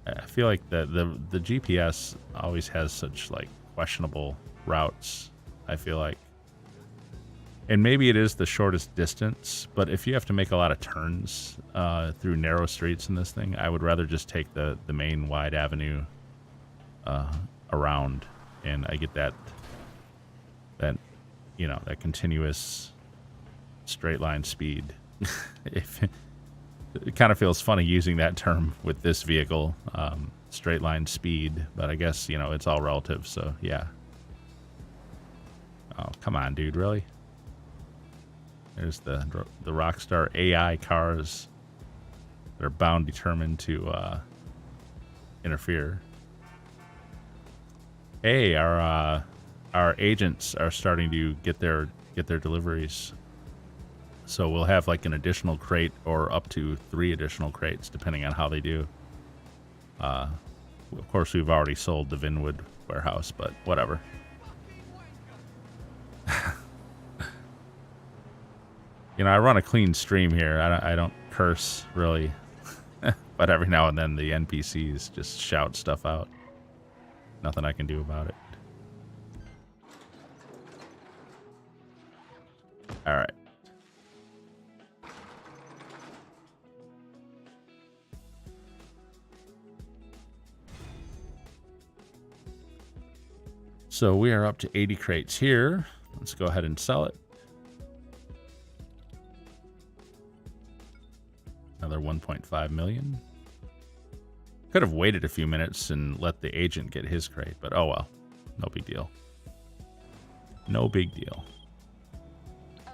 I feel like the GPS always has such like questionable routes. I feel like, and maybe it is the shortest distance, but if you have to make a lot of turns through narrow streets in this thing, I would rather just take the main wide avenue around, and I get that that continuous straight line speed. It kind of feels funny using that term with this vehicle, straight line speed, but I guess it's all relative. So yeah. Oh, come on, dude, really? There's the Rockstar AI cars that are bound determined to interfere. Hey, our agents are starting to get their get their deliveries. So we'll have like an additional crate or up to 3 additional crates depending on how they do. Of course, we've already sold the Vinwood warehouse, but whatever. You know, I run a clean stream here. I don't curse really, but every now and then the NPCs just shout stuff out. Nothing I can do about it. All right. So we are up to 80 crates here. Let's go ahead and sell it. Another 1.5 million. Could have waited a few minutes and let the agent get his crate, but oh well. No big deal. No big deal.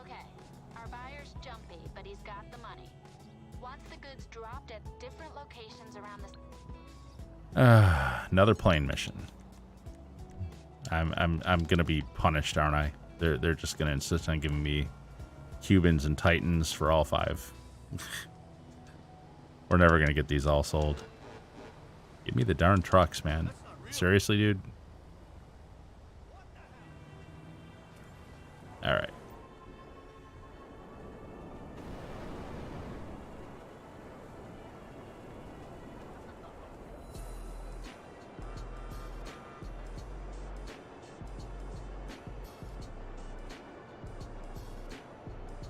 Okay, our buyer's jumpy, but he's got the money. Wants the goods dropped at different locations around the... Another plane mission. I'm gonna be punished, aren't I? They're just gonna insist on giving me Cubans and Titans for all 5. We're never gonna get these all sold. Give me the darn trucks, man. Seriously, dude? Alright.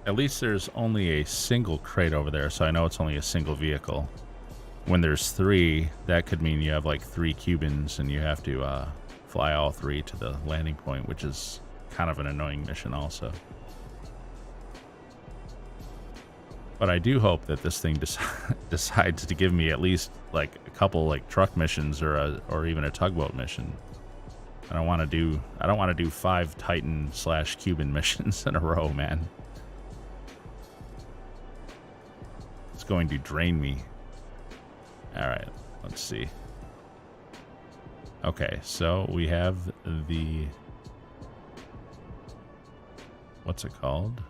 At least there's only a single crate over there, so I know it's only a single vehicle. When there's 3, that could mean you have like 3 Cubans and you have to fly all 3 to the landing point, which is kind of an annoying mission also. But I do hope that this thing decides to give me at least like a couple like truck missions or even a tugboat mission. I don't want to do 5 Titan/Cuban missions in a row, man. It's going to drain me. All right, let's see. Okay, so we have the, what's it called?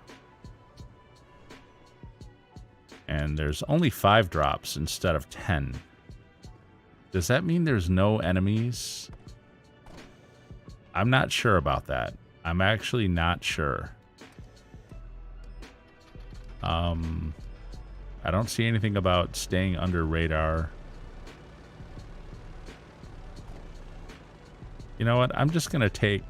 And there's only 5 drops instead of 10. Does that mean there's no enemies? I'm not sure about that. I'm actually not sure. I don't see anything about staying under radar. You know what? I'm just gonna take...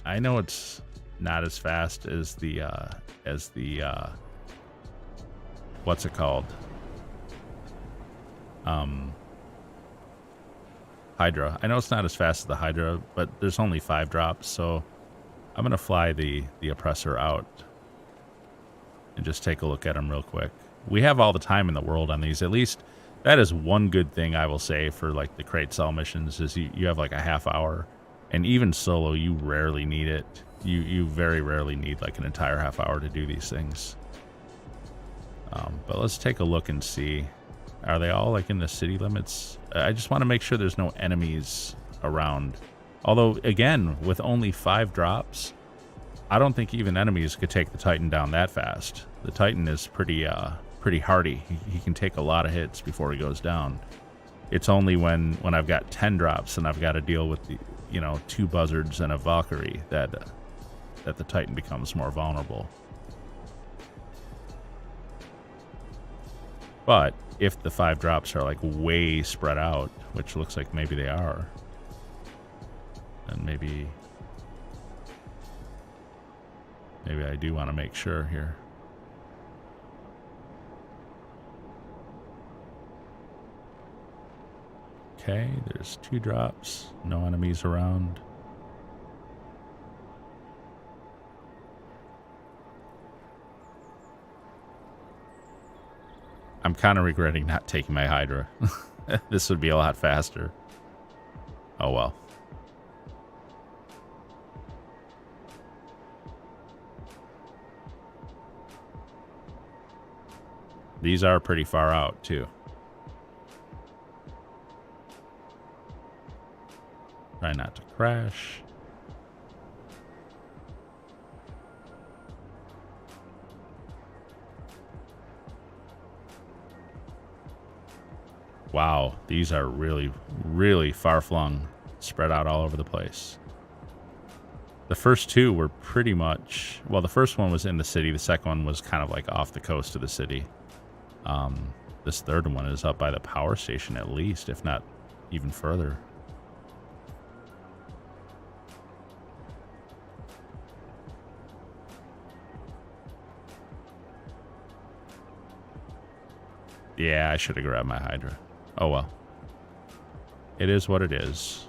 I know it's not as fast as the what's it called? Hydra. I know it's not as fast as the Hydra, but there's only 5 drops, so I'm gonna fly the oppressor out and just take a look at them real quick. We have all the time in the world on these. At least that is one good thing I will say for like the crate sell missions is you have like a half hour, and even solo you rarely need it. You very rarely need like an entire half hour to do these things. But let's take a look and see. Are they all like in the city limits? I just want to make sure there's no enemies around. Although again, with only 5 drops, I don't think even enemies could take the Titan down that fast. The Titan is pretty hardy. He can take a lot of hits before he goes down. It's only when I've got 10 drops and I've got to deal with the 2 buzzards and a Valkyrie that the Titan becomes more vulnerable. But if the 5 drops are like way spread out, which looks like maybe they are, then maybe I do want to make sure here. Okay, there's 2 drops, no enemies around. I'm kind of regretting not taking my Hydra. This would be a lot faster. Oh well. These are pretty far out, too. Try not to crash. Wow, these are really, really far-flung, spread out all over the place. The first two were pretty much... Well, the first one was in the city. The second one was kind of like off the coast of the city. This third one is up by the power station at least, if not even further. Yeah, I should have grabbed my Hydra. Oh well. It is what it is.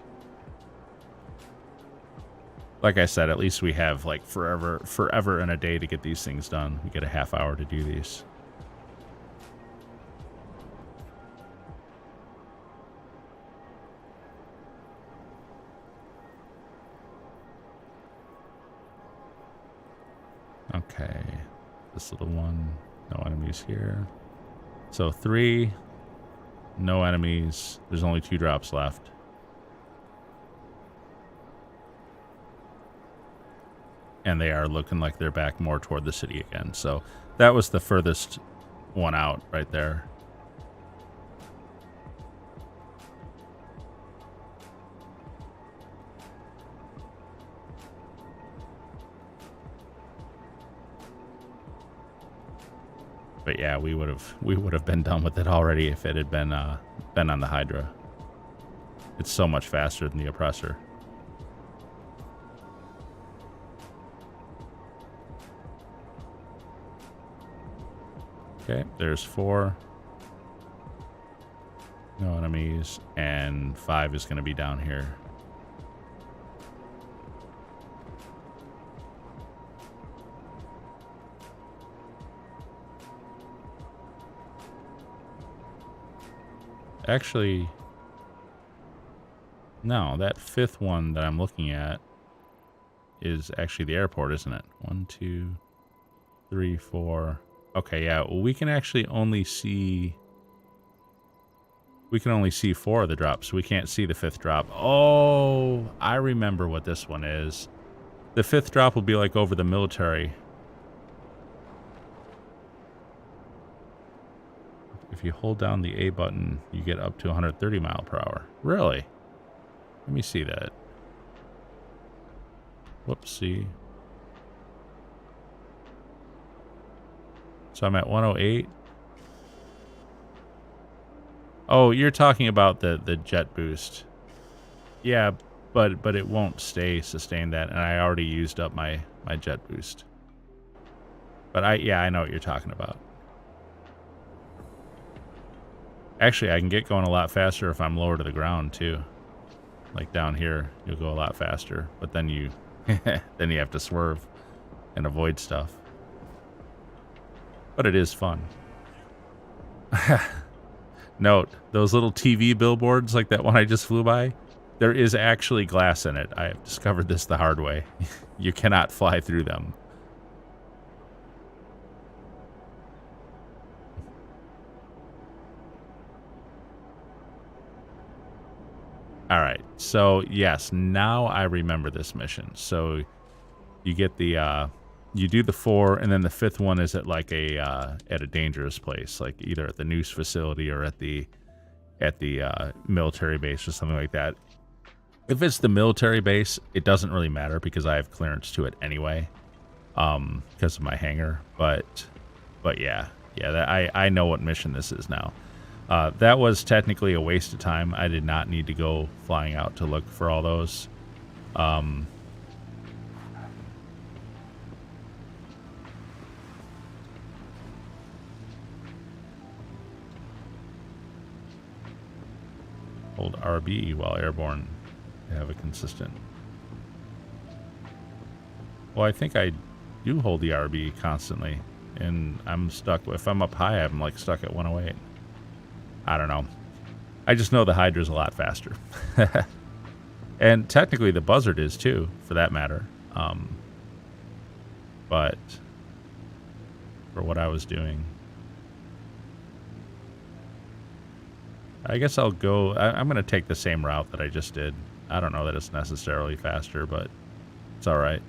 Like I said, at least we have like forever and a day to get these things done. We get a half hour to do these. Okay. This little one, no enemies here. So 3, no enemies. There's only 2 drops left. And they are looking like they're back more toward the city again. So that was the furthest one out right there. But yeah, we would have been done with it already if it had been on the Hydra. It's so much faster than the Oppressor. Okay, there's 4. No enemies, and 5 is going to be down here. Actually, no, that 5th one that I'm looking at is actually the airport, isn't it? 1, 2, 3, 4. Okay, yeah, well, we can actually only see... We can only see 4 of the drops, so we can't see the 5th drop. Oh, I remember what this one is. The 5th drop will be like over the military. If you hold down the A button, you get up to 130 mile per hour. Really? Let me see that. Whoopsie. So I'm at 108. Oh, you're talking about the jet boost. Yeah, but it won't sustain that, and I already used up my jet boost. But I know what you're talking about. Actually, I can get going a lot faster if I'm lower to the ground too. Like down here, you'll go a lot faster, but then you have to swerve and avoid stuff. But it is fun. Note, those little TV billboards like that one I just flew by, there is actually glass in it. I have discovered this the hard way. You cannot fly through them. All right, so yes, now I remember this mission. So you get the, you do the 4, and then the 5th one is at like at a dangerous place, like either at the Noose facility or at the military base or something like that. If it's the military base, it doesn't really matter because I have clearance to it anyway, because of my hangar. But yeah, I know what mission this is now. That was technically a waste of time. I did not need to go flying out to look for all those. Hold RB while airborne to have a consistent. Well, I think I do hold the RB constantly, and I'm stuck. If I'm up high, I'm like stuck at 108. I don't know. I just know the Hydra's a lot faster. And technically the Buzzard is too, for that matter. But for what I was doing, I guess I'll go... I'm going to take the same route that I just did. I don't know that it's necessarily faster, but it's alright.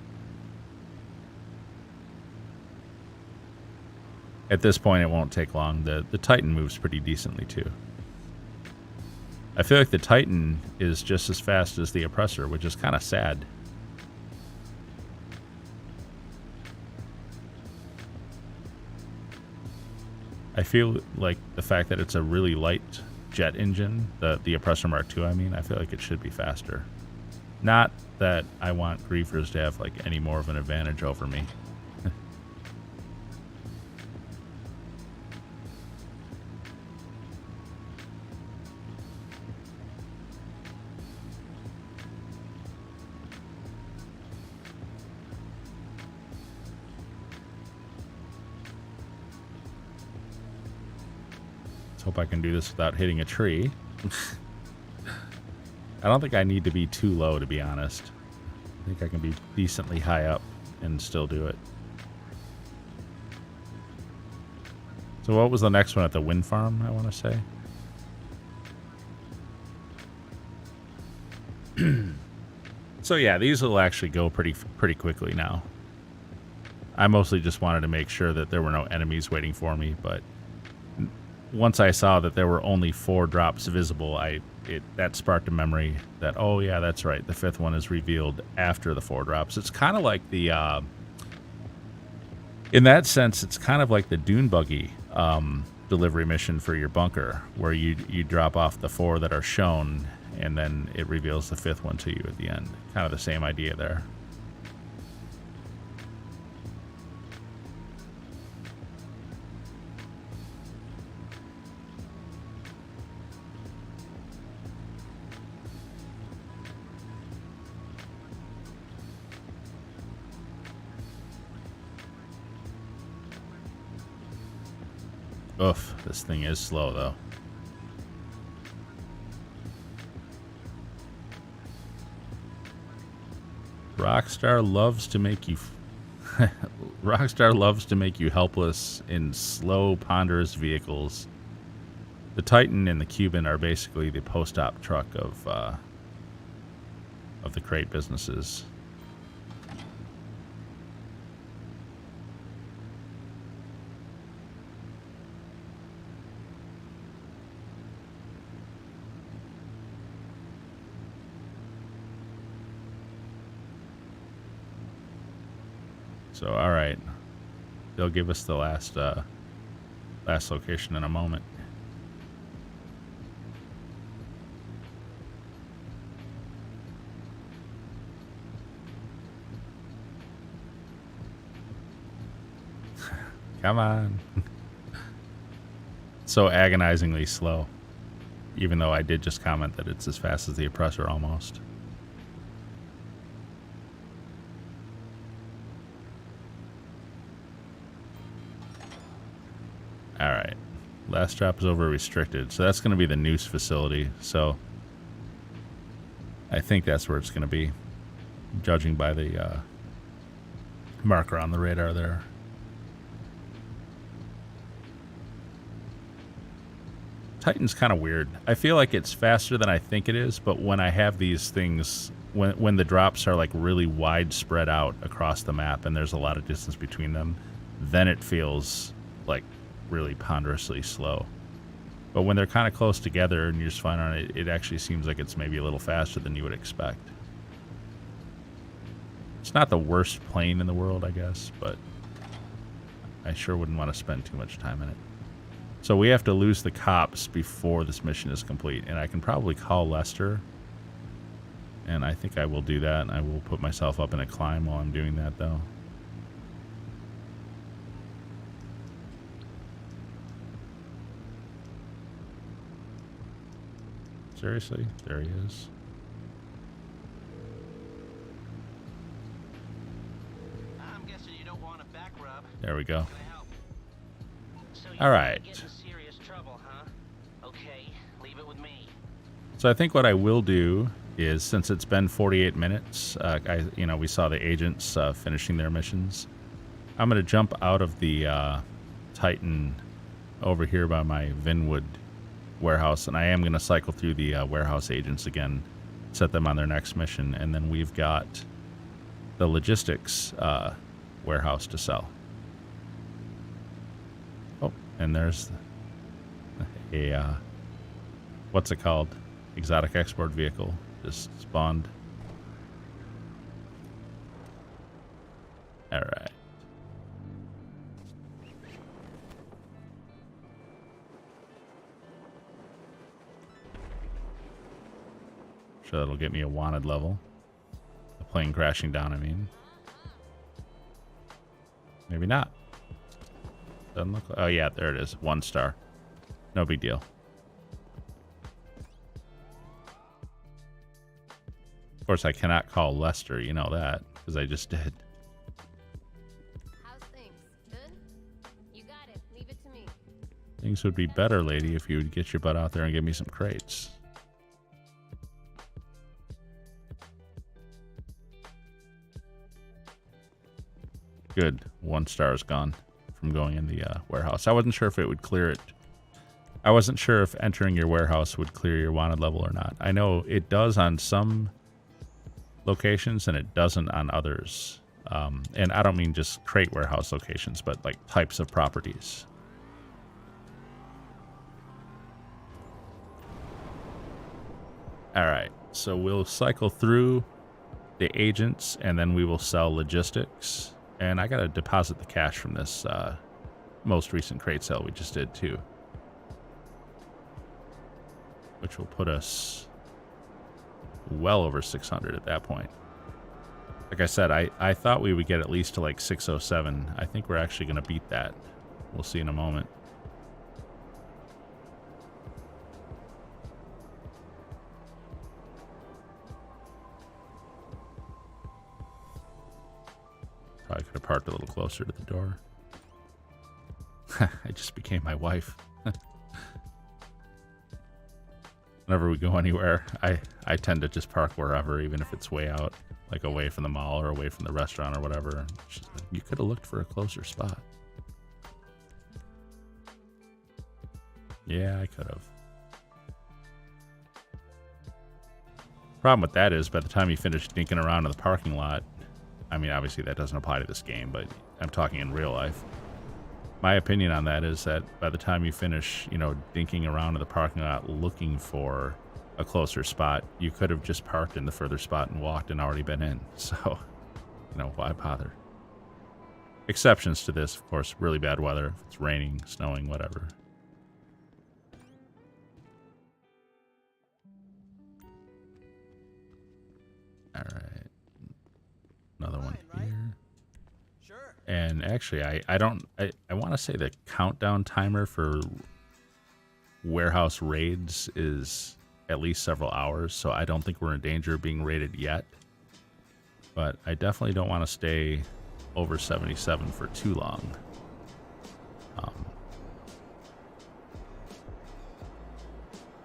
At this point, it won't take long. The Titan moves pretty decently, too. I feel like the Titan is just as fast as the Oppressor, which is kind of sad. I feel like the fact that it's a really light jet engine, the Oppressor Mark II, I mean, I feel like it should be faster. Not that I want griefers to have like any more of an advantage over me. Hope I can do this without hitting a tree. I don't think I need to be too low, to be honest. I think I can be decently high up and still do it. So what was the next one at the wind farm, I want to say? So yeah, these will actually go pretty quickly now. I mostly just wanted to make sure that there were no enemies waiting for me, but once I saw that there were only 4 drops visible, that sparked a memory that, oh yeah, that's right, the 5th one is revealed after the 4 drops. It's kind of like the, in that sense, it's kind of like the dune buggy delivery mission for your bunker, where you drop off the 4 that are shown, and then it reveals the 5th one to you at the end. Kind of the same idea there. Oof, this thing is slow, though. Rockstar loves to make you... Rockstar loves to make you helpless in slow, ponderous vehicles. The Titan and the Cuban are basically the post-op truck of the crate businesses. So, all right, they'll give us the last location in a moment. Come on. So agonizingly slow, even though I did just comment that it's as fast as the Oppressor almost. Alright, last drop is over restricted, so that's going to be the noose facility, so I think that's where it's going to be, judging by the marker on the radar there. Titan's kind of weird. I feel like it's faster than I think it is, but when I have these things, when the drops are like really wide spread out across the map and there's a lot of distance between them, then it feels like really ponderously slow. But when they're kind of close together and you're just flying on it, it actually seems like it's maybe a little faster than you would expect. It's not the worst plane in the world, I guess, but I sure wouldn't want to spend too much time in it. So we have to lose the cops before this mission is complete, and I can probably call Lester, and I think I will do that, and I will put myself up in a climb while I'm doing that, though. Seriously? There he is. I'm guessing you don't want a back rub. There we go. Can I help? So you All right. get in serious trouble, huh? Okay, leave it with me. So I think what I will do is, since it's been 48 minutes, we saw the agents finishing their missions. I'm going to jump out of the Titan over here by my Vinwood warehouse, and I am going to cycle through the warehouse agents again, set them on their next mission, and then we've got the logistics warehouse to sell. Oh, and there's a what's it called? exotic export vehicle just spawned. All right. Sure, that'll get me a wanted level. The plane crashing down, I mean. Maybe not. Doesn't look like, oh yeah, there it is. 1 star. No big deal. Of course, I cannot call Lester, you know that, because I just did. How's things? Good? You got it. Leave it to me. Things would be better, lady, if you would get your butt out there and give me some crates. Good. 1 star is gone from going in the warehouse. I wasn't sure if it would clear it. I wasn't sure if entering your warehouse would clear your wanted level or not. I know it does on some locations and it doesn't on others. And I don't mean just crate warehouse locations, but like types of properties. All right, so we'll cycle through the agents and then we will sell logistics. And I got to deposit the cash from this most recent crate sale we just did too. Which will put us well over 600 at that point. Like I said, I thought we would get at least to like 607. I think we're actually going to beat that. We'll see in a moment. Probably could have parked a little closer to the door. I just became my wife. Whenever we go anywhere, I tend to just park wherever, even if it's way out, like away from the mall or away from the restaurant or whatever. She's like, you could have looked for a closer spot. Yeah, I could have. Problem with that is, by the time you finish dinking around in the parking lot, I mean, obviously that doesn't apply to this game, but I'm talking in real life. My opinion on that is that by the time you finish, you know, dinking around in the parking lot looking for a closer spot, you could have just parked in the further spot and walked and already been in. So, you know, why bother? Exceptions to this, of course, really bad weather. If it's raining, snowing, whatever. All right. Another one here. And actually, I want to say the countdown timer for warehouse raids is at least several hours, so I don't think we're in danger of being raided yet. But I definitely don't want to stay over 77 for too long.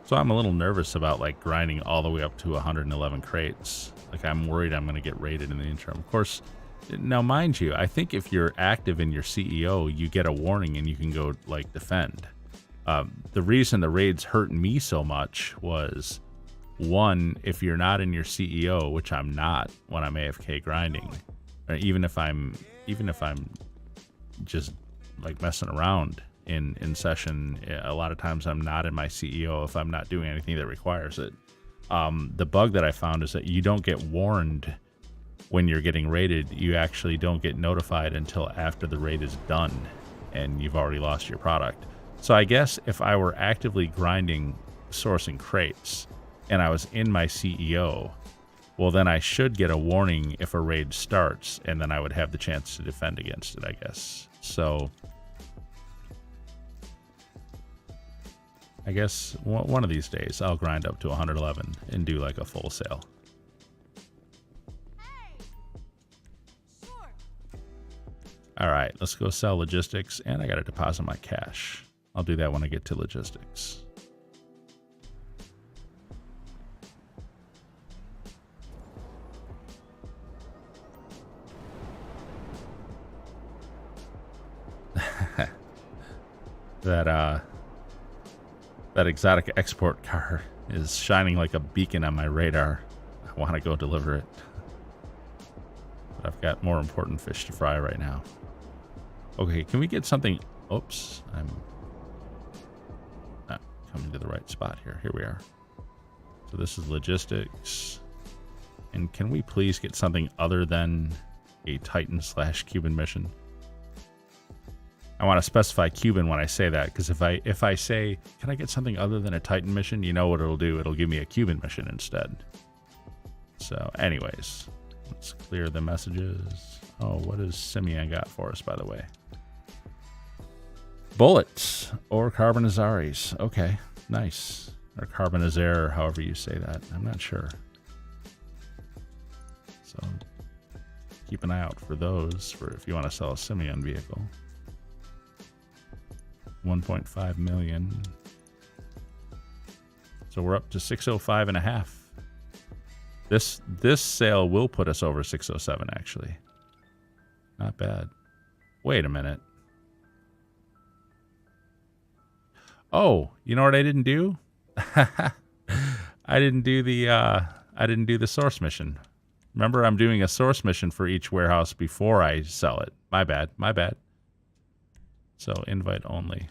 So I'm a little nervous about like grinding all the way up to 111 crates. Like I'm worried I'm going to get raided in the interim. Of course, now mind you, I think if you're active in your CEO, you get a warning and you can go like defend. The reason the raids hurt me so much was, one, if you're not in your CEO, which I'm not when I'm AFK grinding, or even if I'm just like messing around in session, a lot of times I'm not in my CEO if I'm not doing anything that requires it. The bug that I found is that you don't get warned when you're getting raided. You actually don't get notified until after the raid is done and you've already lost your product. So I guess if I were actively grinding, sourcing crates, and I was in my CEO, well, then I should get a warning if a raid starts, and then I would have the chance to defend against it, I guess. So I guess one of these days I'll grind up to 111 and do like a full sale. All right, let's go sell logistics, and I got to deposit my cash. I'll do that when I get to logistics. That exotic export car is shining like a beacon on my radar. I want to go deliver it. But I've got more important fish to fry right now. Okay, can we get something? Oops, I'm not coming to the right spot here. Here we are. So this is logistics. And can we please get something other than a Titan/Cuban mission? I want to specify Cuban when I say that, because if I say, can I get something other than a Titan mission, you know what it'll do? It'll give me a Cuban mission instead. So anyways, let's clear the messages. Oh, what does Simeon got for us, by the way? Bullets or Carbonizaries. Okay, nice. Or Carbonizaire, however you say that. I'm not sure. So keep an eye out for those for if you want to sell a Simeon vehicle. 1.5 million. So we're up to 605 and a half. This sale will put us over 607 actually. Not bad. Wait a minute. Oh, you know what I didn't do? I didn't do the source mission. Remember, I'm doing a source mission for each warehouse before I sell it. My bad. My bad. So invite only.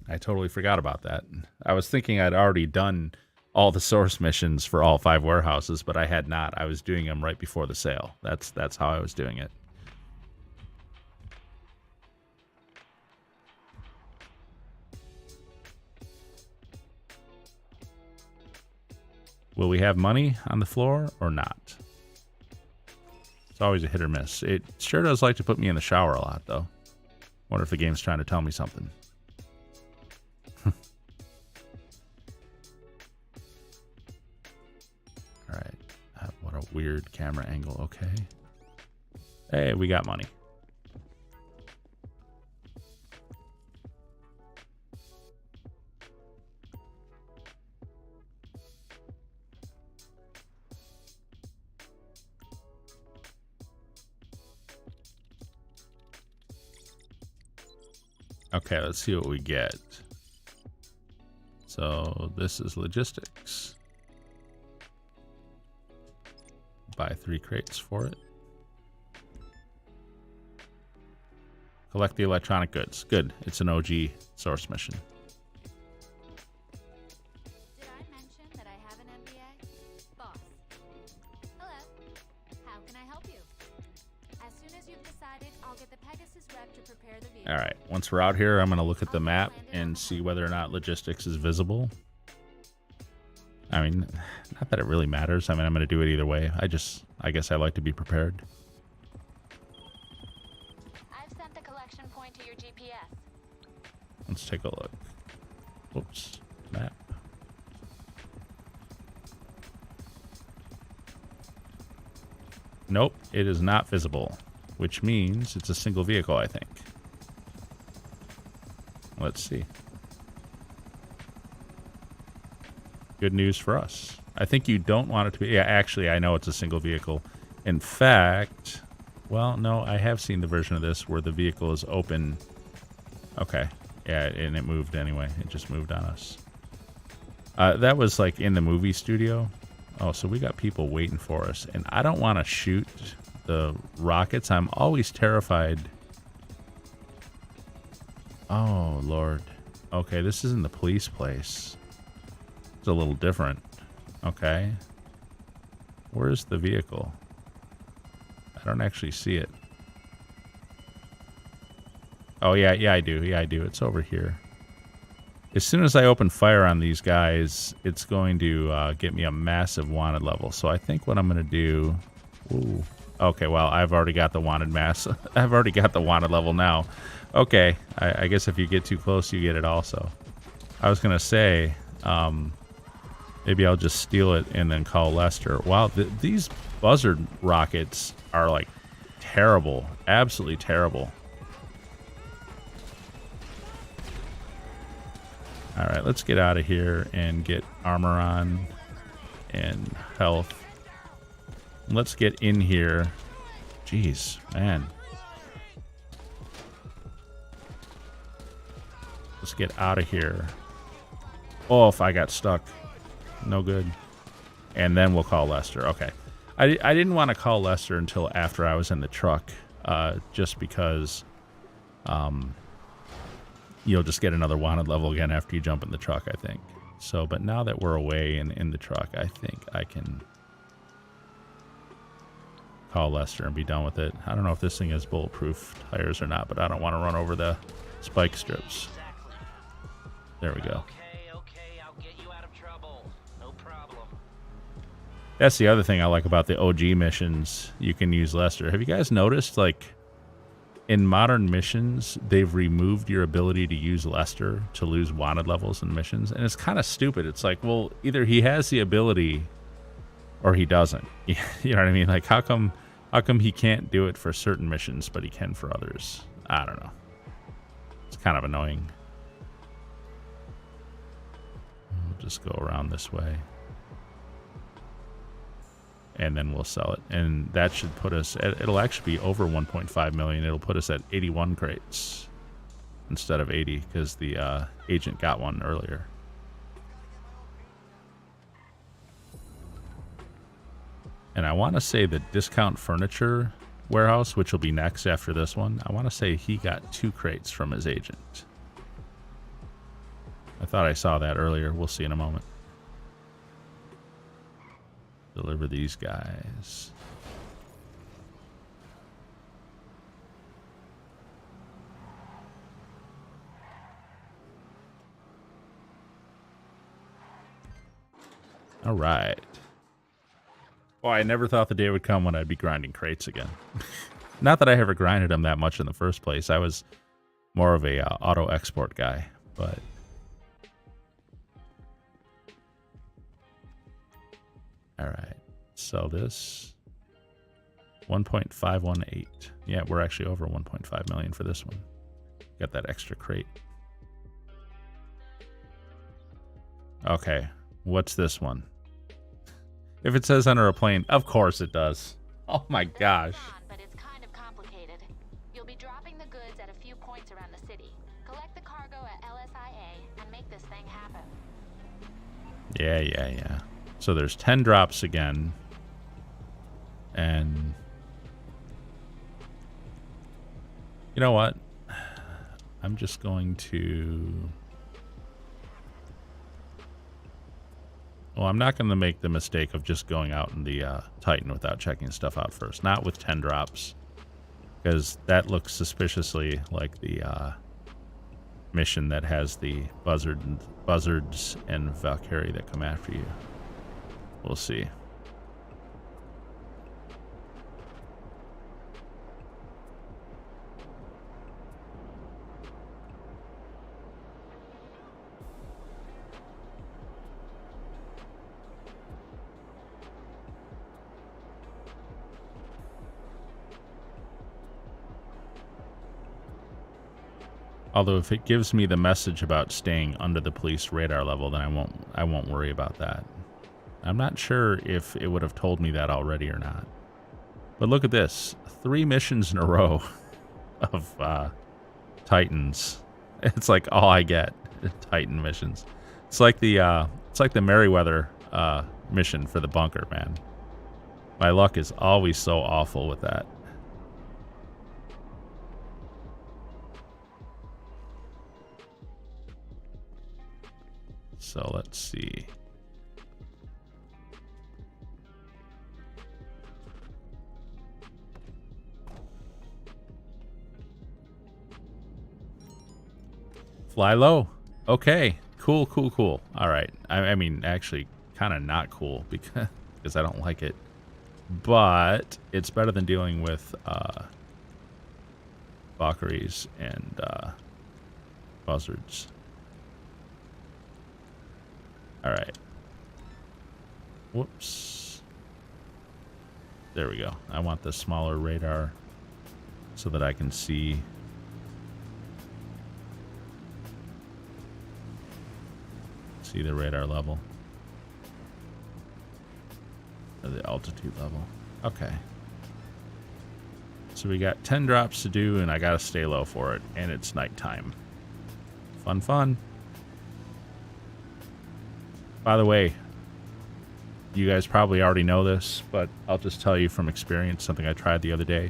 I totally forgot about that. I was thinking I'd already done all the source missions for all 5 warehouses, but I had not. I was doing them right before the sale. That's how I was doing it. Will we have money on the floor or not? It's always a hit or miss. It sure does like to put me in the shower a lot, though. Wonder if the game's trying to tell me something. Alright. What a weird camera angle. Okay. Hey, we got money. Okay, let's see what we get. So this is logistics. Buy 3 crates for it. Collect the electronic goods. Good. It's an OG source mission. Did I mention that I have an MBA? Boss. Hello. How can I help you? As soon as you've decided, I'll get the Pegasus rep to prepare the vehicle. All right. Once we're out here, I'm going to look at the map and see whether or not logistics is visible. I mean, not that it really matters. I mean, I'm going to do it either way. I guess I like to be prepared. I've sent the collection point to your GPS. Let's take a look. Whoops. Map. Nope, it is not visible, which means it's a single vehicle, I think. Let's see. Good news for us. I think you don't want it to be... Yeah, actually, I know it's a single vehicle. In fact... Well, no, I have seen the version of this where the vehicle is open. Okay. Yeah, and it moved anyway. It just moved on us. That was like in the movie studio. Oh, so we got people waiting for us. And I don't want to shoot the rockets. I'm always terrified. Oh, Lord. Okay, this isn't the police place. It's a little different. Okay. Where's the vehicle? I don't actually see it. Oh, yeah, I do. Yeah, I do. It's over here. As soon as I open fire on these guys, it's going to get me a massive wanted level. So I think what I'm going to do... Ooh. Okay, well, I've already got the wanted mass. I've already got the wanted level now. Okay, I guess if you get too close, you get it also. I was going to say, maybe I'll just steal it and then call Lester. Wow, these buzzard rockets are, like, terrible. Absolutely terrible. All right, let's get out of here and get armor on and health. Let's get in here. Jeez, man. Let's get out of here. Oh, if I got stuck. No good. And then we'll call Lester. Okay. I didn't want to call Lester until after I was in the truck, just because you'll just get another wanted level again after you jump in the truck, I think. So, but now that we're away and in the truck, I think I can call Lester and be done with it. I don't know if this thing has bulletproof tires or not, but I don't want to run over the spike strips. There we go. Okay, I'll get you out of trouble. No problem. That's the other thing I like about the OG missions. You can use Lester. Have you guys noticed, like, in modern missions, they've removed your ability to use Lester to lose wanted levels in missions? And it's kind of stupid. It's like, well, either he has the ability or he doesn't. You know what I mean? Like, how come he can't do it for certain missions, but he can for others? I don't know. It's kind of annoying. We'll just go around this way. And then we'll sell it. And that should put us at, it'll actually be over 1.5 million. It'll put us at 81 crates instead of 80 because the agent got one earlier. And I want to say the discount furniture warehouse, which will be next after this one, I want to say he got 2 crates from his agent. I thought I saw that earlier. We'll see in a moment. Deliver these guys. All right. Well, I never thought the day would come when I'd be grinding crates again. Not that I ever grinded them that much in the first place. I was more of a auto export guy, but all right, sell this. 1.518. Yeah, we're actually over 1.5 million for this one. Got that extra crate. Okay, what's this one? If it says enter a plane, of course it does. Oh my gosh. But it's kind of complicated. You'll be dropping the goods at a few points around the city. Collect the cargo at LSIA and make this thing happen. Yeah. So there's 10 drops again. And you know what? I'm just going to... Well, I'm not going to make the mistake of just going out in the Titan without checking stuff out first. Not with 10 drops. Because that looks suspiciously like the mission that has the buzzards and Valkyrie that come after you. We'll see. Although if it gives me the message about staying under the police radar level, then I won't worry about that. I'm not sure if it would have told me that already or not. But look at this. 3 missions in a row of Titans. It's like all I get. Titan missions. It's like the Merryweather mission for the bunker, man. My luck is always so awful with that. So let's see. Fly low. Okay. Cool. All right. I mean, actually, kind of not cool because I don't like it. But it's better than dealing with Valkyries and buzzards. All right. Whoops. There we go. I want the smaller radar so that I can see. See the radar level. Or the altitude level. Okay. So we got 10 drops to do, and I gotta stay low for it. And it's nighttime. Fun. By the way, you guys probably already know this, but I'll just tell you from experience, something I tried the other day.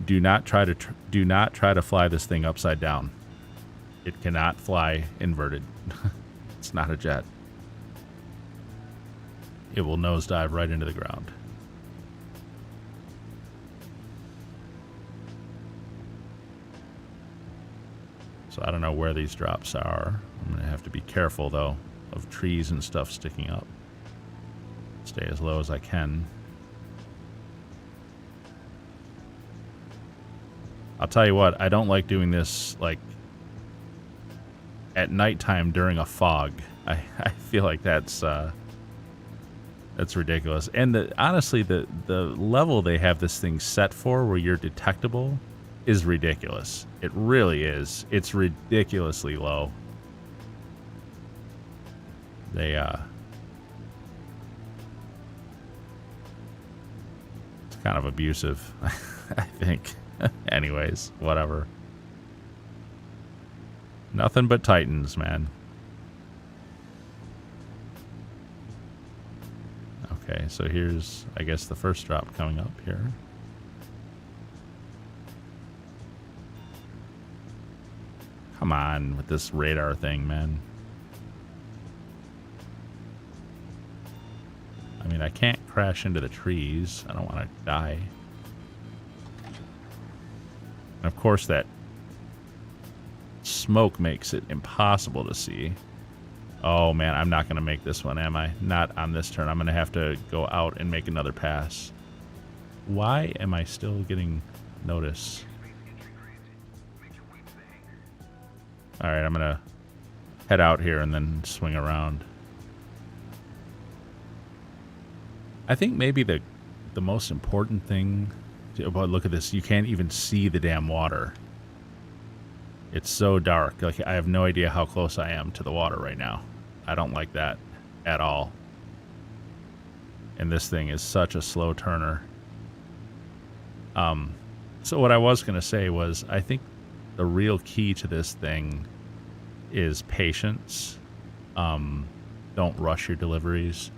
Do not try to fly this thing upside down. It cannot fly inverted. It's not a jet. It will nosedive right into the ground. So I don't know where these drops are. I'm going to have to be careful, though, of trees and stuff sticking up. Stay as low as I can. I'll tell you what, I don't like doing this, like, at nighttime during a fog. I feel like that's ridiculous. And honestly, the level they have this thing set for, where you're detectable, is ridiculous. It really is. It's ridiculously low. They it's kind of abusive, I think. Anyways, whatever. Nothing but Titans, man. Okay, so here's, I guess, the first drop coming up here. Come on with this radar thing, man. I mean, I can't crash into the trees. I don't want to die. And of course, that smoke makes it impossible to see. Oh, man, I'm not going to make this one, am I? Not on this turn. I'm going to have to go out and make another pass. Why am I still getting notice? All right, I'm going to head out here and then swing around. I think maybe the most important thing about, look at this, you can't even see the damn water. It's so dark. Like, I have no idea how close I am to the water right now. I don't like that at all. And this thing is such a slow turner. So what I was going to say was, I think the real key to this thing is patience. Don't rush your deliveries.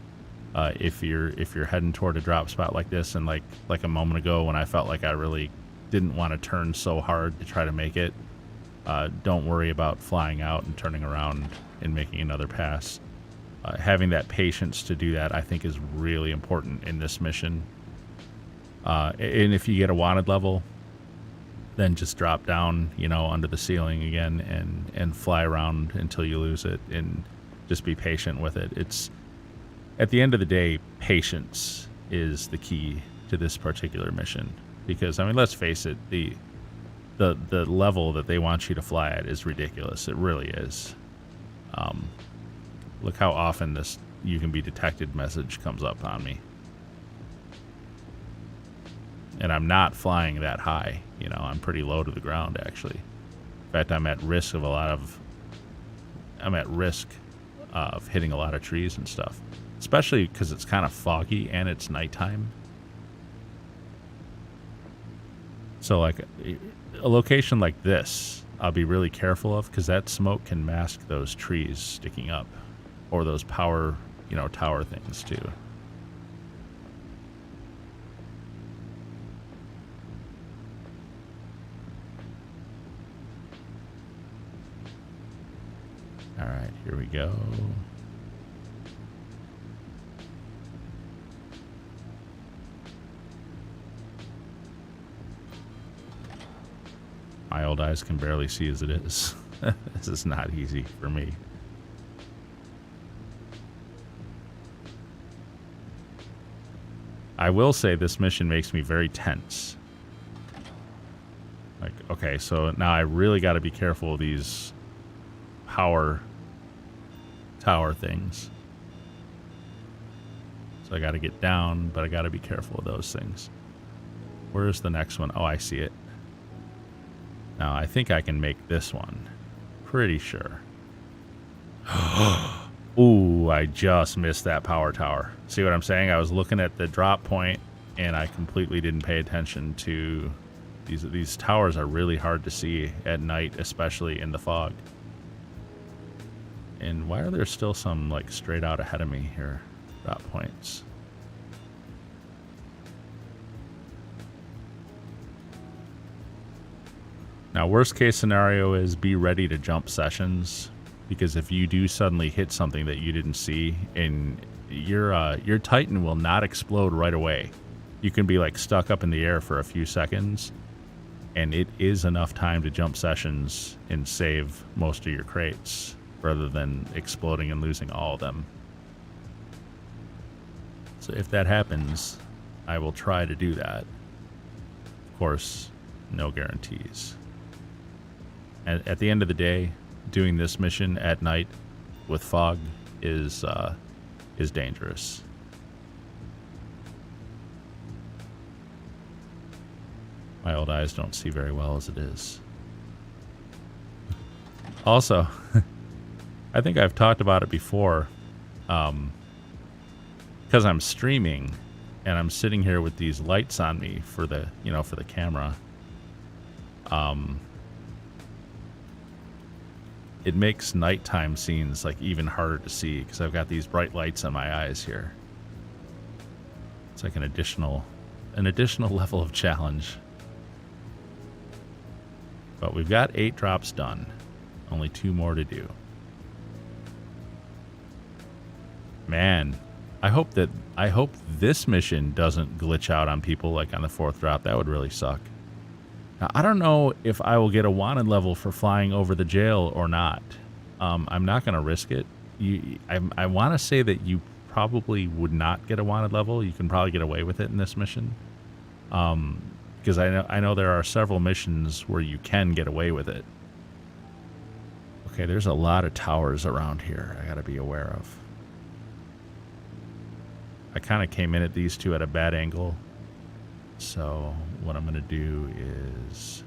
If you're heading toward a drop spot like this, and like a moment ago when I felt like I really didn't want to turn so hard to try to make it, don't worry about flying out and turning around and making another pass. Having that patience to do that, I think, is really important in this mission. And if you get a wanted level, then just drop down, under the ceiling again and fly around until you lose it, and just be patient with it. It's, at the end of the day, patience is the key to this particular mission, because, I mean, let's face it, the level that they want you to fly at is ridiculous. It really is. Look how often this "you can be detected" message comes up on me. And I'm not flying that high. I'm pretty low to the ground, actually. In fact, I'm at risk of hitting a lot of trees and stuff, especially because it's kind of foggy and it's nighttime. So, like, a location like this, I'll be really careful of, because that smoke can mask those trees sticking up, or those power, tower things too. All right, here we go. My old eyes can barely see as it is. This is not easy for me. I will say this mission makes me very tense. Like, okay, so now I really got to be careful of these power tower things. So I got to get down, but I got to be careful of those things. Where's the next one? Oh, I see it. Now, I think I can make this one. Pretty sure. Ooh, I just missed that power tower. See what I'm saying? I was looking at the drop point, and I completely didn't pay attention to these towers. Are really hard to see at night, especially in the fog. And why are there still some, like, straight out ahead of me here? Drop points. Now, worst case scenario is be ready to jump sessions, because if you do suddenly hit something that you didn't see, and your Titan will not explode right away. You can be like stuck up in the air for a few seconds, and it is enough time to jump sessions and save most of your crates rather than exploding and losing all of them. So if that happens, I will try to do that. Of course, no guarantees. And at the end of the day, doing this mission at night with fog is dangerous. My old eyes don't see very well as it is. Also, I think I've talked about it before, because I'm streaming and I'm sitting here with these lights on me for the, for the camera. It makes nighttime scenes like even harder to see because I've got these bright lights on my eyes here. It's like an additional level of challenge. But we've got 8 drops done. Only 2 more to do. Man, I hope this mission doesn't glitch out on people like on the 4th drop. That would really suck. Now, I don't know if I will get a wanted level for flying over the jail or not. I'm not going to risk it. I want to say that you probably would not get a wanted level. You can probably get away with it in this mission. Because I know there are several missions where you can get away with it. Okay, there's a lot of towers around here I got to be aware of. I kind of came in at these two at a bad angle. So what I'm going to do is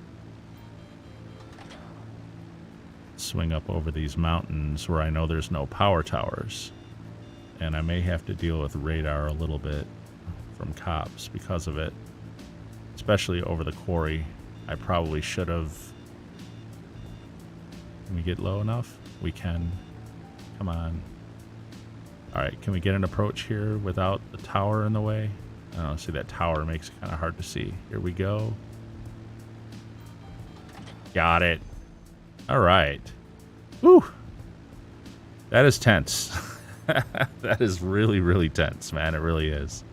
swing up over these mountains where I know there's no power towers. And I may have to deal with radar a little bit from cops because of it. Especially over the quarry. I probably should have. Can we get low enough? We can. Come on. Alright, can we get an approach here without the tower in the way? I don't know, see that tower makes it kind of hard to see. Here we go. Got it. Alright. Whew. That is tense. That is really, really tense, man. It really is.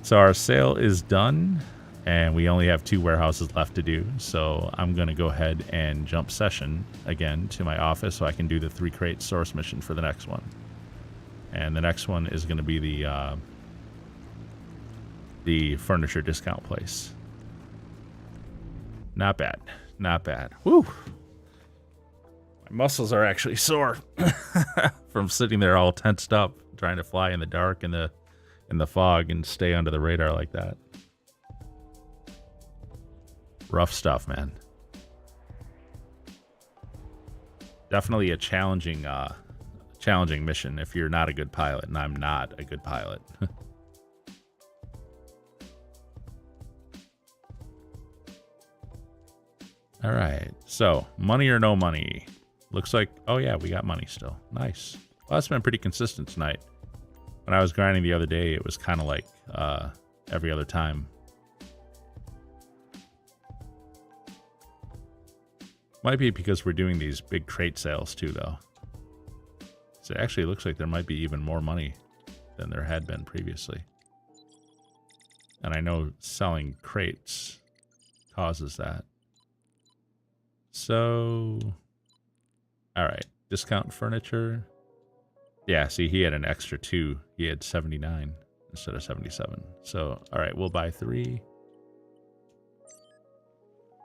So our sale is done, and we only have 2 warehouses left to do. So I'm going to go ahead and jump session again to my office so I can do the 3 crate source mission for the next one. And the next one is going to be the furniture discount place. Not bad. Not bad. Woo! My muscles are actually sore from sitting there all tensed up, trying to fly in the dark in the fog and stay under the radar like that. Rough stuff, man. Definitely a challenging mission if you're not a good pilot, and I'm not a good pilot. All right, so money or no money? Looks like, oh yeah, we got money still. Nice. Well, that's been pretty consistent tonight. When I was grinding the other day, it was kind of like every other time. Might be because we're doing these big crate sales too, though. So it actually looks like there might be even more money than there had been previously. And I know selling crates causes that. So, all right, discount furniture. Yeah, see, he had an extra 2. He had 79 instead of 77. So, all right, we'll buy 3.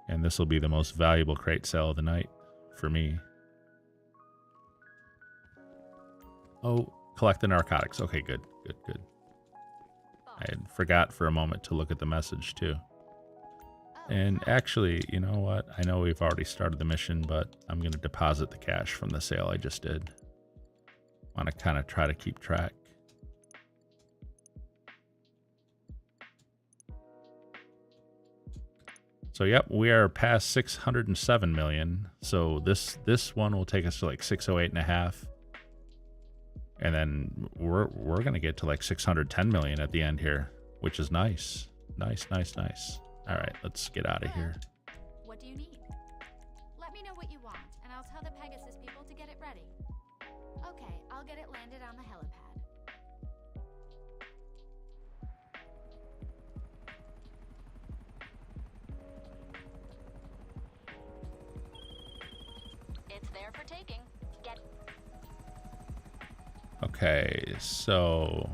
And this will be the most valuable crate sale of the night for me. Oh, collect the narcotics. Okay, good, good, good. I had forgot for a moment to look at the message, too. And actually, you know what? I know we've already started the mission, but I'm going to deposit the cash from the sale I just did. I want to kind of try to keep track. So, yep, we are past 607 million. So this one will take us to like 608.5. And then we're going to get to like 610 million at the end here, which is nice. Nice, nice, nice. All right, let's get out of here. What do you need? Let me know what you want, and I'll tell the Pegasus people to get it ready. Okay, I'll get it landed on the helipad. It's there for taking. Get. Okay, so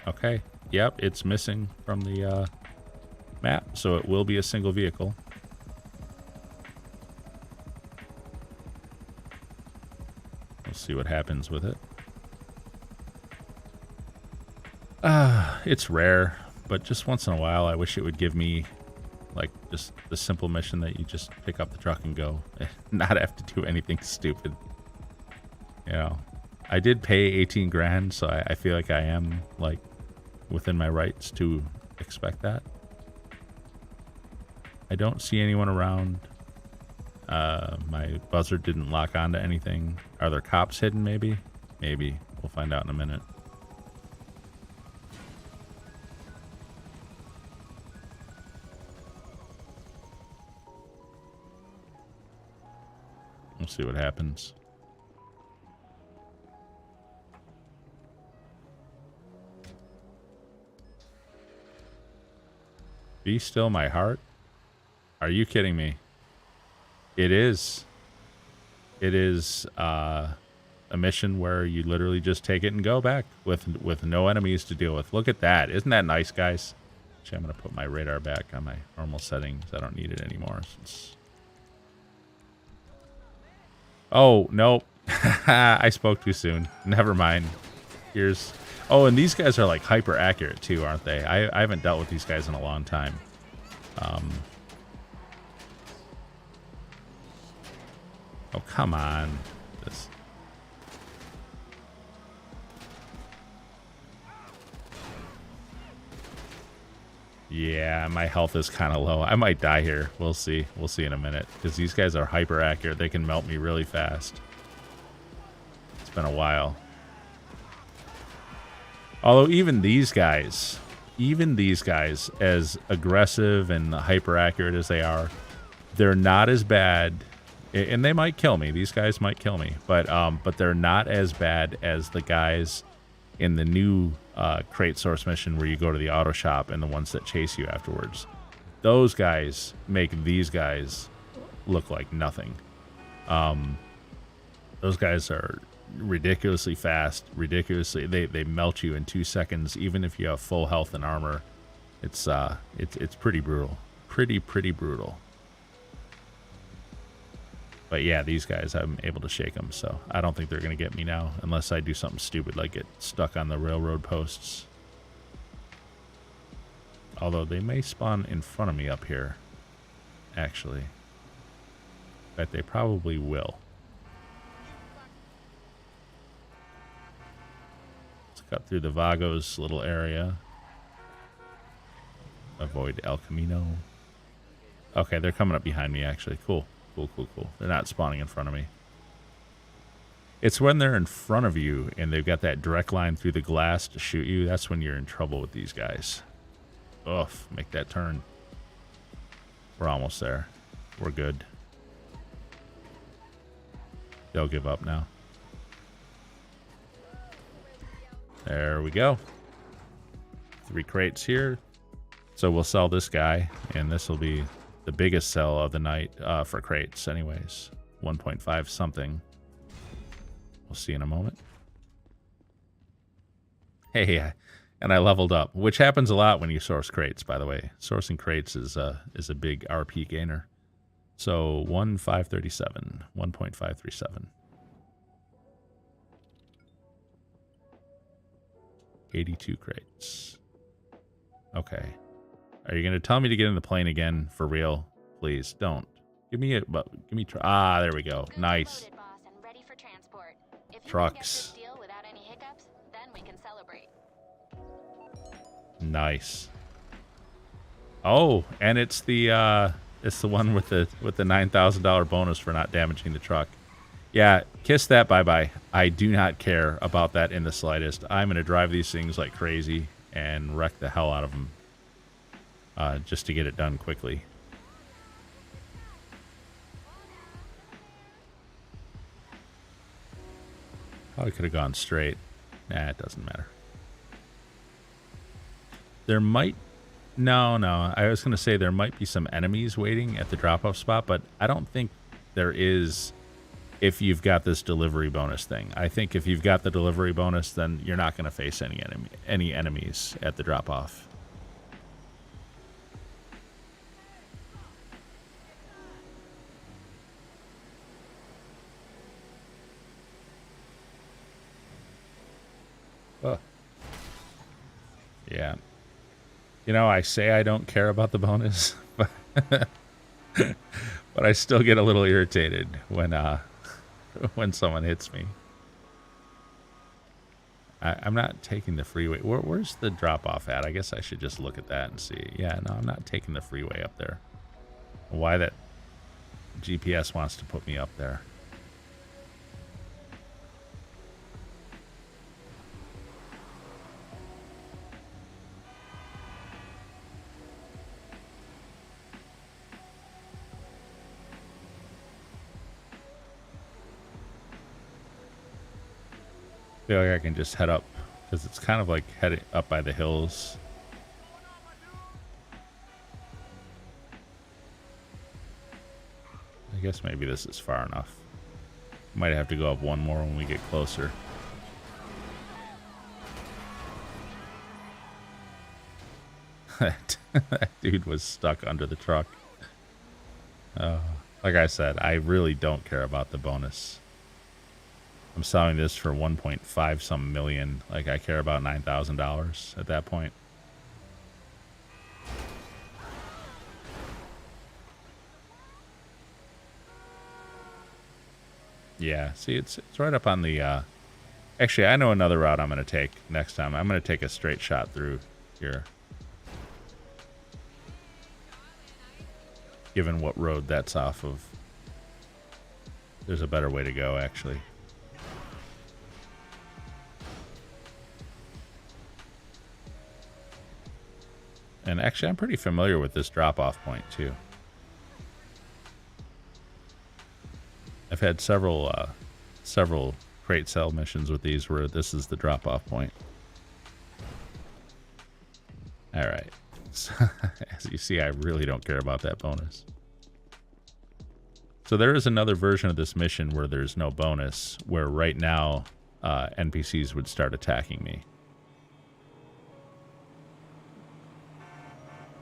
okay, yep, it's missing from the map, so it will be a single vehicle. We'll see what happens with it. It's rare, but just once in a while I wish it would give me like just the simple mission that you just pick up the truck and go, not have to do anything stupid. You know, I did pay 18 grand, so I feel like I am like within my rights to expect that. I don't see anyone around. My buzzer didn't lock onto anything. Are there cops hidden maybe? Maybe. We'll find out in a minute. We'll see what happens. Be still, my heart. Are you kidding me? It is. It is a mission where you literally just take it and go back with no enemies to deal with. Look at that. Isn't that nice, guys? Actually, I'm going to put my radar back on my normal settings. I don't need it anymore since... Oh, nope. I spoke too soon. Never mind. Here's... Oh, and these guys are like hyper accurate too, aren't they? I haven't dealt with these guys in a long time. Oh, come on. This... Yeah, my health is kind of low. I might die here. We'll see. We'll see in a minute. Because these guys are hyper accurate. They can melt me really fast. It's been a while. Although even these guys, as aggressive and hyper accurate as they are, they're not as bad. And they might kill me. These guys might kill me. But they're not as bad as the guys in the new crate source mission where you go to the auto shop and the ones that chase you afterwards. Those guys make these guys look like nothing. Those guys are ridiculously fast, ridiculously they melt you in 2 seconds even if you have full health and armor. It's pretty brutal. Pretty brutal. But yeah, these guys, I'm able to shake them, so I don't think they're going to get me now, unless I do something stupid like get stuck on the railroad posts. Although they may spawn in front of me up here, actually. But they probably will. Let's cut through the Vagos little area. Avoid El Camino. Okay, they're coming up behind me, actually. Cool. Cool. They're not spawning in front of me. It's when they're in front of you and they've got that direct line through the glass to shoot you. That's when you're in trouble with these guys. Ugh, make that turn. We're almost there. We're good. They'll give up now. There we go. 3 crates here. So we'll sell this guy, and this will be the biggest sell of the night for crates anyways. 1.5 something. We'll see in a moment. Hey, and I leveled up, which happens a lot when you source crates, by the way. Sourcing crates is a big RP gainer. So 1.537, 1.537. 82 crates. Okay. Are you going to tell me to get in the plane again for real? Please don't. Give me ah, there we go. Nice. Loaded, boss, and ready for transport. If you Trucks. can get this deal without any hiccups, then we can celebrate. Nice. Oh, and it's the one with the $9,000 bonus for not damaging the truck. Yeah, kiss that bye-bye. I do not care about that in the slightest. I'm going to drive these things like crazy. and wreck the hell out of them just to get it done quickly. Probably could have gone straight. Nah, it doesn't matter. There might... No. I was going to say there might be some enemies waiting at the drop-off spot, but I don't think there is if you've got this delivery bonus thing. I think if you've got the delivery bonus, then you're not going to face any enemies at the drop-off. Oh. Yeah. You know, I say I don't care about the bonus, but but I still get a little irritated when someone hits me. I'm not taking the freeway. Where's the drop-off at? I guess I should just look at that and see. Yeah, no, I'm not taking the freeway up there. Why that GPS wants to put me up there. I feel like I can just head up because it's kind of like heading up by the hills. I guess maybe this is far enough. Might have to go up one more when we get closer. That dude was stuck under the truck. Like I said, I really don't care about the bonus. I'm selling this for 1.5 some million. Like, I care about $9,000 at that point. Yeah, see, it's right up on the... Actually, I know another route I'm going to take next time. I'm going to take a straight shot through here. Given what road that's off of. There's a better way to go, actually. And actually, I'm pretty familiar with this drop-off point, too. I've had several crate sale missions with these where this is the drop-off point. All right. So, as you see, I really don't care about that bonus. So there is another version of this mission where there's no bonus, where right now NPCs would start attacking me.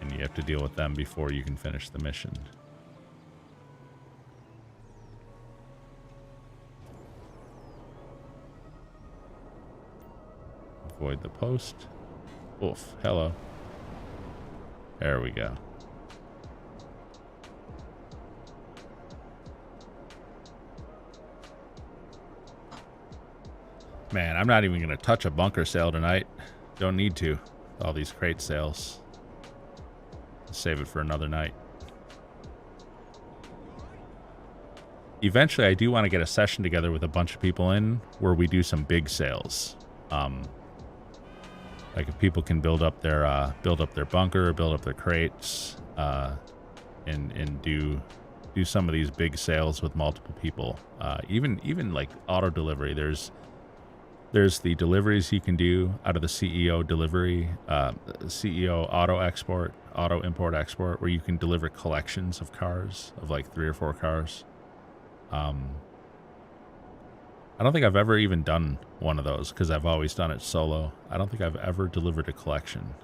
And you have to deal with them before you can finish the mission. Avoid the post. Oof, hello. There we go. Man, I'm not even going to touch a bunker sale tonight. Don't need to. All these crate sales. Save it for another night. Eventually, I do want to get a session together with a bunch of people in where we do some big sales. Like if people can build up their bunker, build up their crates, and do some of these big sales with multiple people. Even like auto delivery. There's the deliveries you can do out of the CEO delivery, CEO auto import export, where you can deliver collections of cars, of like 3 or 4 cars. I don't think I've ever even done one of those because I've always done it solo. I don't think I've ever delivered a collection.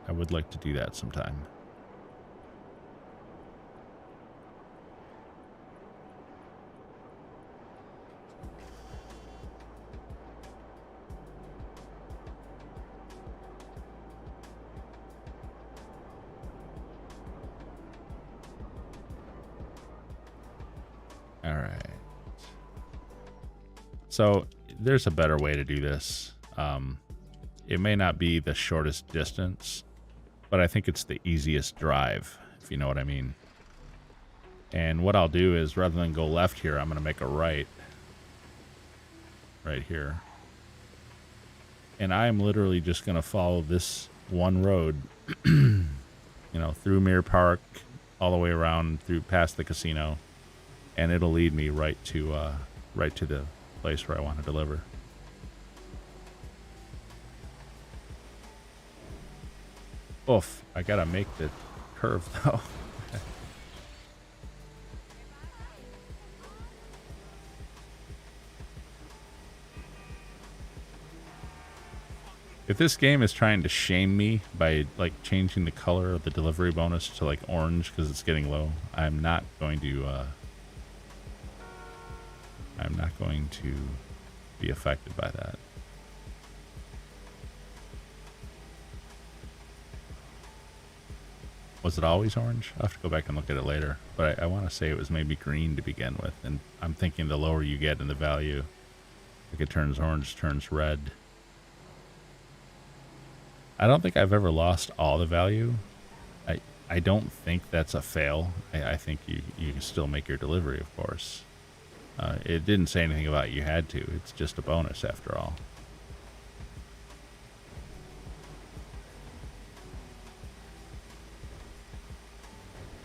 I would like to do that sometime. All right. So there's a better way to do this. It may not be the shortest distance, but I think it's the easiest drive, if you know what I mean. And what I'll do is, rather than go left here, I'm going to make a right here. and I am literally just going to follow this one road, you know, through Mirror Park, all the way around through past the casino, and it'll lead me right to the place where I want to deliver. Oof, I gotta make the curve though. If this game is trying to shame me by like changing the color of the delivery bonus to like orange because it's getting low, I'm not going to be affected by that. Was it always orange? I'll have to go back and look at it later. But I want to say it was maybe green to begin with. And I'm thinking the lower you get in the value, like it turns orange, turns red. I don't think I've ever lost all the value. I don't think that's a fail. I think you can still make your delivery, of course. It didn't say anything about you had to. It's just a bonus after all.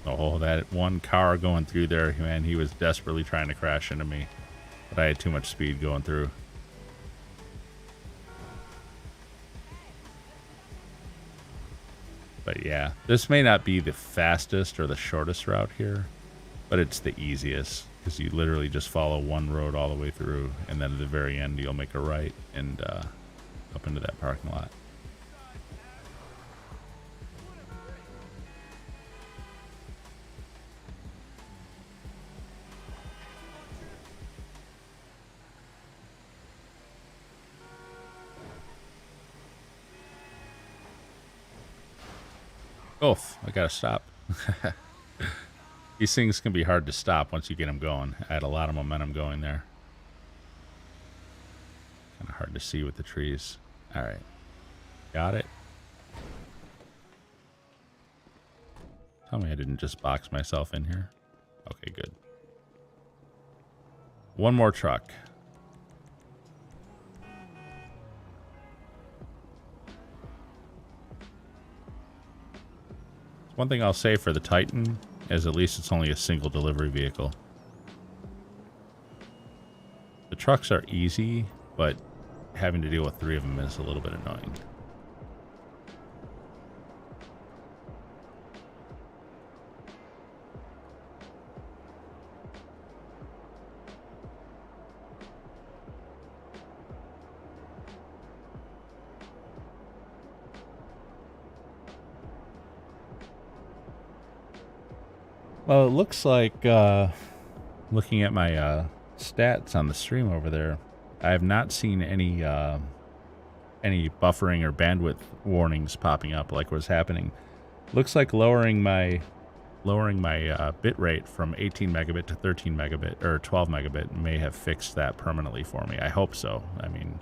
Oh, that one car going through there, man, he was desperately trying to crash into me. But I had too much speed going through. But yeah, this may not be the fastest or the shortest route here, but it's the easiest. Because you literally just follow one road all the way through, and then at the very end you'll make a right and up into that parking lot. Oof, I gotta stop. These things can be hard to stop once you get them going. I had a lot of momentum going there. Kind of hard to see with the trees. All right. Got it. Tell me I didn't just box myself in here. Okay, good. One more truck. One thing I'll say for the Titan is at least it's only a single delivery vehicle. The trucks are easy, but having to deal with 3 of them is a little bit annoying. Well, it looks like, looking at my stats on the stream over there, I have not seen any buffering or bandwidth warnings popping up like what's happening. Looks like lowering my bit rate from 18 megabit to 13 megabit or 12 megabit may have fixed that permanently for me. I hope so. I mean,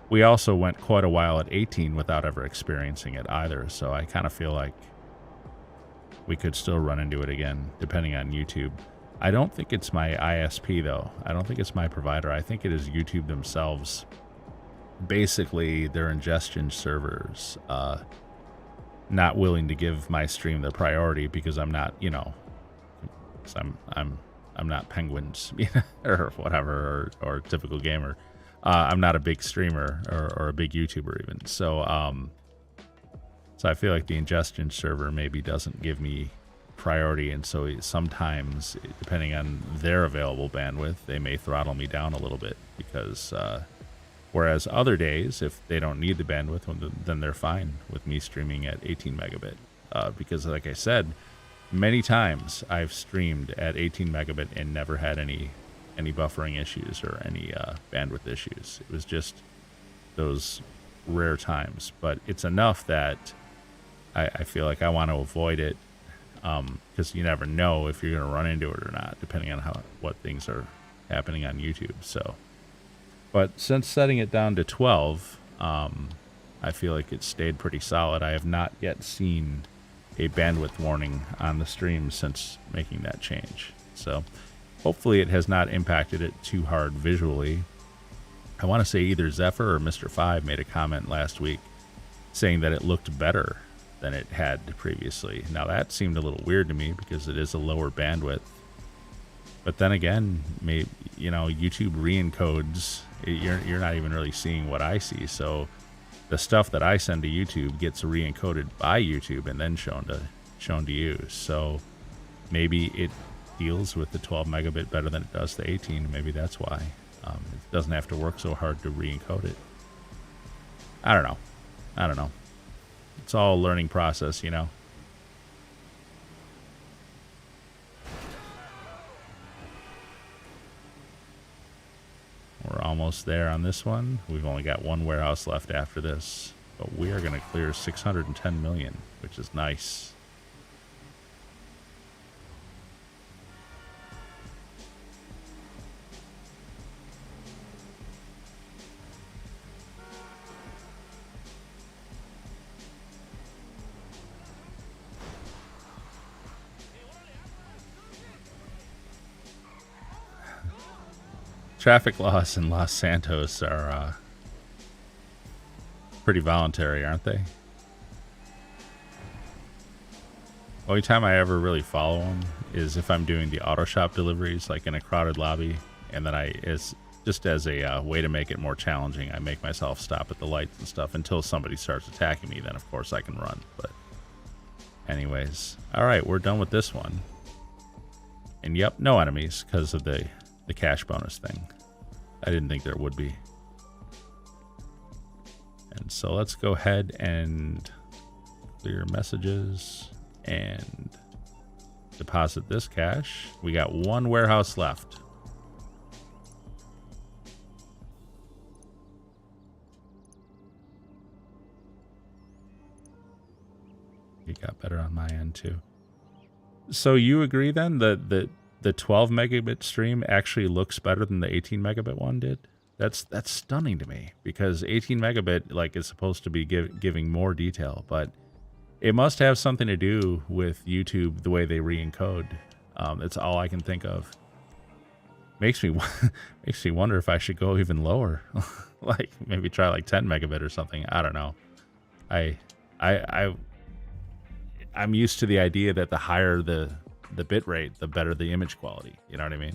we also went quite a while at 18 without ever experiencing it either, so I kind of feel like we could still run into it again, depending on YouTube. I don't think it's my ISP, though. I don't think it's my provider. I think it is YouTube themselves. Basically, their ingestion servers not willing to give my stream the priority because I'm not, you know, I'm not Penguins or whatever, or typical gamer. I'm not a big streamer or a big YouTuber even. So I feel like the ingestion server maybe doesn't give me priority, and so sometimes, depending on their available bandwidth, they may throttle me down a little bit because whereas other days, if they don't need the bandwidth, then they're fine with me streaming at 18 megabit because, like I said, many times I've streamed at 18 megabit and never had any buffering issues or any bandwidth issues. It was just those rare times, but it's enough that I feel like I want to avoid it because you never know if you're going to run into it or not, depending on what things are happening on YouTube. So, but since setting it down to 12, I feel like it stayed pretty solid. I have not yet seen a bandwidth warning on the stream since making that change. So hopefully it has not impacted it too hard visually. I want to say either Zephyr or Mr. 5 made a comment last week saying that it looked better than it had previously. Now that seemed a little weird to me because it is a lower bandwidth. But then again, maybe, you know, YouTube re-encodes. You're not even really seeing what I see. So the stuff that I send to YouTube gets re-encoded by YouTube and then shown to you. So maybe it deals with the 12 megabit better than it does the 18. Maybe that's why. It doesn't have to work so hard to re-encode it. I don't know. It's all a learning process, you know. We're almost there on this one. We've only got one warehouse left after this, but we are going to clear 610 million, which is nice. Traffic laws in Los Santos are pretty voluntary, aren't they? Only time I ever really follow them is if I'm doing the auto shop deliveries, like in a crowded lobby, and then just as a way to make it more challenging, I make myself stop at the lights and stuff until somebody starts attacking me. Then of course I can run. But anyways, all right, we're done with this one. And yep, no enemies because of the cash bonus thing. I didn't think there would be. And so let's go ahead and clear messages and deposit this cash. We got one warehouse left. It got better on my end too. So you agree then that the 12 megabit stream actually looks better than the 18 megabit one did? That's stunning to me, because 18 megabit like is supposed to be giving more detail, but it must have something to do with YouTube, the way they re-encode. That's all I can think of. Makes me wonder if I should go even lower, like maybe try like 10 megabit or something. I don't know. I'm used to the idea that the higher the bit rate, the better the image quality. You know what I mean?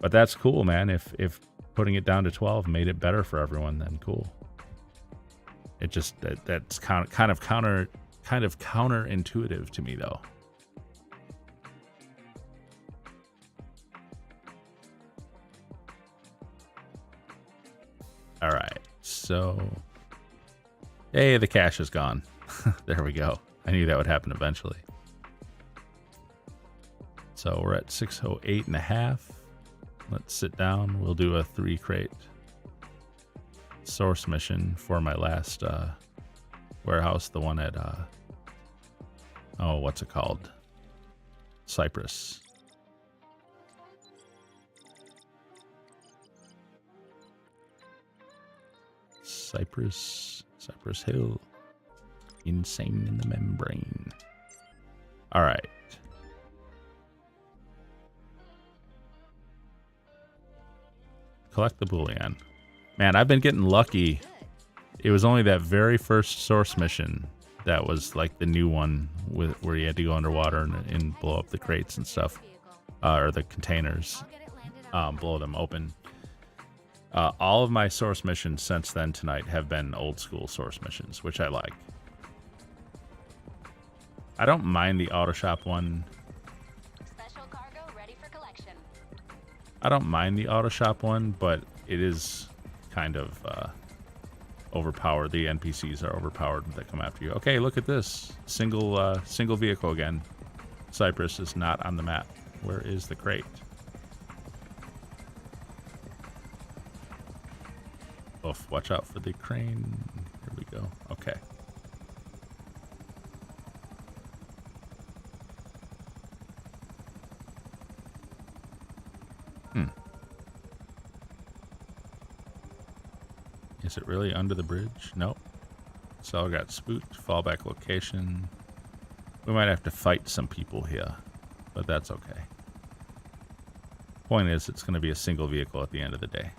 But that's cool, man. If putting it down to 12 made it better for everyone, then cool. It just that's kind of counterintuitive to me, though. All right, so hey, the cash is gone. There we go. I knew that would happen eventually. So we're at 608.5. Let's sit down. We'll do a 3 crate source mission for my last warehouse, the one at what's it called? Cypress. Cypress Hill. Insane in the membrane. All right. Collect the bullion. Man, I've been getting lucky. It was only that very first source mission that was like the new one where you had to go underwater and blow up the crates and stuff, or the containers, blow them open. All of my source missions since then tonight have been old school source missions, which I like. I don't mind the auto shop one. Special cargo ready for collection. I don't mind the auto shop one, but it is kind of overpowered. The NPCs are overpowered that come after you. Okay, look at this. Single vehicle again. Cypress is not on the map. Where is the crate? Oof, watch out for the crane. Here we go. Okay. Is it really under the bridge? Nope. So I got spooked. Fallback location. We might have to fight some people here, but that's okay. Point is, it's going to be a single vehicle at the end of the day.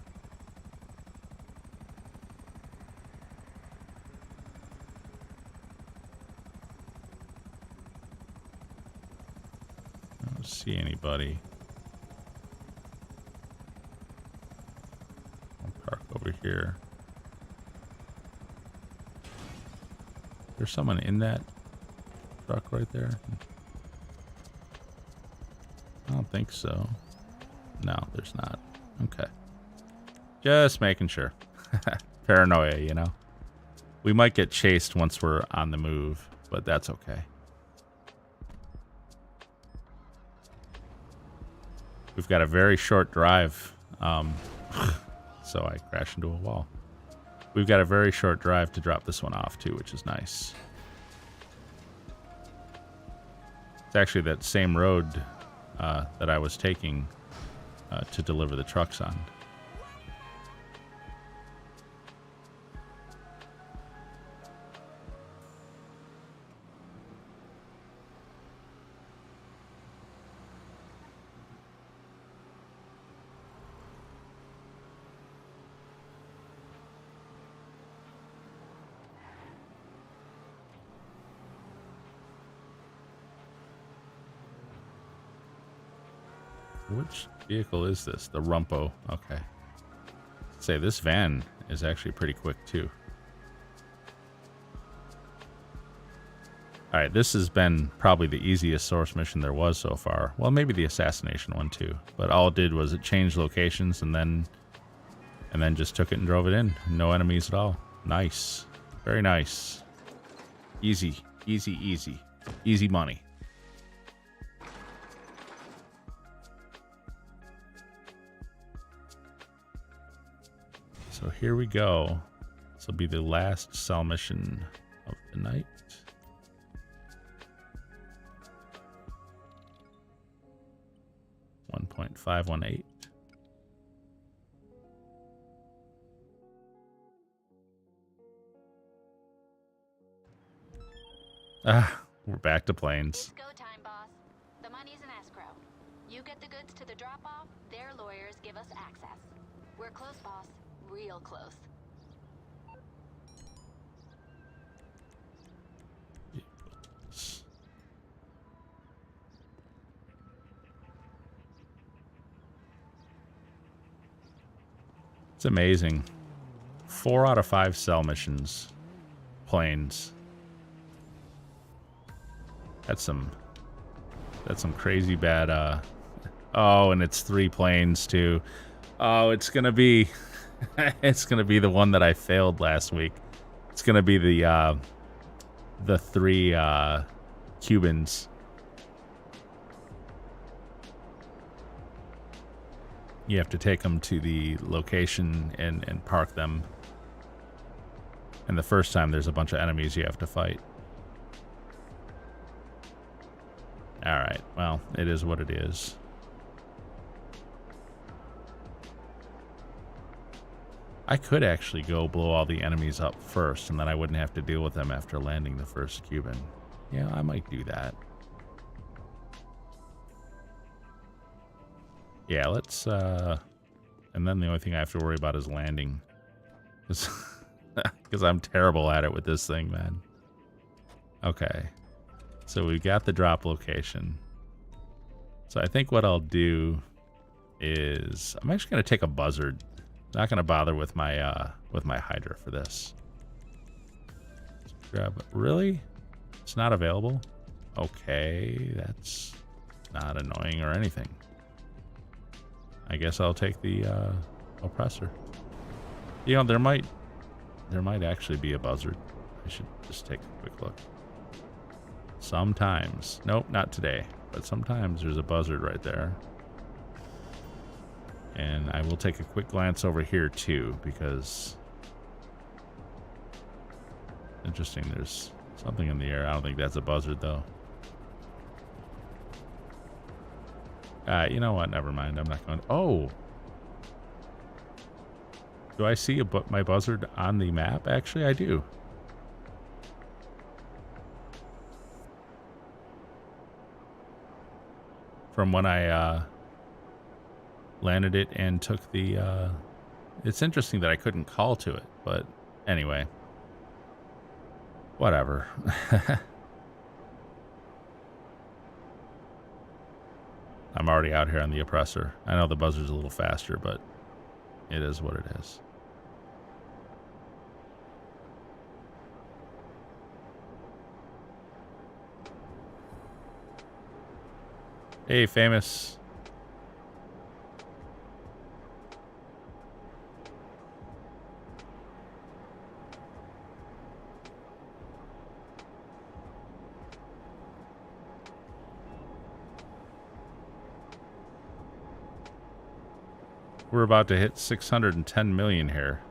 buddy. I'll park over here. There's someone in that truck right there? I don't think so. No, there's not. Okay. Just making sure. Paranoia, you know? We might get chased once we're on the move, but that's okay. We've got a very short drive. So I crashed into a wall. We've got a very short drive to drop this one off too, which is nice. It's actually that same road that I was taking to deliver the trucks on. Which vehicle is this? The Rumpo. Okay. Say, this van is actually pretty quick, too. Alright, this has been probably the easiest source mission there was so far. Well, maybe the assassination one, too. But all it did was it changed locations and then just took it and drove it in. No enemies at all. Nice. Very nice. Easy. Easy, easy. Easy money. So here we go. This will be the last cell mission of the night. .518. We're back to planes. It's go time, boss. The money's in escrow. You get the goods to the drop-off, their lawyers give us access. We're close, boss. Real close. It's amazing. 4 out of 5 cell missions. Planes. That's some crazy bad oh, and it's 3 planes too. Oh, it's gonna be it's gonna be the one that I failed last week. It's gonna be the 3 Cubans. You have to take them to the location and park them. And the first time there's a bunch of enemies you have to fight. Alright, well, it is what it is. I could actually go blow all the enemies up first, and then I wouldn't have to deal with them after landing the first Cuban. Yeah, I might do that. Yeah, let's, and then the only thing I have to worry about is landing. Because I'm terrible at it with this thing, man. Okay. So we got the drop location. So I think what I'll do is I'm actually going to take a buzzard. Not going to bother with my Hydra for this. Grab. Really? It's not available? Okay, that's not annoying or anything. I guess I'll take the oppressor. You know, there might actually be a buzzard. I should just take a quick look. Sometimes. Nope, not today. But sometimes there's a buzzard right there. And I will take a quick glance over here too, because interesting, there's something in the air. I don't think that's a buzzard though. You know what? Never mind. I'm not going. Oh, do I see my buzzard on the map? Actually, I do. From when I landed it and took the. It's interesting that I couldn't call to it, but anyway, whatever. I'm already out here on the oppressor. I know the buzzard's a little faster, but it is what it is. Hey, famous. We're about to hit 610 million here.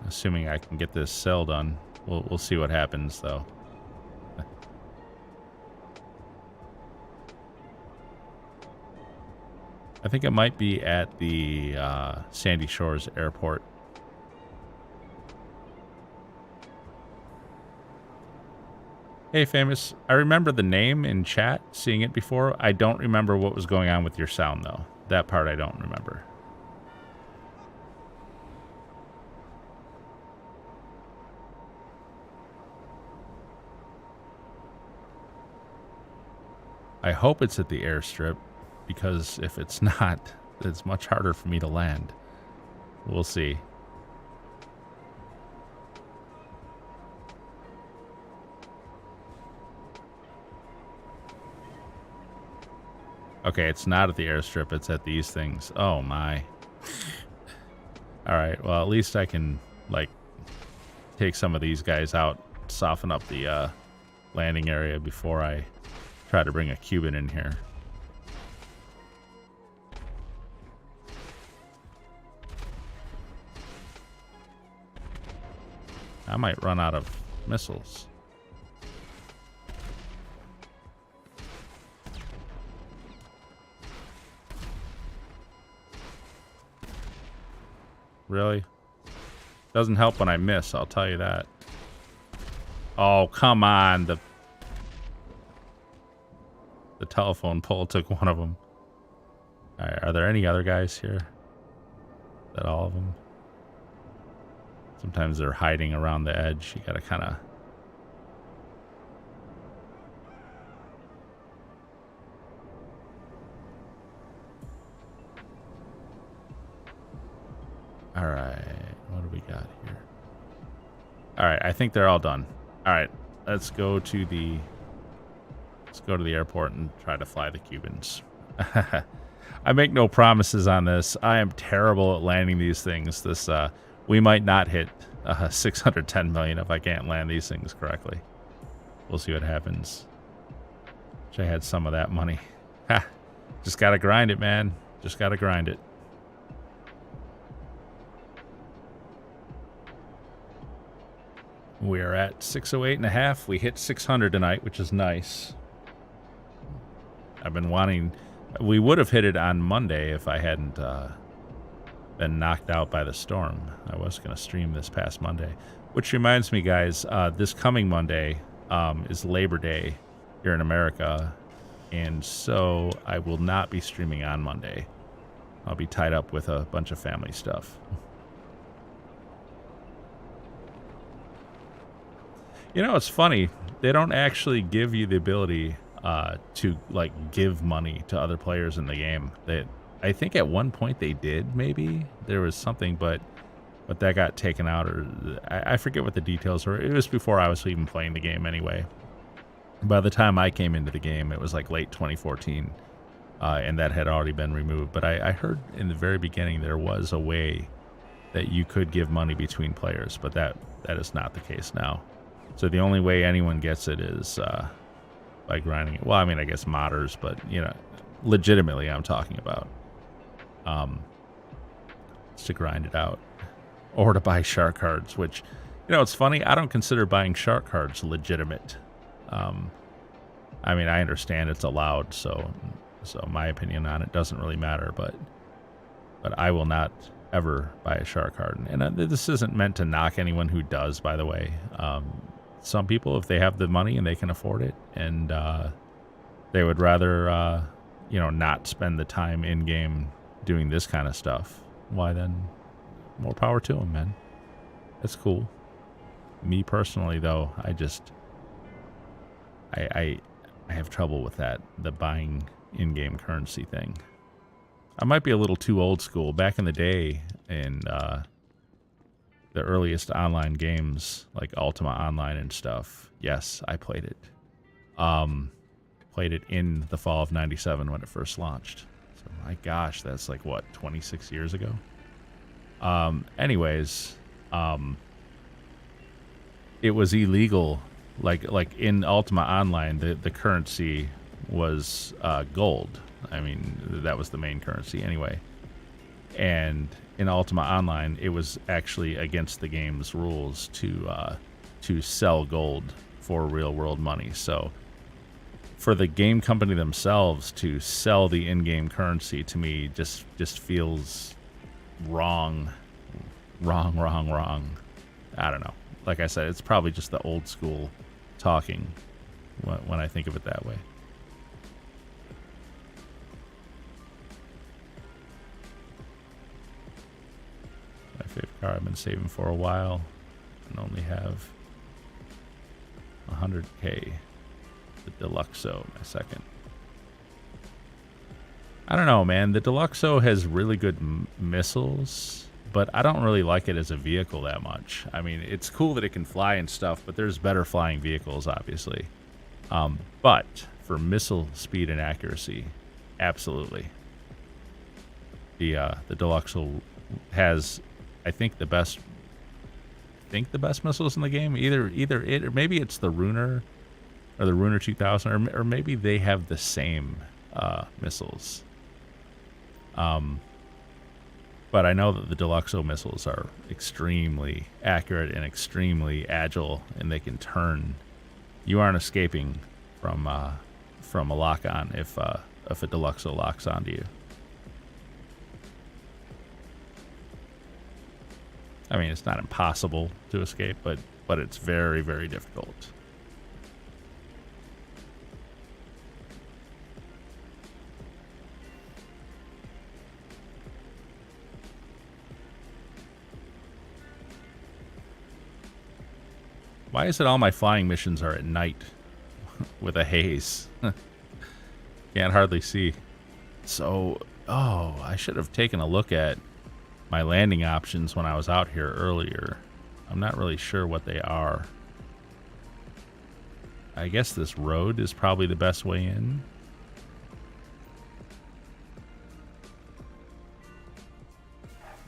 Assuming I can get this sell done. We'll see what happens, though. I think it might be at the Sandy Shores Airport. Hey, famous. I remember the name in chat, seeing it before. I don't remember what was going on with your sound, though. That part I don't remember. I hope it's at the airstrip, because if it's not, it's much harder for me to land. We'll see. Okay, it's not at the airstrip, it's at these things. Oh my. Alright, well at least I can, like, take some of these guys out, soften up the landing area before I try to bring a Cuban in here. I might run out of missiles. Really? Doesn't help when I miss, I'll tell you that. Oh, come on. The telephone pole took one of them. All right, are there any other guys here? Is that all of them? Sometimes they're hiding around the edge. You gotta kind of... All right, what do we got here? All right, I think they're all done. All right, let's go to the airport and try to fly the Cubans. I make no promises on this. I am terrible at landing these things. We might not hit 610 million if I can't land these things correctly. We'll see what happens. Wish I had some of that money. Ha! Just gotta grind it, man. Just gotta grind it. We're at 608.5. We hit 600 tonight, which is nice. I've been wanting... We would have hit it on Monday if I hadn't been knocked out by the storm. I was going to stream this past Monday. Which reminds me, guys, this coming Monday is Labor Day here in America. And so I will not be streaming on Monday. I'll be tied up with a bunch of family stuff. You know, it's funny. They don't actually give you the ability to, like, give money to other players in the game. I think at one point they did, maybe. There was something, but that got taken out. Or I forget what the details were. It was before I was even playing the game anyway. By the time I came into the game, it was like late 2014, and that had already been removed. But I heard in the very beginning there was a way that you could give money between players, but that is not the case now. So the only way anyone gets it is by grinding it. Well, I mean, I guess modders, but, you know, legitimately I'm talking about. It's to grind it out. Or to buy shark cards, which, you know, it's funny. I don't consider buying shark cards legitimate. I mean, I understand it's allowed, so my opinion on it doesn't really matter, but I will not ever buy a shark card. And this isn't meant to knock anyone who does, by the way. Some people, if they have the money and they can afford it, and they would rather, you know, not spend the time in game doing this kind of stuff, why then, more power to them, man. That's cool. Me personally, though, I I have trouble with that, the buying in-game currency thing. I might be a little too old school. Back in the day, in the earliest online games, like Ultima Online and stuff, yes, I played it. Played it in the fall of '97 when it first launched. So my gosh, that's like, what, 26 years ago? Anyways, it was illegal. Like in Ultima Online, the currency was gold. I mean, that was the main currency anyway. And in Ultima Online, it was actually against the game's rules to sell gold for real world money. So for the game company themselves to sell the in-game currency, to me just feels wrong. I don't know. Like I said, it's probably just the old school talking when I think of it that way. My favorite car I've been saving for a while and only have 100K. The Deluxo, my second. I don't know, man. The Deluxo has really good missiles, but I don't really like it as a vehicle that much. I mean, it's cool that it can fly and stuff, but there's better flying vehicles, obviously. But for missile speed and accuracy, absolutely. The Deluxo has, I think, the best missiles in the game. Either it, or maybe it's the Runer, or the Runer 2000, or maybe they have the same missiles. But I know that the Deluxo missiles are extremely accurate and extremely agile, and they can turn. You aren't escaping from a lock-on if a Deluxo locks onto you. I mean, it's not impossible to escape, but it's very, very difficult. Why is it all my flying missions are at night with a haze? Can't hardly see. So, I should have taken a look at my landing options when I was out here earlier. I'm not really sure what they are. I guess this road is probably the best way in.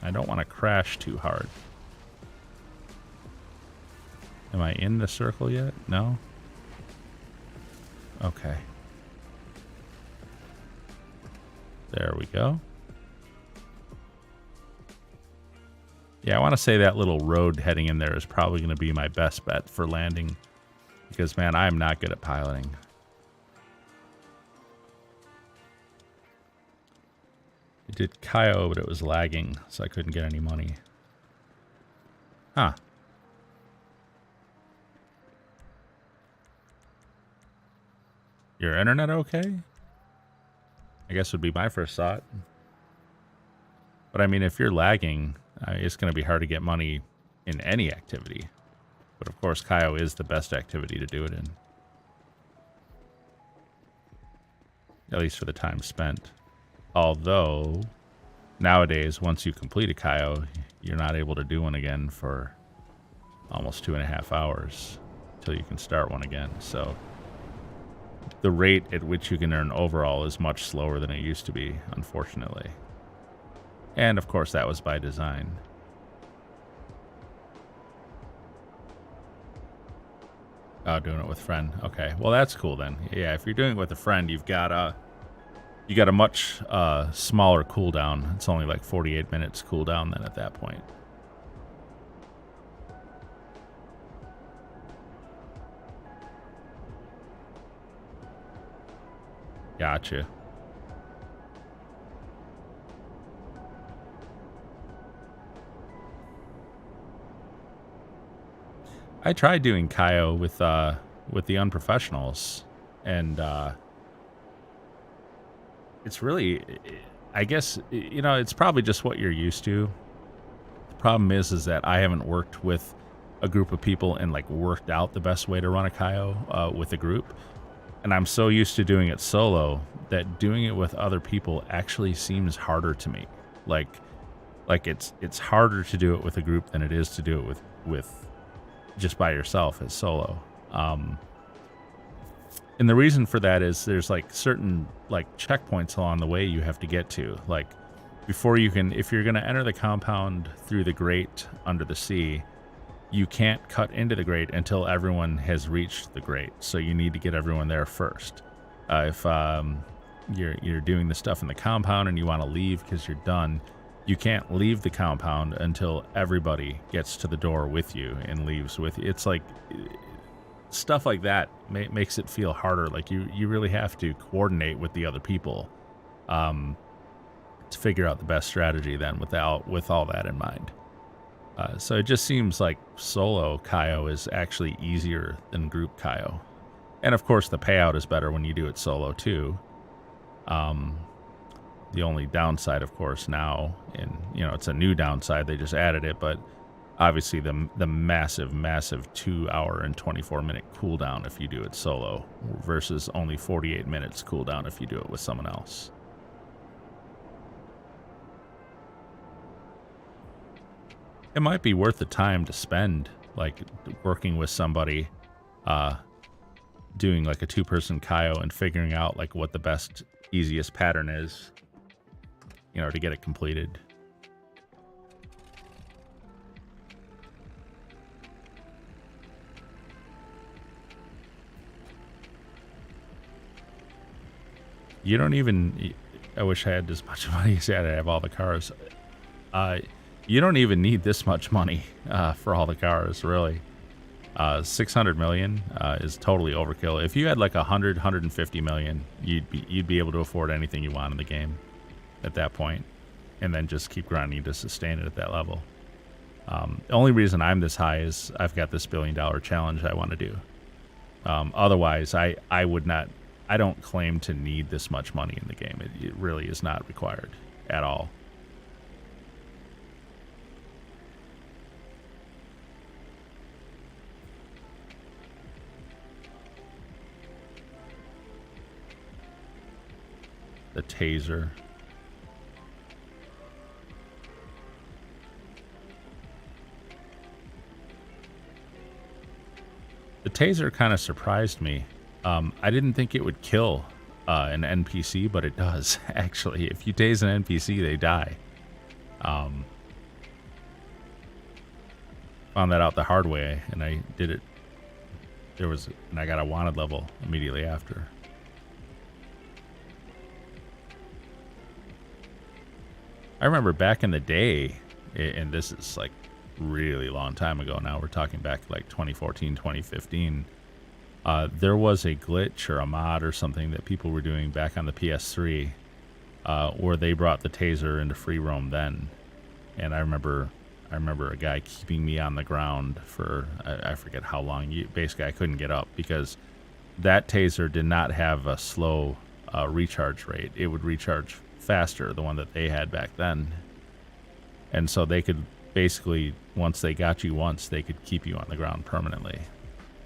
I don't want to crash too hard. Am I in the circle yet? No? Okay. There we go. Yeah, I want to say that little road heading in there is probably going to be my best bet for landing. Because, man, I am not good at piloting. I did Cayo, but it was lagging, so I couldn't get any money. Huh. Your internet okay? I guess would be my first thought. But I mean, if you're lagging, it's going to be hard to get money in any activity. But of course, Cayo is the best activity to do it in. At least for the time spent. Although, nowadays, once you complete a Cayo, you're not able to do one again for almost 2.5 hours until you can start one again. So the rate at which you can earn overall is much slower than it used to be, unfortunately. And of course, that was by design. Oh, doing it with friend. Okay, well that's cool then. Yeah, if you're doing it with a friend, you got a much smaller cooldown. It's only like 48 minutes cooldown then at that point. Gotcha. I tried doing Cayo with the unprofessionals, and it's really, I guess, you know, it's probably just what you're used to. The problem is that I haven't worked with a group of people and like worked out the best way to run a Cayo with a group. and I'm so used to doing it solo that doing it with other people actually seems harder to me. Like it's harder to do it with a group than it is to do it with just by yourself as solo. And the reason for that is there's like certain like checkpoints along the way you have to get to. Like before you can, if you're going to enter the compound through the grate under the sea, you can't cut into the grate until everyone has reached the grate. So you need to get everyone there first. If you're doing the stuff in the compound and you want to leave because you're done, you can't leave the compound until everybody gets to the door with you and leaves with you. It's like stuff like that makes it feel harder. Like you really have to coordinate with the other people to figure out the best strategy then with all that in mind. So it just seems like solo Cayo is actually easier than group Cayo. And of course the payout is better when you do it solo too. The only downside, of course, now, and it's a new downside, they just added it, but obviously the massive 2 hour and 24 minute cooldown if you do it solo versus only 48 minutes cooldown if you do it with someone else. It might be worth the time to spend like working with somebody, doing like a 2-person Cayo and figuring out like what the best, easiest pattern is, to get it completed. You don't even, I wish I had as much money as I have all the cars. You don't even need this much money for all the cars, really. 600 million is totally overkill. If you had like 150 million, you'd be able to afford anything you want in the game at that point, and then just keep grinding to sustain it at that level. The only reason I'm this high is I've got this $1 billion challenge I want to do. Otherwise, I would not. I don't claim to need this much money in the game. It really is not required at all. The taser. The taser kind of surprised me. I didn't think it would kill an NPC, but it does, actually. If you tase an NPC, they die. Found that out the hard way, and I did it. And I got a wanted level immediately after. I remember back in the day, and this is like really long time ago now, we're talking back like 2014, 2015, there was a glitch or a mod or something that people were doing back on the PS3 where they brought the taser into free roam then. And I remember a guy keeping me on the ground for, I forget how long. Basically, I couldn't get up because that taser did not have a slow recharge rate. It would recharge faster, the one that they had back then. And so they could basically, once they got you once, they could keep you on the ground permanently.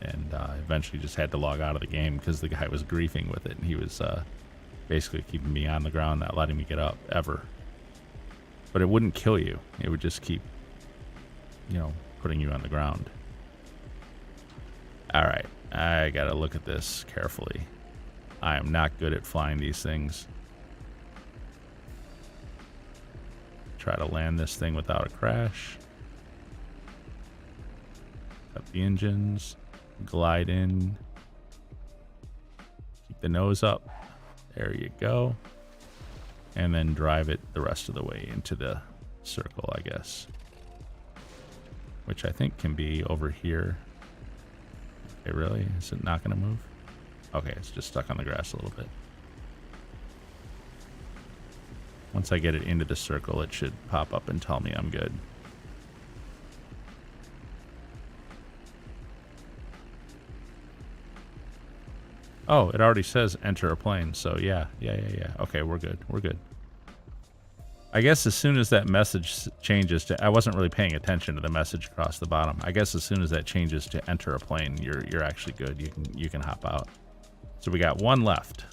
And eventually just had to log out of the game because the guy was griefing with it, and he was basically keeping me on the ground, not letting me get up ever. But it wouldn't kill you. It would just keep, putting you on the ground. All right, I gotta look at this carefully. I am not good at flying these things. Try to land this thing without a crash. Cut the engines. Glide in. Keep the nose up. There you go. And then drive it the rest of the way into the circle, I guess. Which I think can be over here. Okay, really? Is it not going to move? Okay, it's just stuck on the grass a little bit. Once I get it into the circle, it should pop up and tell me I'm good. Oh, it already says enter a plane, so yeah. Okay, we're good. I guess as soon as that message changes to, I wasn't really paying attention to the message across the bottom. I guess as soon as that changes to enter a plane, you're actually good. You can hop out. So we got one left.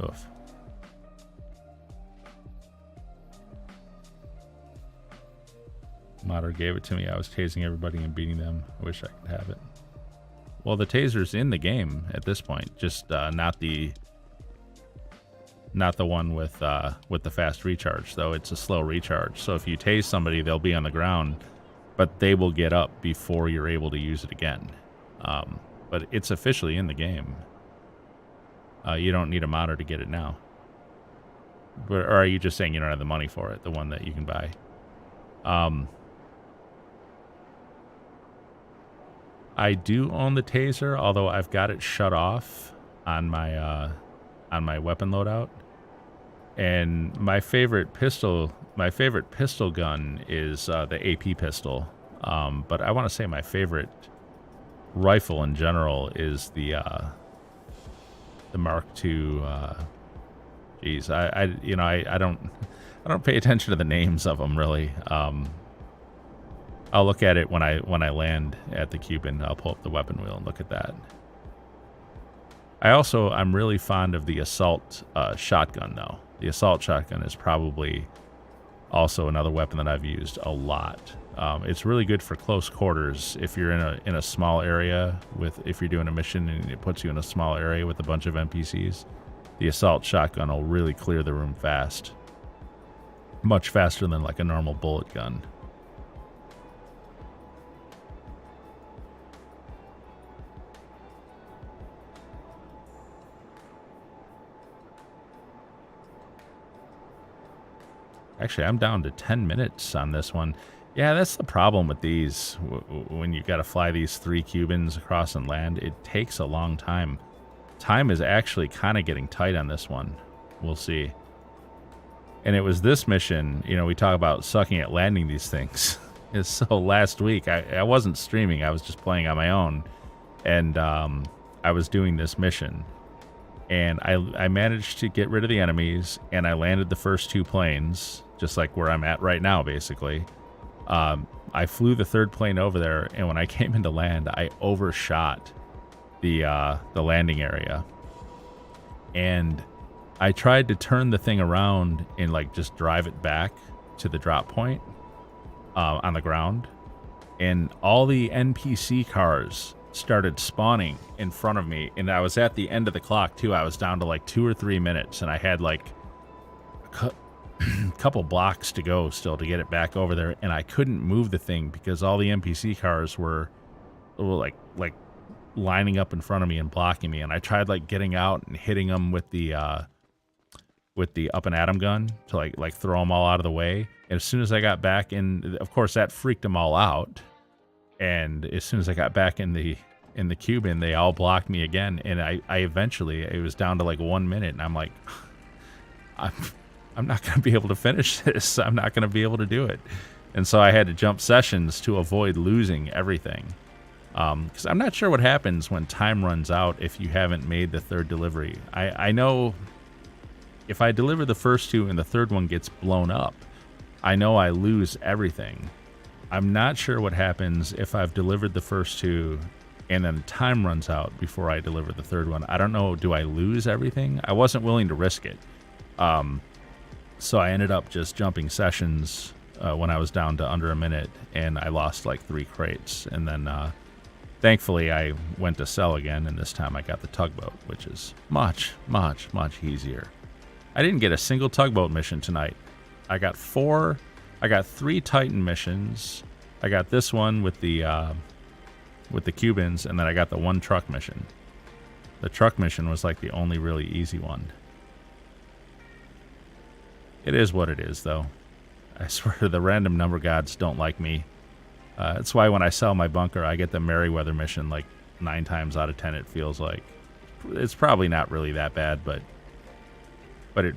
Oof. Modder gave it to me. I was tasing everybody and beating them. I wish I could have it. Well, the taser's in the game at this point, just not the one with the fast recharge, though. It's a slow recharge. So if you tase somebody, they'll be on the ground, but they will get up before you're able to use it again. But it's officially in the game. You don't need a modder to get it now. Or are you just saying you don't have the money for it, the one that you can buy? I do own the taser, although I've got it shut off on my weapon loadout. And my favorite pistol gun is the AP pistol. But I want to say my favorite rifle in general is the Mark II. Geez, I don't pay attention to the names of them really. I'll look at it when I land at the Cuban. I'll pull up the weapon wheel and look at that. I'm really fond of the assault shotgun though. The assault shotgun is probably also another weapon that I've used a lot. It's really good for close quarters if you're in a small area if you're doing a mission and it puts you in a small area with a bunch of NPCs. The assault shotgun will really clear the room fast. Much faster than like a normal bullet gun. Actually, I'm down to 10 minutes on this one. Yeah, that's the problem with these. When you got to fly these 3 Cubans across and land, it takes a long time. Time is actually kind of getting tight on this one. We'll see. And it was this mission, we talk about sucking at landing these things. So last week, I wasn't streaming. I was just playing on my own. And I was doing this mission. And I managed to get rid of the enemies, and I landed the first 2 planes, just like where I'm at right now, basically. I flew the 3rd plane over there, and when I came into land, I overshot the landing area. And I tried to turn the thing around and like just drive it back to the drop point on the ground. And all the NPC cars started spawning in front of me, and I was at the end of the clock too. I was down to like 2 or 3 minutes, and I had like a couple blocks to go still to get it back over there, and I couldn't move the thing because all the NPC cars were like lining up in front of me and blocking me. And I tried like getting out and hitting them with the up and atom gun to like throw them all out of the way. And as soon as I got back in, of course that freaked them all out. And as soon as I got back in the Cuban, they all blocked me again. And I eventually, it was down to like 1 minute, and I'm like, I'm not going to be able to finish this. I'm not going to be able to do it. And so I had to jump sessions to avoid losing everything. Because I'm not sure what happens when time runs out if you haven't made the 3rd delivery. I know if I deliver the first 2 and the 3rd one gets blown up, I know I lose everything. I'm not sure what happens if I've delivered the first 2 and then time runs out before I deliver the 3rd one. I don't know. Do I lose everything? I wasn't willing to risk it. So I ended up just jumping sessions when I was down to under a minute, and I lost like 3 crates. And then thankfully I went to sell again, and this time I got the tugboat, which is much, much, much easier. I didn't get a single tugboat mission tonight. I got 3 Titan missions. I got this one with the Cubans, and then I got the 1 truck mission. The truck mission was like the only really easy one. It is what it is, though. I swear the random number gods don't like me. That's why when I sell my bunker, I get the Merryweather mission like 9 times out of 10, it feels like. It's probably not really that bad, but it...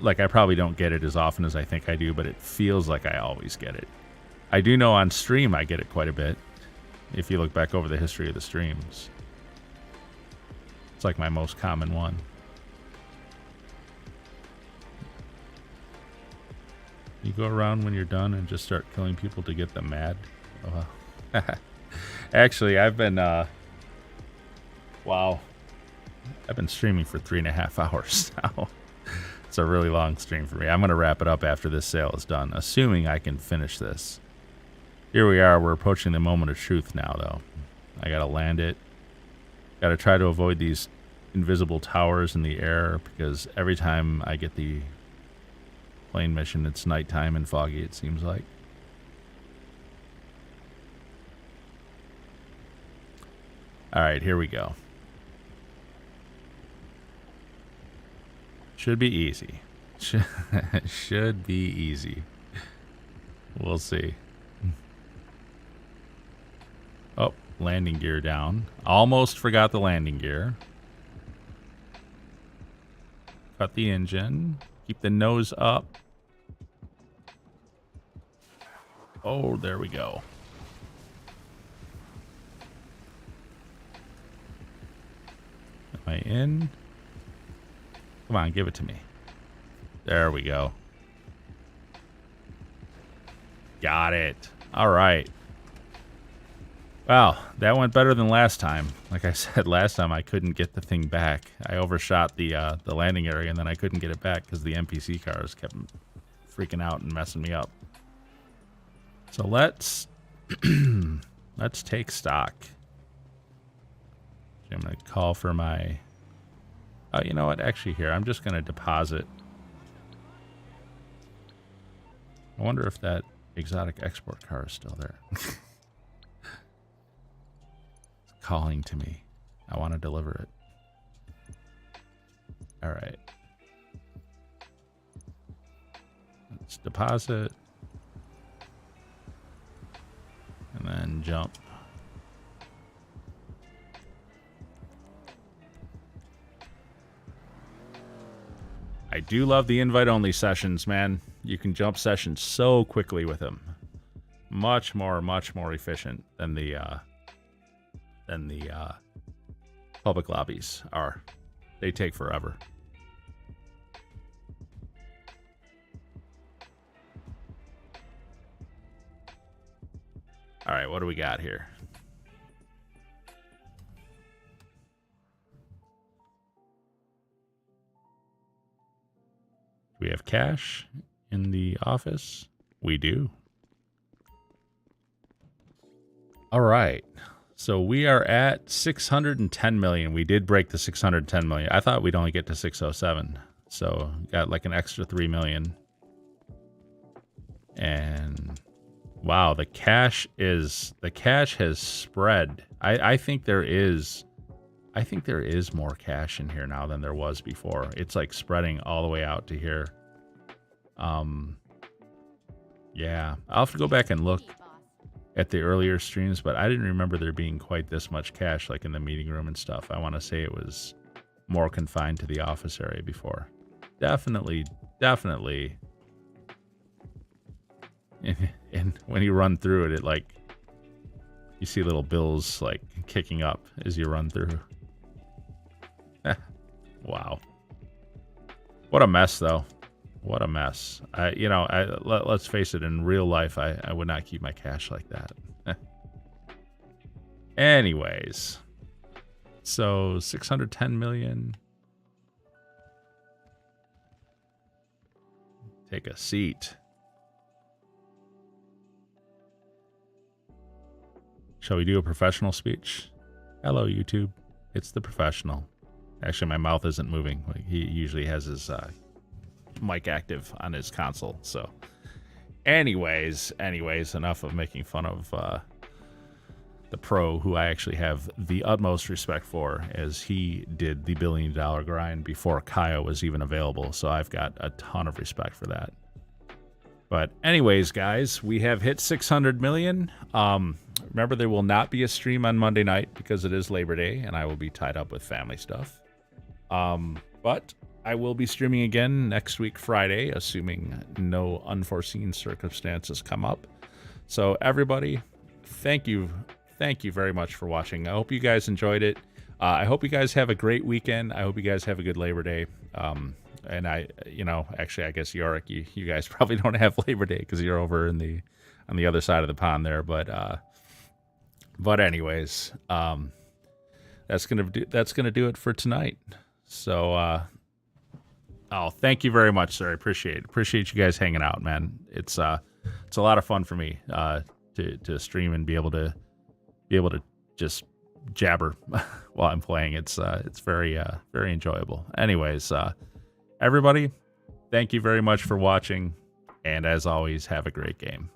like, I probably don't get it as often as I think I do, but it feels like I always get it. I do know on stream I get it quite a bit, if you look back over the history of the streams. It's like my most common one. You go around when you're done and just start killing people to get them mad. Oh, well. Actually, I've been, wow. I've been streaming for 3.5 hours now. It's a really long stream for me. I'm going to wrap it up after this sale is done, assuming I can finish this. Here we are. We're approaching the moment of truth now, though. I got to land it. Got to try to avoid these invisible towers in the air, because every time I get the plane mission, it's nighttime and foggy, it seems like. All right, here we go. Should be easy. Should be easy. We'll see. Oh, landing gear down. Almost forgot the landing gear. Cut the engine. Keep the nose up. Oh, there we go. Am I in? Come on, give it to me. There we go. Got it. All right. Wow, that went better than last time. Like I said, last time I couldn't get the thing back. I overshot the landing area, and then I couldn't get it back because the NPC cars kept freaking out and messing me up. So let's take stock. I'm going to call for my... Oh, you know what? Actually, here, I'm just going to deposit. I wonder if that exotic export car is still there. It's calling to me. I want to deliver it. All right. Let's deposit. And then jump. I do love the invite-only sessions, man. You can jump sessions so quickly with them. Much more efficient than the public lobbies are. They take forever. All right, what do we got here? Do we have cash in the office? We do. All right. So we are at 610 million. We did break the 610 million. I thought we'd only get to 607. So got like an extra 3 million. And wow, the cash has spread. I think there is more cash in here now than there was before. It's like spreading all the way out to here. Yeah, I'll have to go back and look at the earlier streams, but I didn't remember there being quite this much cash like in the meeting room and stuff. I want to say it was more confined to the office area before. Definitely. And when you run through it, like you see little bills like kicking up as you run through. Wow. What a mess, though. What a mess. Let's face it, in real life, I would not keep my cash like that. Anyways. So, 610 million. Take a seat. Shall we do a professional speech? Hello, YouTube. It's the professional. Actually, my mouth isn't moving. He usually has his mic active on his console. So, anyways, enough of making fun of the pro, who I actually have the utmost respect for, as he did the $1 billion grind before Cayo was even available. So I've got a ton of respect for that. But anyways, guys, we have hit 600 million. Remember, there will not be a stream on Monday night because it is Labor Day and I will be tied up with family stuff. But I will be streaming again next week, Friday, assuming no unforeseen circumstances come up. So everybody, thank you very much for watching. I hope you guys enjoyed it. I hope you guys have a great weekend. I hope you guys have a good Labor Day. And actually, I guess Yorick, you guys probably don't have Labor Day because you're over on the other side of the pond there. But anyways, that's gonna do it for tonight. So, thank you very much, sir. I appreciate you guys hanging out, man. It's a lot of fun for me to stream and be able to just jabber while I'm playing. It's very very enjoyable. Anyways, everybody, thank you very much for watching, and as always, have a great game.